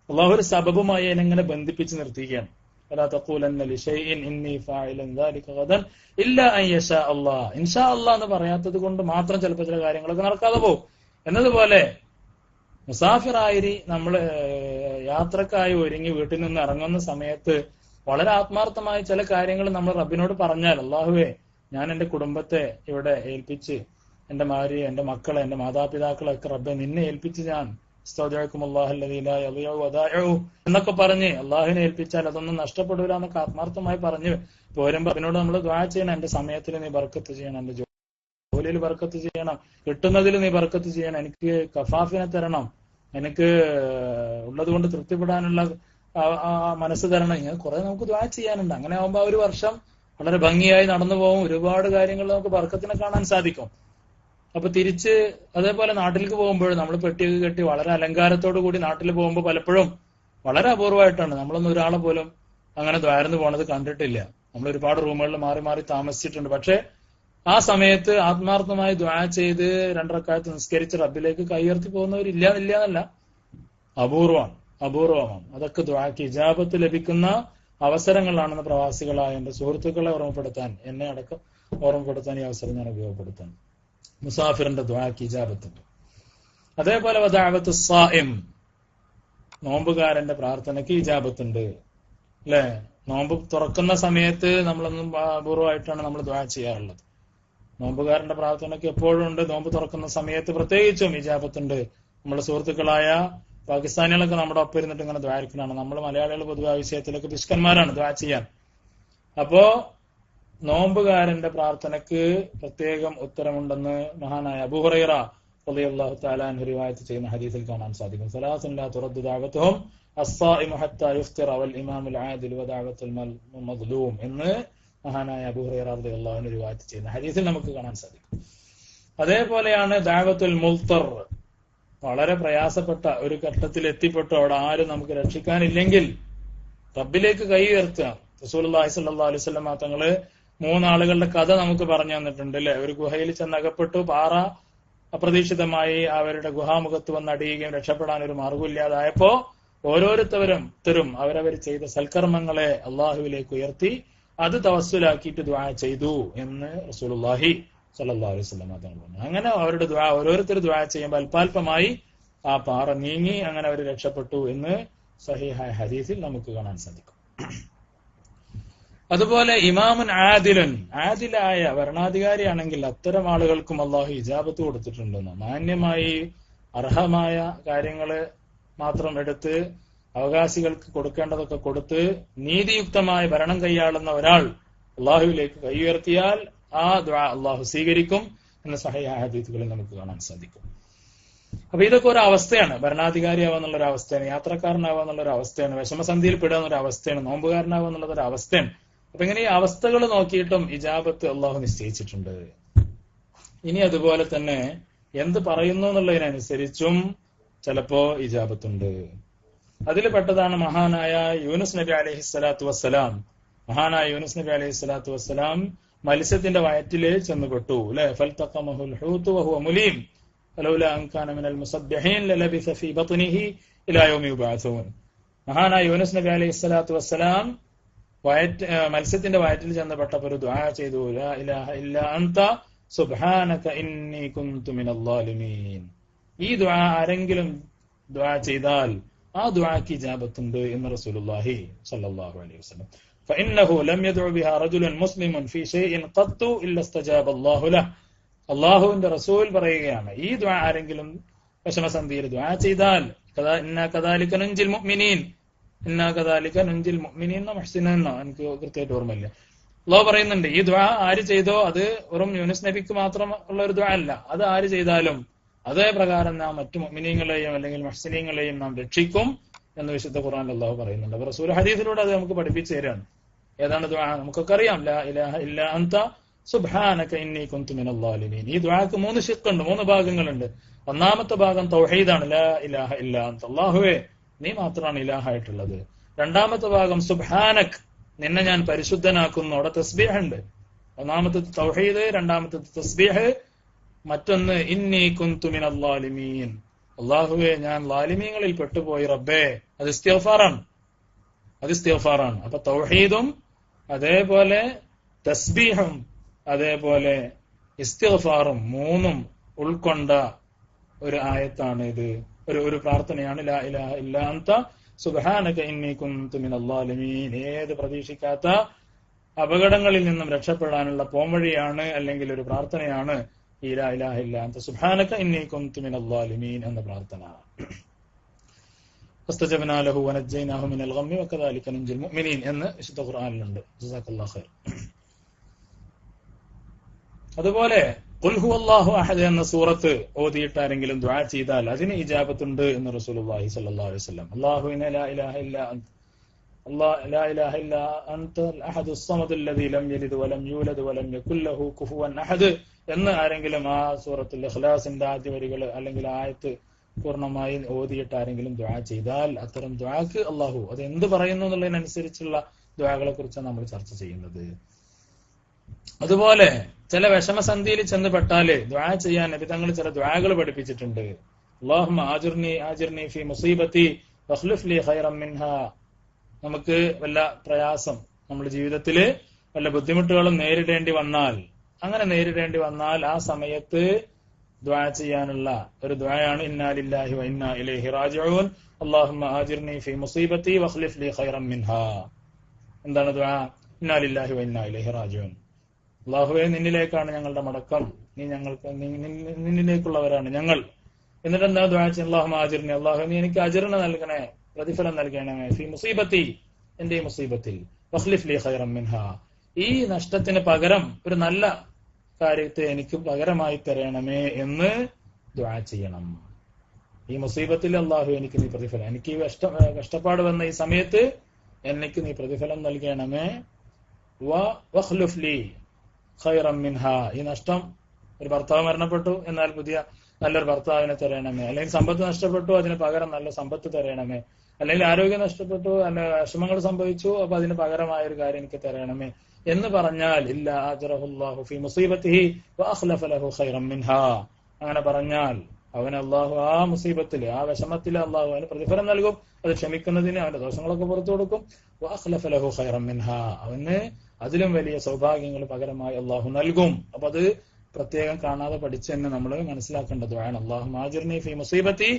അള്ളാഹു ഒരു സബബുമായി അതിനെങ്ങനെ ബന്ധിപ്പിച്ച് നിർത്തിക്കുകയാണ്. വലാ തഖൂലന്ന ലിശൈഇൻ ഇന്നി ഫാഇലുൻ ദാലിക ഗദൻ ഇല്ലാ അൻ യശാ അല്ലാഹ്. ഇൻഷാ അല്ലാഹ് എന്ന് പറയാത്തത് കൊണ്ട് മാത്രം ചിലപ്പോൾ ചില കാര്യങ്ങളൊക്കെ നടക്കാതെ പോകും. എന്നതുപോലെ മുസാഫിറായി നമ്മള് യാത്രക്കായി ഒരുങ്ങി വീട്ടിൽ നിന്ന് ഇറങ്ങുന്ന സമയത്ത് വളരെ ആത്മാർത്ഥമായി ചില കാര്യങ്ങൾ നമ്മൾ റബ്ബിനോട് പറഞ്ഞാൽ, അള്ളാഹുവേ ഞാൻ എന്റെ കുടുംബത്തെ ഇവിടെ ഏൽപ്പിച്ച്, എന്റെ ഭാര്യയെ, എന്റെ മക്കളെ, എന്റെ മാതാപിതാക്കളെ ഒക്കെ റബ്ബെ നിന്നെ ഏൽപ്പിച്ച് ഞാൻ എന്നൊക്കെ പറഞ്ഞ് അള്ളാഹുവിനെ ഏൽപ്പിച്ചാൽ അതൊന്നും നഷ്ടപ്പെടൂല എന്നൊക്കെ ആത്മാർത്ഥമായി പറഞ്ഞ് പോരുമ്പോ അതിനോട് നമ്മൾ ദുആ ചെയ്യണം. എന്റെ സമയത്തിൽ നീ ബർക്കത്ത് ചെയ്യണം, എന്റെ ജോലിയിൽ ബർക്കത്ത് ചെയ്യണം, കിട്ടുന്നതിൽ നീ ബർക്കത്ത് ചെയ്യണം, എനിക്ക് കഫാഫിനെ തരണം, എനിക്ക് ഉള്ളത് കൊണ്ട് തൃപ്തിപ്പെടാനുള്ള മനസ്സ് തരണം. ഇങ്ങനെ കുറെ നമുക്ക് ദുആ ചെയ്യാനുണ്ട്. അങ്ങനെ ആവുമ്പോ ആ ഒരു വർഷം വളരെ ഭംഗിയായി നടന്നു പോകും. ഒരുപാട് കാര്യങ്ങൾ നമുക്ക് ബർക്കത്തിനെ കാണാൻ സാധിക്കും. അപ്പൊ തിരിച്ച് അതേപോലെ നാട്ടിലേക്ക് പോകുമ്പോൾ നമ്മൾ പെട്ടിയൊക്കെ കെട്ടി വളരെ അലങ്കാരത്തോടു കൂടി നാട്ടിൽ പോകുമ്പോൾ പലപ്പോഴും വളരെ അപൂർവമായിട്ടാണ്, നമ്മളൊന്നും ഒരാളെ പോലും അങ്ങനെ ദ്വാരന്ന് പോണത് കണ്ടിട്ടില്ല. നമ്മൾ ഒരുപാട് റൂമുകളിൽ മാറി മാറി താമസിച്ചിട്ടുണ്ട്. പക്ഷെ ആ സമയത്ത് ആത്മാർത്ഥമായി ദ്വാ ചെയ്ത് 2 റക്അത്ത് നിസ്കരിച്ച് റബ്ബിലേക്ക് കൈയുയർത്തി പോകുന്നവരില്ല എന്നല്ല, അപൂർവമാണ്. അതൊക്കെ ദ്വാക്ക് ഇജാബത്ത് ലഭിക്കുന്ന അവസരങ്ങളാണെന്ന് പ്രവാസികളായ എന്റെ സുഹൃത്തുക്കളെ ഓർമ്മപ്പെടുത്താൻ, എന്നെ അടക്കം ഓർമ്മപ്പെടുത്താൻ ഈ അവസരം ഞാൻ ഉപയോഗപ്പെടുത്താൻ. മുസാഫിറിന്റെ ദ്വാക്ക് ഇജാബത്തുണ്ട്. അതേപോലെ വദഅവത്തു സ്സായിം, നോമ്പുകാരന്റെ പ്രാർത്ഥനയ്ക്ക് ഇജാബത്തുണ്ട് അല്ലെ. നോമ്പ് തുറക്കുന്ന സമയത്ത് നമ്മളൊന്നും അപൂർവമായിട്ടാണ് നമ്മൾ ദ്വാ ചെയ്യാറുള്ളത്. നോമ്പുകാരന്റെ പ്രാർത്ഥനയ്ക്ക് എപ്പോഴും ഉണ്ട്. നോമ്പ് തുറക്കുന്ന സമയത്ത് പ്രത്യേകിച്ചും ഇജാബത്തുണ്ട്. നമ്മുടെ സുഹൃത്തുക്കളായ പാകിസ്ഥാനികളൊക്കെ നമ്മുടെ ഒപ്പം ഇരുന്നിട്ട് ഇങ്ങനെ ദ്വാരിക്കലാണ്. നമ്മൾ മലയാളികൾ പൊതുവെ ആ വിഷയത്തിലൊക്കെ പിശുക്കന്മാരാണ് ദ്വാ ചെയ്യാൻ. അപ്പോ നോമ്പുകാരന്റെ പ്രാർത്ഥനയ്ക്ക് പ്രത്യേകം ഉത്തരമുണ്ടെന്ന് മഹാനായ അബൂ ഹുറൈറ റളിയല്ലാഹു തആല അൻഹു റിവായത്ത് ചെയ്യുന്ന ഹദീസിൽ കാണാൻ സാധിക്കും. സലാസുൻ ലാ തുറദ്ദു ദഅവതുഹും അസ്സായിമു ഹത്താ യുഫ്തിറ വൽ ഇമാമുൽ ആദിൽ വദഅവത്തുൽ മദ്ലൂം എന്ന് മഹാനായ അബൂ ഹുറൈറ റളിയല്ലാഹു അൻഹു റിവായത്ത് ചെയ്യുന്ന ഹദീസിൽ നമുക്ക് കാണാൻ സാധിക്കും. അതേപോലെയാണ് ദഅവത്തുൽ മുൽത്തർ, വളരെ പ്രയാസപ്പെട്ട ഒരു ഘട്ടത്തിൽ എത്തിപ്പെട്ടു, അവിടെ ആരും നമുക്ക് രക്ഷിക്കാനില്ലെങ്കിൽ റബ്ബിലേക്ക് കൈ ഉയർത്തുക. റസൂലുള്ളാഹി സ്വല്ലല്ലാഹു അലൈഹി വസല്ലം തങ്ങള് 3 ആളുകളുടെ കഥ നമുക്ക് പറഞ്ഞു തന്നിട്ടുണ്ട് അല്ലെ. ഒരു ഗുഹയിൽ ചെന്നകപ്പെട്ടു, പാറ അപ്രതീക്ഷിതമായി അവരുടെ ഗുഹാമുഖത്ത് വന്ന് അടിയുകയും രക്ഷപ്പെടാൻ ഒരു മാർഗമില്ലാതായപ്പോ ഓരോരുത്തരും അവരവർ ചെയ്ത സൽക്കർമ്മങ്ങളെ അള്ളാഹുവിലേക്ക് ഉയർത്തി അത് തവസ്സുലാക്കിയിട്ട് ദുആ ചെയ്തു എന്ന് റസൂലുള്ളാഹി സ്വല്ലല്ലാഹു അലൈഹി വസല്ലം തങ്ങൾ പറഞ്ഞു. അങ്ങനെ അവരുടെ ദുആ ഓരോരുത്തർ ദുആ ചെയ്യുമ്പോൾ അല്പാൽപമായി ആ പാറ നീങ്ങി അങ്ങനെ അവർ രക്ഷപ്പെട്ടു എന്ന് സഹീഹായ ഹദീസിൽ നമുക്ക് കാണാൻ സാധിക്കും. അതുപോലെ ഇമാമുൻ ആദിലായ ഭരണാധികാരിയാണെങ്കിൽ അത്തരം ആളുകൾക്കും അള്ളാഹു ഇജാബത്ത് കൊടുത്തിട്ടുണ്ടെന്ന്. മാന്യമായി അർഹമായ കാര്യങ്ങള് മാത്രം എടുത്ത് അവകാശികൾക്ക് കൊടുക്കേണ്ടതൊക്കെ കൊടുത്ത് നീതിയുക്തമായ ഭരണം കൈയാളുന്ന ഒരാൾ അള്ളാഹുവിലേക്ക് കൈ ഉയർത്തിയാൽ ആ ദുആ അള്ളാഹു സ്വീകരിക്കും എന്ന് സഹീഹായ ഹദീസുകളിൽ നമുക്ക് കാണാൻ സാധിക്കും. അപ്പൊ ഇതൊക്കെ ഒരു അവസ്ഥയാണ്. ഭരണാധികാരിയാവാന്നുള്ളൊരു അവസ്ഥയാണ്, യാത്രക്കാരനാവാന്നുള്ളൊരു അവസ്ഥയാണ്, വിഷമസന്ധിയിൽ പെടുക എന്നൊരു അവസ്ഥയാണ്, നോമ്പുകാരനാവാന്നുള്ളതൊരു അവസ്ഥയാണ്. അപ്പൊ ഇങ്ങനെ ഈ അവസ്ഥകൾ നോക്കിയിട്ടും ഇജാബത്ത് അള്ളാഹു നിശ്ചയിച്ചിട്ടുണ്ട്. ഇനി അതുപോലെ തന്നെ എന്ത് പറയുന്നു എന്നുള്ളതിനനുസരിച്ചും ചിലപ്പോ ഇജാബത്തുണ്ട്. അതിൽ പെട്ടതാണ് മഹാനായ യൂനുസ് നബി അലൈഹിസ്സലാത്തു വസ്സലാം. മഹാനായ യൂനുസ് നബി അലൈഹിസ്സലാത്തു വസ്സലാം മത്സ്യത്തിന്റെ വയറ്റില് ചെന്നുപെട്ടു. അല്ലെ, ഫൽതഖമഹുൽ ഹൂതു വഹുവ മുലീം ഫലൗലാ അൻ കാന മിനൽ മുസബ്ബിഹീൻ ലലബിസ ഫീ ബത്നിഹി ഇലാ യൗമി യുബഅസൂൻ. മഹാനായ യൂനുസ് നബി അലൈഹിസ്സലാത്തു വസ്സലാം മത്സ്യത്തിന്റെ വയറ്റിൽ ചെന്നപ്പെട്ടപ്പോൾ ഒരു ദുആ ചെയ്തു, ലാ ഇലാഹ ഇല്ലാ അൻത സുബ്ഹാനക ഇന്നി കുന്തു മിനൽ ളാലിമീൻ. ഈ ദുആ ആരെങ്കിലും ദുആ ചെയ്താൽ ആ ദുആക്ക് ഇജാബത്തുണ്ട് എന്ന് റസൂലുള്ളാഹി സ്വല്ലല്ലാഹു അലൈഹി വസല്ലം. ഫഇന്നഹു ലം യദ്ഉ ബിഹാ റജുലുൻ മുസ്ലിമുൻ ഫീ ഷൈഇൻ ഖത്തു ഇല്ല ഇസ്തജാബ അല്ലാഹു ലഹു. അല്ലാഹുവിന്റെ റസൂൽ പറയുകയാണ്, ഈ ദുആ ആരെങ്കിലും വിഷമസന്ധിയിൽ ദുആ ചെയ്താൽ ഇന്നാ കദാലിക നുൻജിൽ മുഅ്മിനീൻ, ഇന്നാ കദാലിക നുൻജിൽ മുഅ്മിനീൻ മുഹ്സിനീൻ, എനിക്ക് കൃത്യമായിട്ട് ഓർമ്മയില്ല. അല്ലാഹു പറയുന്നുണ്ട്, ഈ ദുആ ആര് ചെയ്തോ അത് വെറും യൂനുസ് നബിക്ക് മാത്രം ഉള്ള ഒരു ദുആ അല്ല, അത് ആര് ചെയ്താലും അതേ പ്രകാരം നാം മറ്റു മുഅ്മിനീങ്ങളെയും അല്ലെങ്കിൽ മുഹ്സിനീങ്ങളെയും നാം രക്ഷിക്കും എന്ന് വിശുദ്ധ ഖുർആനിൽ അല്ലാഹു പറയുന്നുണ്ട്. അപ്പൊ റസൂൽ ഹദീസിലൂടെ അത് നമുക്ക് പഠിപ്പിച്ചു തരാണ്. ഏതാണ് ദുആ? നമുക്കൊക്കെ അറിയാം, ലാ ഇലാഹ ഇല്ലാ അൻത സുബ്ഹാനക ഇന്നി കുന്തു മിനൽ ളാലിമീൻ. ഈ ദുആക്ക് 3 ശിഖുണ്ട്, 3 ഭാഗങ്ങളുണ്ട്. ഒന്നാമത്തെ ഭാഗം തൗഹീദാണ്, ലാ ഇലാഹ ഇല്ലാ അൻത, അല്ലാഹുവേ നീ മാത്രമാണ് ഇലാഹായിട്ടുള്ളത്. രണ്ടാമത്തെ ഭാഗം സുബ്ഹാനക്, നിന്നെ ഞാൻ പരിശുദ്ധനാക്കുന്നു. അവിടെ തസ്ബീഹ് ഉണ്ട്. ഒന്നാമത്തെ തൗഹീദ്, രണ്ടാമത്തെ തസ്ബീഹ്, മറ്റൊന്ന് ഇന്നി കുന്തു മിനൽ ളാലിമീൻ, അല്ലാഹുവേ ഞാൻ ളാലിമീങ്ങളിൽ പെട്ടുപോയി റബ്ബേ. അത് ഇസ്തിഗ്ഫാറാണ്. അപ്പൊ തൗഹീദും അതേപോലെ തസ്ബീഹും അതേപോലെ ഇസ്തിഗ്ഫാറും 3 ഉൾക്കൊണ്ട ഒരു ആയത്താണ് ഇത്, ഒരു പ്രാർത്ഥനയാണ് ലാ ഇലാഹ ഇല്ലാ അൻത സുബ്ഹാനക ഇന്നി കുന്തു മിനൽ ളാലിമീൻ. ഏത് പ്രതീക്ഷിക്കാത്ത അപകടങ്ങളിൽ നിന്നും രക്ഷപ്പെടാനുള്ള പോംവഴിയാണ്, അല്ലെങ്കിൽ ഒരു പ്രാർത്ഥനയാണ് ഈ ലാ ഇലാഹ ഇല്ലാ അൻത സുബ്ഹാനക ഇന്നി കുന്തു മിനൽ ളാലിമീൻ എന്ന പ്രാർത്ഥന. ഫസ്തജബ്നാ ലഹു വനജ്ജയ്നാഹു മിനൽ ഗമ്മി വകദാലിക നുൻജിൽ മുഅ്മിനീൻ എന്ന് വിശുദ്ധ ഖുർആനിലുണ്ട്. ജസാക്കല്ലാഹു ഖൈർ. അതുപോലെ ഖുൽ ഹുവല്ലാഹു അഹദ് എന്ന സൂറത്ത് ഓതിയിട്ട് ആരെങ്കിലും ദുആ ചെയ്താൽ അതിന് ഇജാബത്തുണ്ട് എന്ന് റസൂലുള്ളാഹി സ്വല്ലല്ലാഹു അലൈഹി വസല്ലം. അല്ലാഹുവിനെ ലാ ഇലാഹ ഇല്ലാ അൻത ലാ ഇലാഹ ഇല്ലാ അൻതൽ അഹദുസ് സമദുൽ ലദീ ലം യലിദ് വലം യൂലദ് വലം യകുൽ ലഹു കുഫുവൻ അഹദ് എന്ന് ആരെങ്കിലും ആ സൂറത്തുൽ ഇഖ്ലാസിന്റെ ആദ്യ വരികൾ അല്ലെങ്കിൽ ആയത്ത് പൂർണ്ണമായി ഓതിയിട്ട് ആരെങ്കിലും ദുആ ചെയ്താൽ അത്തരം ദുആക്ക് അല്ലാഹു അത് എന്ത് പറയുന്നു എന്നുള്ളതിനനുസരിച്ചുള്ള ദുആകളെ കുറിച്ചാണ് നമ്മൾ ചർച്ച ചെയ്യുന്നത്. അതുപോലെ ചില വിഷമസന്ധിയിൽ ചെന്നുപെട്ടാല് ദുആ ചെയ്യാൻ നബി തങ്ങൾ ചില ദുആകൾ പഠിപ്പിച്ചിട്ടുണ്ട്. അല്ലാഹുമ്മ ആജിർനി ഫീ മുസീബത്തി വഖ്ലിഫ് ലീ ഖൈറൻ മിൻഹാ. നമുക്ക് വല്ല പ്രയാസം, നമ്മുടെ ജീവിതത്തില് വല്ല ബുദ്ധിമുട്ടുകളും നേരിടേണ്ടി വന്നാൽ ആ സമയത്ത് ദുആ ചെയ്യാനുള്ള ഒരു ദുആയാണ് ഇന്നാ ലില്ലാഹി വ ഇന്നാ ഇലൈഹി റാജിഊൻ അല്ലാഹുമ്മ ആജിർനി ഫീ മുസീബത്തി വഖ്ലിഫ് ലീ ഖൈറൻ മിൻഹാ. എന്താണ് ദുആ? ഇന്നാ ലില്ലാഹി വ ഇന്നാ ഇലൈഹി റാജിഊൻ. അല്ലാഹുവേ നിന്നിലേക്കാണ് ഞങ്ങളുടെ മടക്കം, നിന്നിലേക്കുള്ളവരാണ് ഞങ്ങൾ. എന്നിട്ട് എന്താ ദുആ ചെയ്യുന്നത്? അല്ലാഹുമ്മ ആജിർനി, അല്ലാഹു നീ എനിക്ക് അജ്റിനെ നൽകണേ, പ്രതിഫലം നൽകണമേ, ഫീ മുസീബത്തി, എന്റെ ഈ മുസീബത്തിൽ, വഖ്ലിഫ് ലീ ഖൈറൻ മിൻഹാ, ഈ നഷ്ടത്തിന് പകരം ഒരു നല്ല കാര്യത്തെ എനിക്ക് പകരമായി തരണമേ എന്ന് ദുആ ചെയ്യണം. ഈ മുസീബത്തിൽ അല്ലാഹു എനിക്ക് നീ പ്രതിഫലം, എനിക്ക് ഈ കഷ്ടപ്പാട് വന്ന ഈ സമയത്ത് എനിക്ക് നീ പ്രതിഫലം നൽകണമേ. വഖ്ലിഫ് ലീ ഖൈറൻ മിൻഹാ, ഈ നഷ്ടം, ഒരു ഭർത്താവ് മരണപ്പെട്ടു എന്നാൽ പുതിയ നല്ലൊരു ഭർത്താവിനെ തരണമേ, അല്ലെങ്കിൽ സമ്പത്ത് നഷ്ടപ്പെട്ടു അതിന് പകരം നല്ല സമ്പത്ത് തരണമേ, അല്ലെങ്കിൽ ആരോഗ്യം നഷ്ടപ്പെട്ടു, അല്ല വിഷമങ്ങൾ സംഭവിച്ചു അപ്പൊ അതിന് പകരമായ ഒരു കാര്യം എനിക്ക് തരണമേ എന്ന് പറഞ്ഞാൽ ഇല്ല അജ്റഹുല്ലാഹു ഫീ മുസീബത്തിഹി വഅഖ്ലഫ ലഹു ഖൈറൻ മിൻഹാ, അങ്ങനെ പറഞ്ഞാൽ അവന് അല്ലാഹു ആ മുസീബത്തിൽ, ആ വിഷമത്തിൽ അല്ലാഹു അവന് പ്രതിഫലം നൽകും, അത് ക്ഷമിക്കുന്നതിന് അവന്റെ ദോഷങ്ങളൊക്കെ പുറത്തു കൊടുക്കും. വഅഖ്ലഫ ലഹു ഖൈറൻ മിൻഹാ, അവന് അതിലും വലിയ സൗഭാഗ്യങ്ങൾ പകരമായി അല്ലാഹു നൽകും. അപ്പൊ അത് പ്രത്യേകം കാണാതെ പഠിച്ച് തന്നെ നമ്മൾ മനസ്സിലാക്കേണ്ട ദുആണ്. അല്ലാഹുമ്മ ആജിർനി ഫീ മുസീബത്തി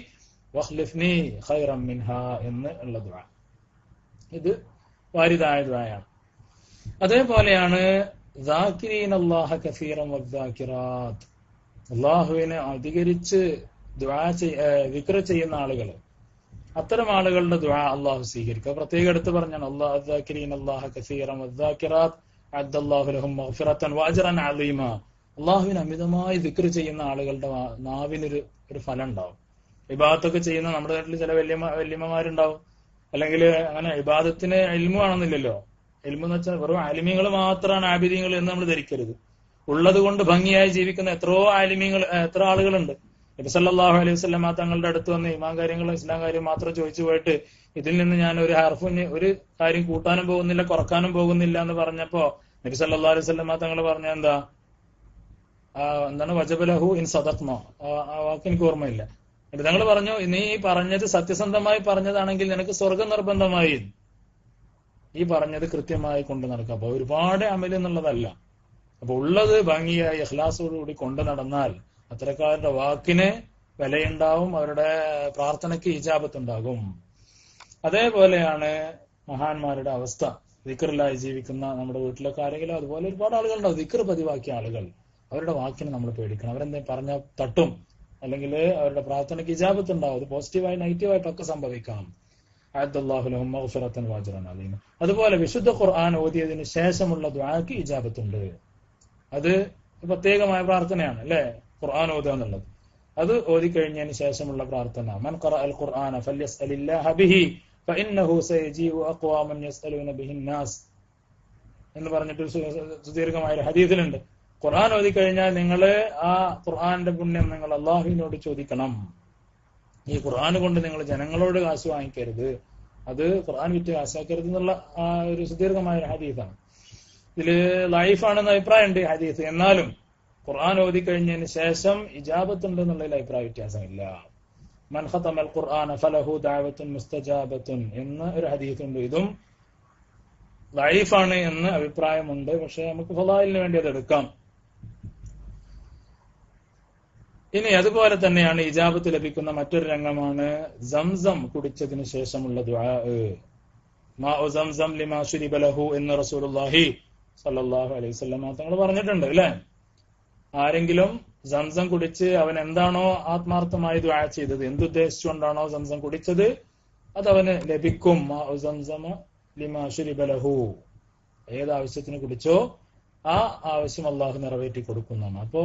വഖ്ലിഫ്നി ഖൈറൻ മിൻഹാ എന്ന് ഉള്ള ദുആ. ഇത് വാരിദായ ദുആയാണ്. അതേപോലെയാണ് ദാകിരീനല്ലാഹ കസീറൻ വദ്ദാകിറാത്ത്, അല്ലാഹുവിനെ അധികരിച്ച് ദിക്ർ ചെയ്യുന്ന ആളുകൾ, അത്തരം ആളുകളുടെ ദുആ അല്ലാഹു സ്വീകരിക്കുക. പ്രത്യേകം എടുത്ത് പറഞ്ഞാണ് ദാകിരീനല്ലാഹ കസീറൻ വദ്ദാകിറാത്ത് അഅദ്ദല്ലാഹു ലഹും മഗ്ഫിറതൻ വഅജ്റൻ അളീമ. അല്ലാഹുവിനെ അമിതമായി ദിക്ർ ചെയ്യുന്ന ആളുകളുടെ നാവിനൊരു ഫലം ഉണ്ടാവും. ഇബാദത്തൊക്കെ ചെയ്യുന്ന നമ്മുടെ നാട്ടിൽ ചില വല്യമ്മമാരുണ്ടാവും, അല്ലെങ്കിൽ അങ്ങനെ ഇബാദത്തിന് ഇൽമു ആണെന്നില്ലല്ലോ. ഇൽമു എന്ന് വെച്ചാൽ വെറും ആലിമീങ്ങൾ മാത്രമാണ് ആബിദീങ്ങൾ എന്ന് നമ്മൾ ധരിക്കരുത്. ഉള്ളത് കൊണ്ട് ഭംഗിയായി ജീവിക്കുന്ന എത്രയോ എത്ര ആളുകളുണ്ട്. നബി സല്ലല്ലാഹു അലൈഹി വസല്ലം തങ്ങളുടെ അടുത്ത് വന്ന് ഈമാൻ കാര്യങ്ങളും ഇസ്ലാം കാര്യം മാത്രം ചോദിച്ചു പോയിട്ട് ഇതിൽ നിന്ന് ഞാൻ ഒരു ഹർഫിന് ഒരു കാര്യം കൂട്ടാനും പോകുന്നില്ല കുറക്കാനും പോകുന്നില്ല എന്ന് പറഞ്ഞപ്പോ നബി സല്ലല്ലാഹു അലൈഹി വസല്ലം തങ്ങൾ പറഞ്ഞ എന്താണ് വജബലഹു ഇൻ സദഖ്ന, ആ വാക്ക് എനിക്ക് ഓർമ്മയില്ല. എന്നിട്ട് തങ്ങൾ പറഞ്ഞു, നീ പറഞ്ഞത് സത്യസന്ധമായി പറഞ്ഞതാണെങ്കിൽ നിനക്ക് സ്വർഗം നിർബന്ധമായി. ഈ പറഞ്ഞത് കൃത്യമായി കൊണ്ട് നടക്കുക. അപ്പൊ ഒരുപാട് അമൽ എന്നുള്ളതല്ല. അപ്പൊ ഉള്ളത് ഭംഗിയായി ഇഖ്ലാസോടുകൂടി കൊണ്ടു നടന്നാൽ അത്തരക്കാരുടെ വാക്കിന് വിലയുണ്ടാവും, അവരുടെ പ്രാർത്ഥനയ്ക്ക് ഇജാബത്ത് ഉണ്ടാകും. അതേപോലെയാണ് മഹാന്മാരുടെ അവസ്ഥ. ദിക്റിലായി ജീവിക്കുന്ന നമ്മുടെ വീട്ടിലൊക്കെ ആരെങ്കിലും അതുപോലെ ഒരുപാട് ആളുകളുണ്ടാവും. ദിക്ർ പതിവാക്കിയ ആളുകൾ, അവരുടെ വാക്കിന് നമ്മൾ പേടിക്കണം. അവരെന്തെങ്കിലും പറഞ്ഞ തട്ടും, അല്ലെങ്കിൽ അവരുടെ പ്രാർത്ഥനയ്ക്ക് ഇജാബത്ത് ഉണ്ടാവും. അത് പോസിറ്റീവായി നെഗറ്റീവായിട്ടൊക്കെ സംഭവിക്കാം. അഅദ്ദല്ലാഹു ലഹും മഗ്ഫിറതൻ വഅജ്റൻ അളീമ. അതുപോലെ വിശുദ്ധ ഖുർആൻ ഓതിയതിന് ശേഷമുള്ള ദുആക്ക് ഇജാബത്തുണ്ട്. അത് പ്രത്യേകമായ പ്രാർത്ഥനയാണ് അല്ലെ, ഖുർആൻ ഓതുക എന്നുള്ളത്. അത് ഓതിക്കഴിഞ്ഞതിന് ശേഷമുള്ള പ്രാർത്ഥന, മൻ ഖറഅൽ ഖുർആന ഫല്യസ്അലില്ലാഹ ബിഹി ഫഇന്നഹു സയജീഉ അഖ്വാമൻ യസ്അലൂന ബിഹിൻ നാസ് എന്ന് പറഞ്ഞിട്ട് സുദീർഘമായ ഒരു ഹദീസിലുണ്ട്. ഖുർആൻ ഓതിക്കഴിഞ്ഞാൽ നിങ്ങൾ ആ ഖുർആന്റെ പുണ്യം നിങ്ങൾ അള്ളാഹുവിനോട് ചോദിക്കണം. ഈ ഖുർആൻ കൊണ്ട് നിങ്ങൾ ജനങ്ങളോട് കാശ് വാങ്ങിക്കരുത്, അത് ഖുർആൻ വിറ്റ് കാശാക്കരുത് എന്നുള്ള ആ ഒരു സുദീർഘമായ ഒരു ഹദീസാണ്. ഇതില് ലൈഫാണെന്ന് അഭിപ്രായമുണ്ട് ഈ ഹദീസ്. എന്നാലും ഖുർആൻ ഓതിക്കഴിഞ്ഞതിന് ശേഷം ഇജാബത്ത് ഉണ്ട് എന്നുള്ളതിൽ അഭിപ്രായ വ്യത്യാസമില്ല. മൻ ഖതമൽ ഖുർആന ഫലഹു ദഅവത്തുൻ മുസ്തജാബത്തുൻ എന്ന ഒരു ഹദീസുണ്ട്. ഇതും ലൈഫാണ് എന്ന് അഭിപ്രായമുണ്ട്. പക്ഷെ നമുക്ക് ഫളായിലിന് വേണ്ടി അത് എടുക്കാം. ഇനി അതുപോലെ തന്നെയാണ് ഇജാബത്ത് ലഭിക്കുന്ന മറ്റൊരു രംഗമാണ് സംസം കുടിച്ചതിന് ശേഷമുള്ള ദുആ. മാഉ സംസം ലിമാ ശുരിബ ലഹു എന്ന് റസൂലുള്ളാഹി സ്വല്ലല്ലാഹു അലൈഹി വസല്ലം തങ്ങൾ പറഞ്ഞിട്ടുണ്ട് അല്ലെ. ആരെങ്കിലും സംസം കുടിച്ച് അവൻ എന്താണോ ആത്മാർത്ഥമായി ദുആ ചെയ്തത്, എന്തുദ്ദേശിച്ചുകൊണ്ടാണോ സംസം കുടിച്ചത്, അതവന് ലഭിക്കും. മാഉ സംസമ ലിമാ ശുരിബ ലഹു, ഏതാവശ്യത്തിന് കുടിച്ചോ ആ ആവശ്യം അള്ളാഹു നിറവേറ്റി കൊടുക്കുന്നതാണ്. അപ്പോ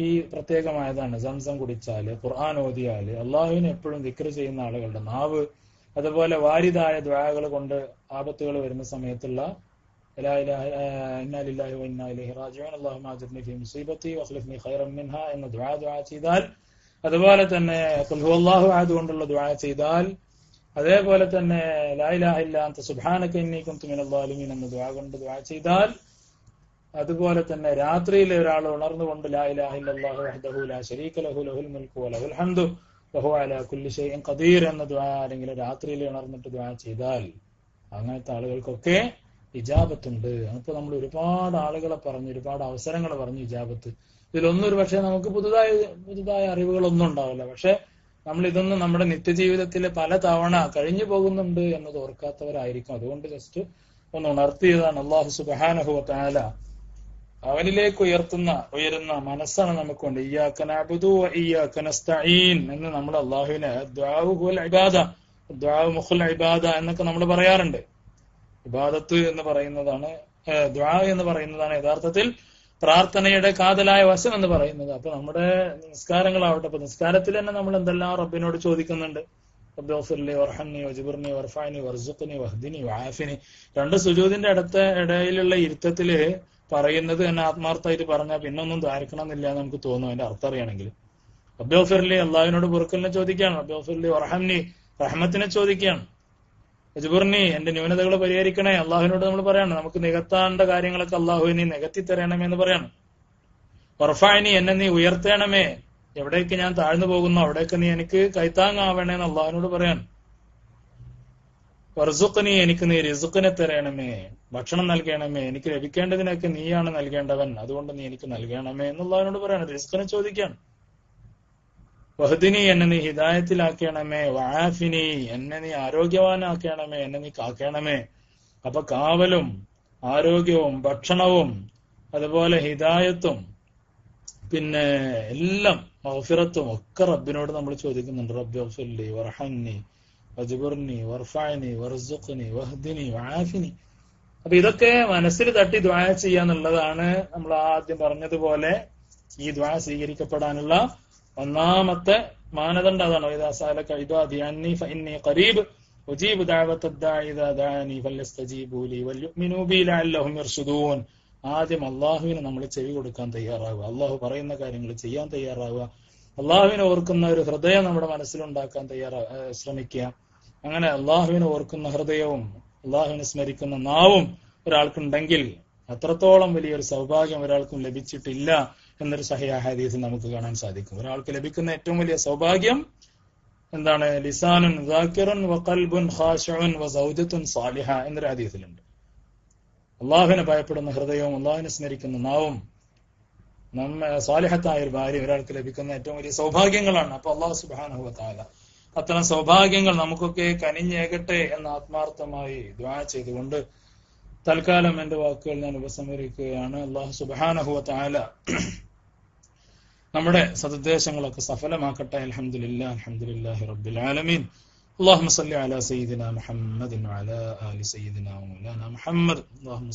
ഈ പ്രത്യേകമായതാണ് സംസം കുടിച്ചാല്, ഖുർആൻ ഓതിയാല്, അള്ളാഹുവിനെ എപ്പോഴും ദിക്ർ ചെയ്യുന്ന ആളുകളുടെ നാവ്, അതുപോലെ വാരിദായ ദുആകൾ കൊണ്ട് ആപത്തുകൾ വരുന്ന സമയത്തുള്ള ലാ ഇലാഹ ഇന്നാ ലില്ലാഹി വ ഇന്നാ ഇലൈഹി റാജിഊൻ അല്ലാഹുമ്മ അജ്ർനി ഫീ മുസീബത്തി വഖ്ലിഫ്നി ഖൈറൻ മിൻഹാ എന്ന ദുആ ചെയ്താൽ, അതുപോലെ തന്നെ ഖുൽ ഹുവല്ലാഹു അഹദ് കൊണ്ടുള്ള ദുആ ചെയ്താൽ, അതേപോലെ തന്നെ ലാ ഇലാഹ ഇല്ലാ അൻത സുബ്ഹാനക ഇന്നി കുൻതു മിനൽ ളാലിമീൻ എന്ന ദുആ കൊണ്ട് ദുആ ചെയ്താൽ, അതുപോലെ തന്നെ രാത്രിയിൽ ഒരാൾ ഉണർന്നുകൊണ്ട് ലാ ഇലാഹ ഇല്ലല്ലാഹു വഹ്ദഹു ലാ ശരീക ലഹു ലഹുൽ മുൽക്കു വലഹുൽ ഹംദു വഹുവ അലാ കുല്ലി ഷൈഇൻ ഖദീർ എന്ന ദുആ ആരെങ്കിലും രാത്രിയിൽ ഉണർന്നിട്ട് ദുആ ചെയ്താൽ അങ്ങനത്തെ ആളുകൾക്കൊക്കെ ഇജാബത്തുണ്ട്. അപ്പൊ നമ്മൾ ഒരുപാട് ആളുകളെ പറഞ്ഞു, ഒരുപാട് അവസരങ്ങൾ പറഞ്ഞു ഇജാബത്ത്. ഇതിലൊന്നും ഒരു പക്ഷെ നമുക്ക് പുതുതായ അറിവുകളൊന്നും ഉണ്ടാവില്ല. പക്ഷെ നമ്മൾ ഇതൊന്നും നമ്മുടെ നിത്യജീവിതത്തിൽ പല തവണ കഴിഞ്ഞു പോകുന്നുണ്ട് എന്നത് ഓർക്കാത്തവരായിരിക്കും. അതുകൊണ്ട് ജസ്റ്റ് ഒന്ന് ഉണർത്തിയതാണ്. അല്ലാഹു സുബ്ഹാനഹു വ തആല അവനിലേക്ക് ഉയരുന്ന മനസ്സാണ് നമുക്കുണ്ട്. ഇയ്യാക നഅ്ബുദു വ ഇയ്യാക നസ്തഈൻ എന്ന് നമ്മൾ അല്ലാഹുവിനെ ദുആഉ ഹുവൽ ഇബാദ, ദുആഉ മുഖുൽ ഇബാദ എന്നൊക്കെ നമ്മൾ പറയാറുണ്ട്. ഇബാദത്ത് എന്ന് പറയുന്നതാണ്, ദുആ എന്ന് പറയുന്നതാണ് യഥാർത്ഥത്തിൽ പ്രാർത്ഥനയുടെ കാതലായ വശം എന്ന് പറയുന്നത്. അപ്പൊ നമ്മുടെ നിസ്കാരങ്ങളാവട്ടെ, അപ്പൊ നിസ്കാരത്തിൽ തന്നെ നമ്മൾ എന്തെല്ലാം റബ്ബിനോട് ചോദിക്കുന്നുണ്ട്. റബ്ബിഗ്ഫിർലി വർഹംനി വജ്ബുർനി വർഫഅനി വർസുഖ്നി വഹ്ദിനി വആഫിനി. രണ്ട് സുജൂദിന്റെ ഇടയിലുള്ള ഇരുത്തത്തില് പറയുന്നത് തന്നെ ആത്മാർത്ഥമായിട്ട് പറഞ്ഞാൽ പിന്നെ ഒന്നും ധാരിക്കണമെന്നില്ല എന്ന് നമുക്ക് തോന്നും, അതിന്റെ അർത്ഥം അറിയണമെങ്കിൽ. റബ്ബിഗ്ഫിർലി അള്ളാഹുവിനോട് പൊറുക്കലിനെ ചോദിക്കുകയാണ്, റബ്ബിഗ്ഫിർലി വർഹംനി റഹ്മത്തിനെ ചോദിക്കുകയാണ്, വജ്ബുർനി എന്റെ ന്യൂനതകൾ പരിഹരിക്കണേ അള്ളാഹുവിനോട് നമ്മൾ പറയാണ്. നമുക്ക് നികത്താണ്ട കാര്യങ്ങളൊക്കെ അള്ളാഹുവിനെ നികത്തി തരണമേ പറയണം. വർഫഅനി എന്നെ നീ ഉയർത്തണമേ, എവിടേക്ക് ഞാൻ താഴ്ന്നു പോകുന്നു അവിടേക്ക് നീ എനിക്ക് കൈത്താങ്ങാവണേന്ന് അള്ളാഹുവിനോട് പറയാണ്. വർസുഖ്നി എനിക്ക് നീ റിസുഖിനെ തരണമേ, ഭക്ഷണം നൽകണമേ, എനിക്ക് ലഭിക്കേണ്ടതിനൊക്കെ നീയാണ് നൽകേണ്ടവൻ, അതുകൊണ്ട് നീ എനിക്ക് നൽകണമേ എന്നുള്ളതിനോട് പറയാണ്. റിസുഖിനെ ചോദിക്കുകയാണ്. വഹ്ദിനി, എന്നെ നീ ഹിദായത്തിലാക്കണമേ, വആഫിനി, എന്നെ നീ ആരോഗ്യവാനാക്കണമേ, എന്നെ നീ കാക്കണമേ. അപ്പൊ കാവലും ആരോഗ്യവും ഭക്ഷണവും അതുപോലെ ഹിദായത്തും പിന്നെ എല്ലാം മഗ്ഫിറത്തും ഒക്കെ റബ്ബിനോട് നമ്മൾ ചോദിക്കുന്നുണ്ട്. റബ്ബി ഗ്ഫിർലി വർഹംനി വജ്ബുർനി വർഫഅനി വർസുഖ്നി വഹ്ദിനി വആഫിനി. അപ്പൊ ഇതൊക്കെ മനസ്സിൽ തട്ടി ദുആ ചെയ്യാന്നുള്ളതാണ് നമ്മൾ ആദ്യം പറഞ്ഞതുപോലെ ഈ ദുആ സ്വീകരിക്കപ്പെടാനുള്ള ഒന്നാമത്തെ മാനദണ്ഡം അതാണ്. ഇദാ സഅലക ഇബാദി അന്നി ഫഇന്നി ഖരീബ് ഉജീബു ദഅവത്തദ് ദാഇ ഇദാ ദഅനി ഫലസ്തജീബു ലി വൽയുഅ്മിനൂ ബി ലഅല്ലഹും യർഷുദൂൻ. ആദ്യം അള്ളാഹുവിന് നമ്മൾ ചെവി കൊടുക്കാൻ തയ്യാറാവുക, അള്ളാഹു പറയുന്ന കാര്യങ്ങൾ ചെയ്യാൻ തയ്യാറാവുക, അള്ളാഹുവിനെ ഓർക്കുന്ന ഒരു ഹൃദയം നമ്മുടെ മനസ്സിലുണ്ടാക്കാൻ ശ്രമിക്കുക. അങ്ങനെ അള്ളാഹുവിനെ ഓർക്കുന്ന ഹൃദയവും അള്ളാഹുവിനെ സ്മരിക്കുന്ന നാവും ഒരാൾക്കുണ്ടെങ്കിൽ അത്രത്തോളം വലിയൊരു സൗഭാഗ്യം ഒരാൾക്കും ലഭിച്ചിട്ടില്ല എന്നൊരു സഹിഹ ഹദീസിൽ നമുക്ക് കാണാൻ സാധിക്കും. ഒരാൾക്ക് ലഭിക്കുന്ന ഏറ്റവും വലിയ സൗഭാഗ്യം എന്താണ്? ലിസാനുൻ ദാകിറുൻ വഖൽബുൻ ഖാശിഉൻ വസൗജത്തുൻ സാലിഹ എന്നൊരു ഹദീസിലുണ്ട്. അള്ളാഹുവിനെ ഭയപ്പെടുന്ന ഹൃദയവും അള്ളാഹുവിനെ സ്മരിക്കുന്ന നാവും സാലിഹത്തായ ഒരു ഭാര്യ ഒരാൾക്ക് ലഭിക്കുന്ന ഏറ്റവും വലിയ സൗഭാഗ്യങ്ങളാണ്. അപ്പൊ അള്ളാഹു സുബ്ഹാനഹു വ തആല അത്തരം സൗഭാഗ്യങ്ങൾ നമുക്കൊക്കെ കനിഞ്ഞേകട്ടെ എന്ന് ആത്മാർത്ഥമായി ദുആ ചെയ്തുകൊണ്ട് തൽക്കാലം എന്റെ വാക്കുകൾ ഞാൻ ഉപസംഹരിക്കുകയാണ്. അള്ളാഹു സുബ്ഹാനഹു വ തആല നമ്മുടെ സതുദ്ദേശങ്ങളൊക്കെ സഫലമാക്കട്ടെ. അൽഹംദുലില്ലാഹി അൽഹംദുലില്ലാഹി റബ്ബിൽ ആലമീൻ. اللهم صل على سيدنا محمد وعلى آل سيدنا ومولانا محمد. اللهم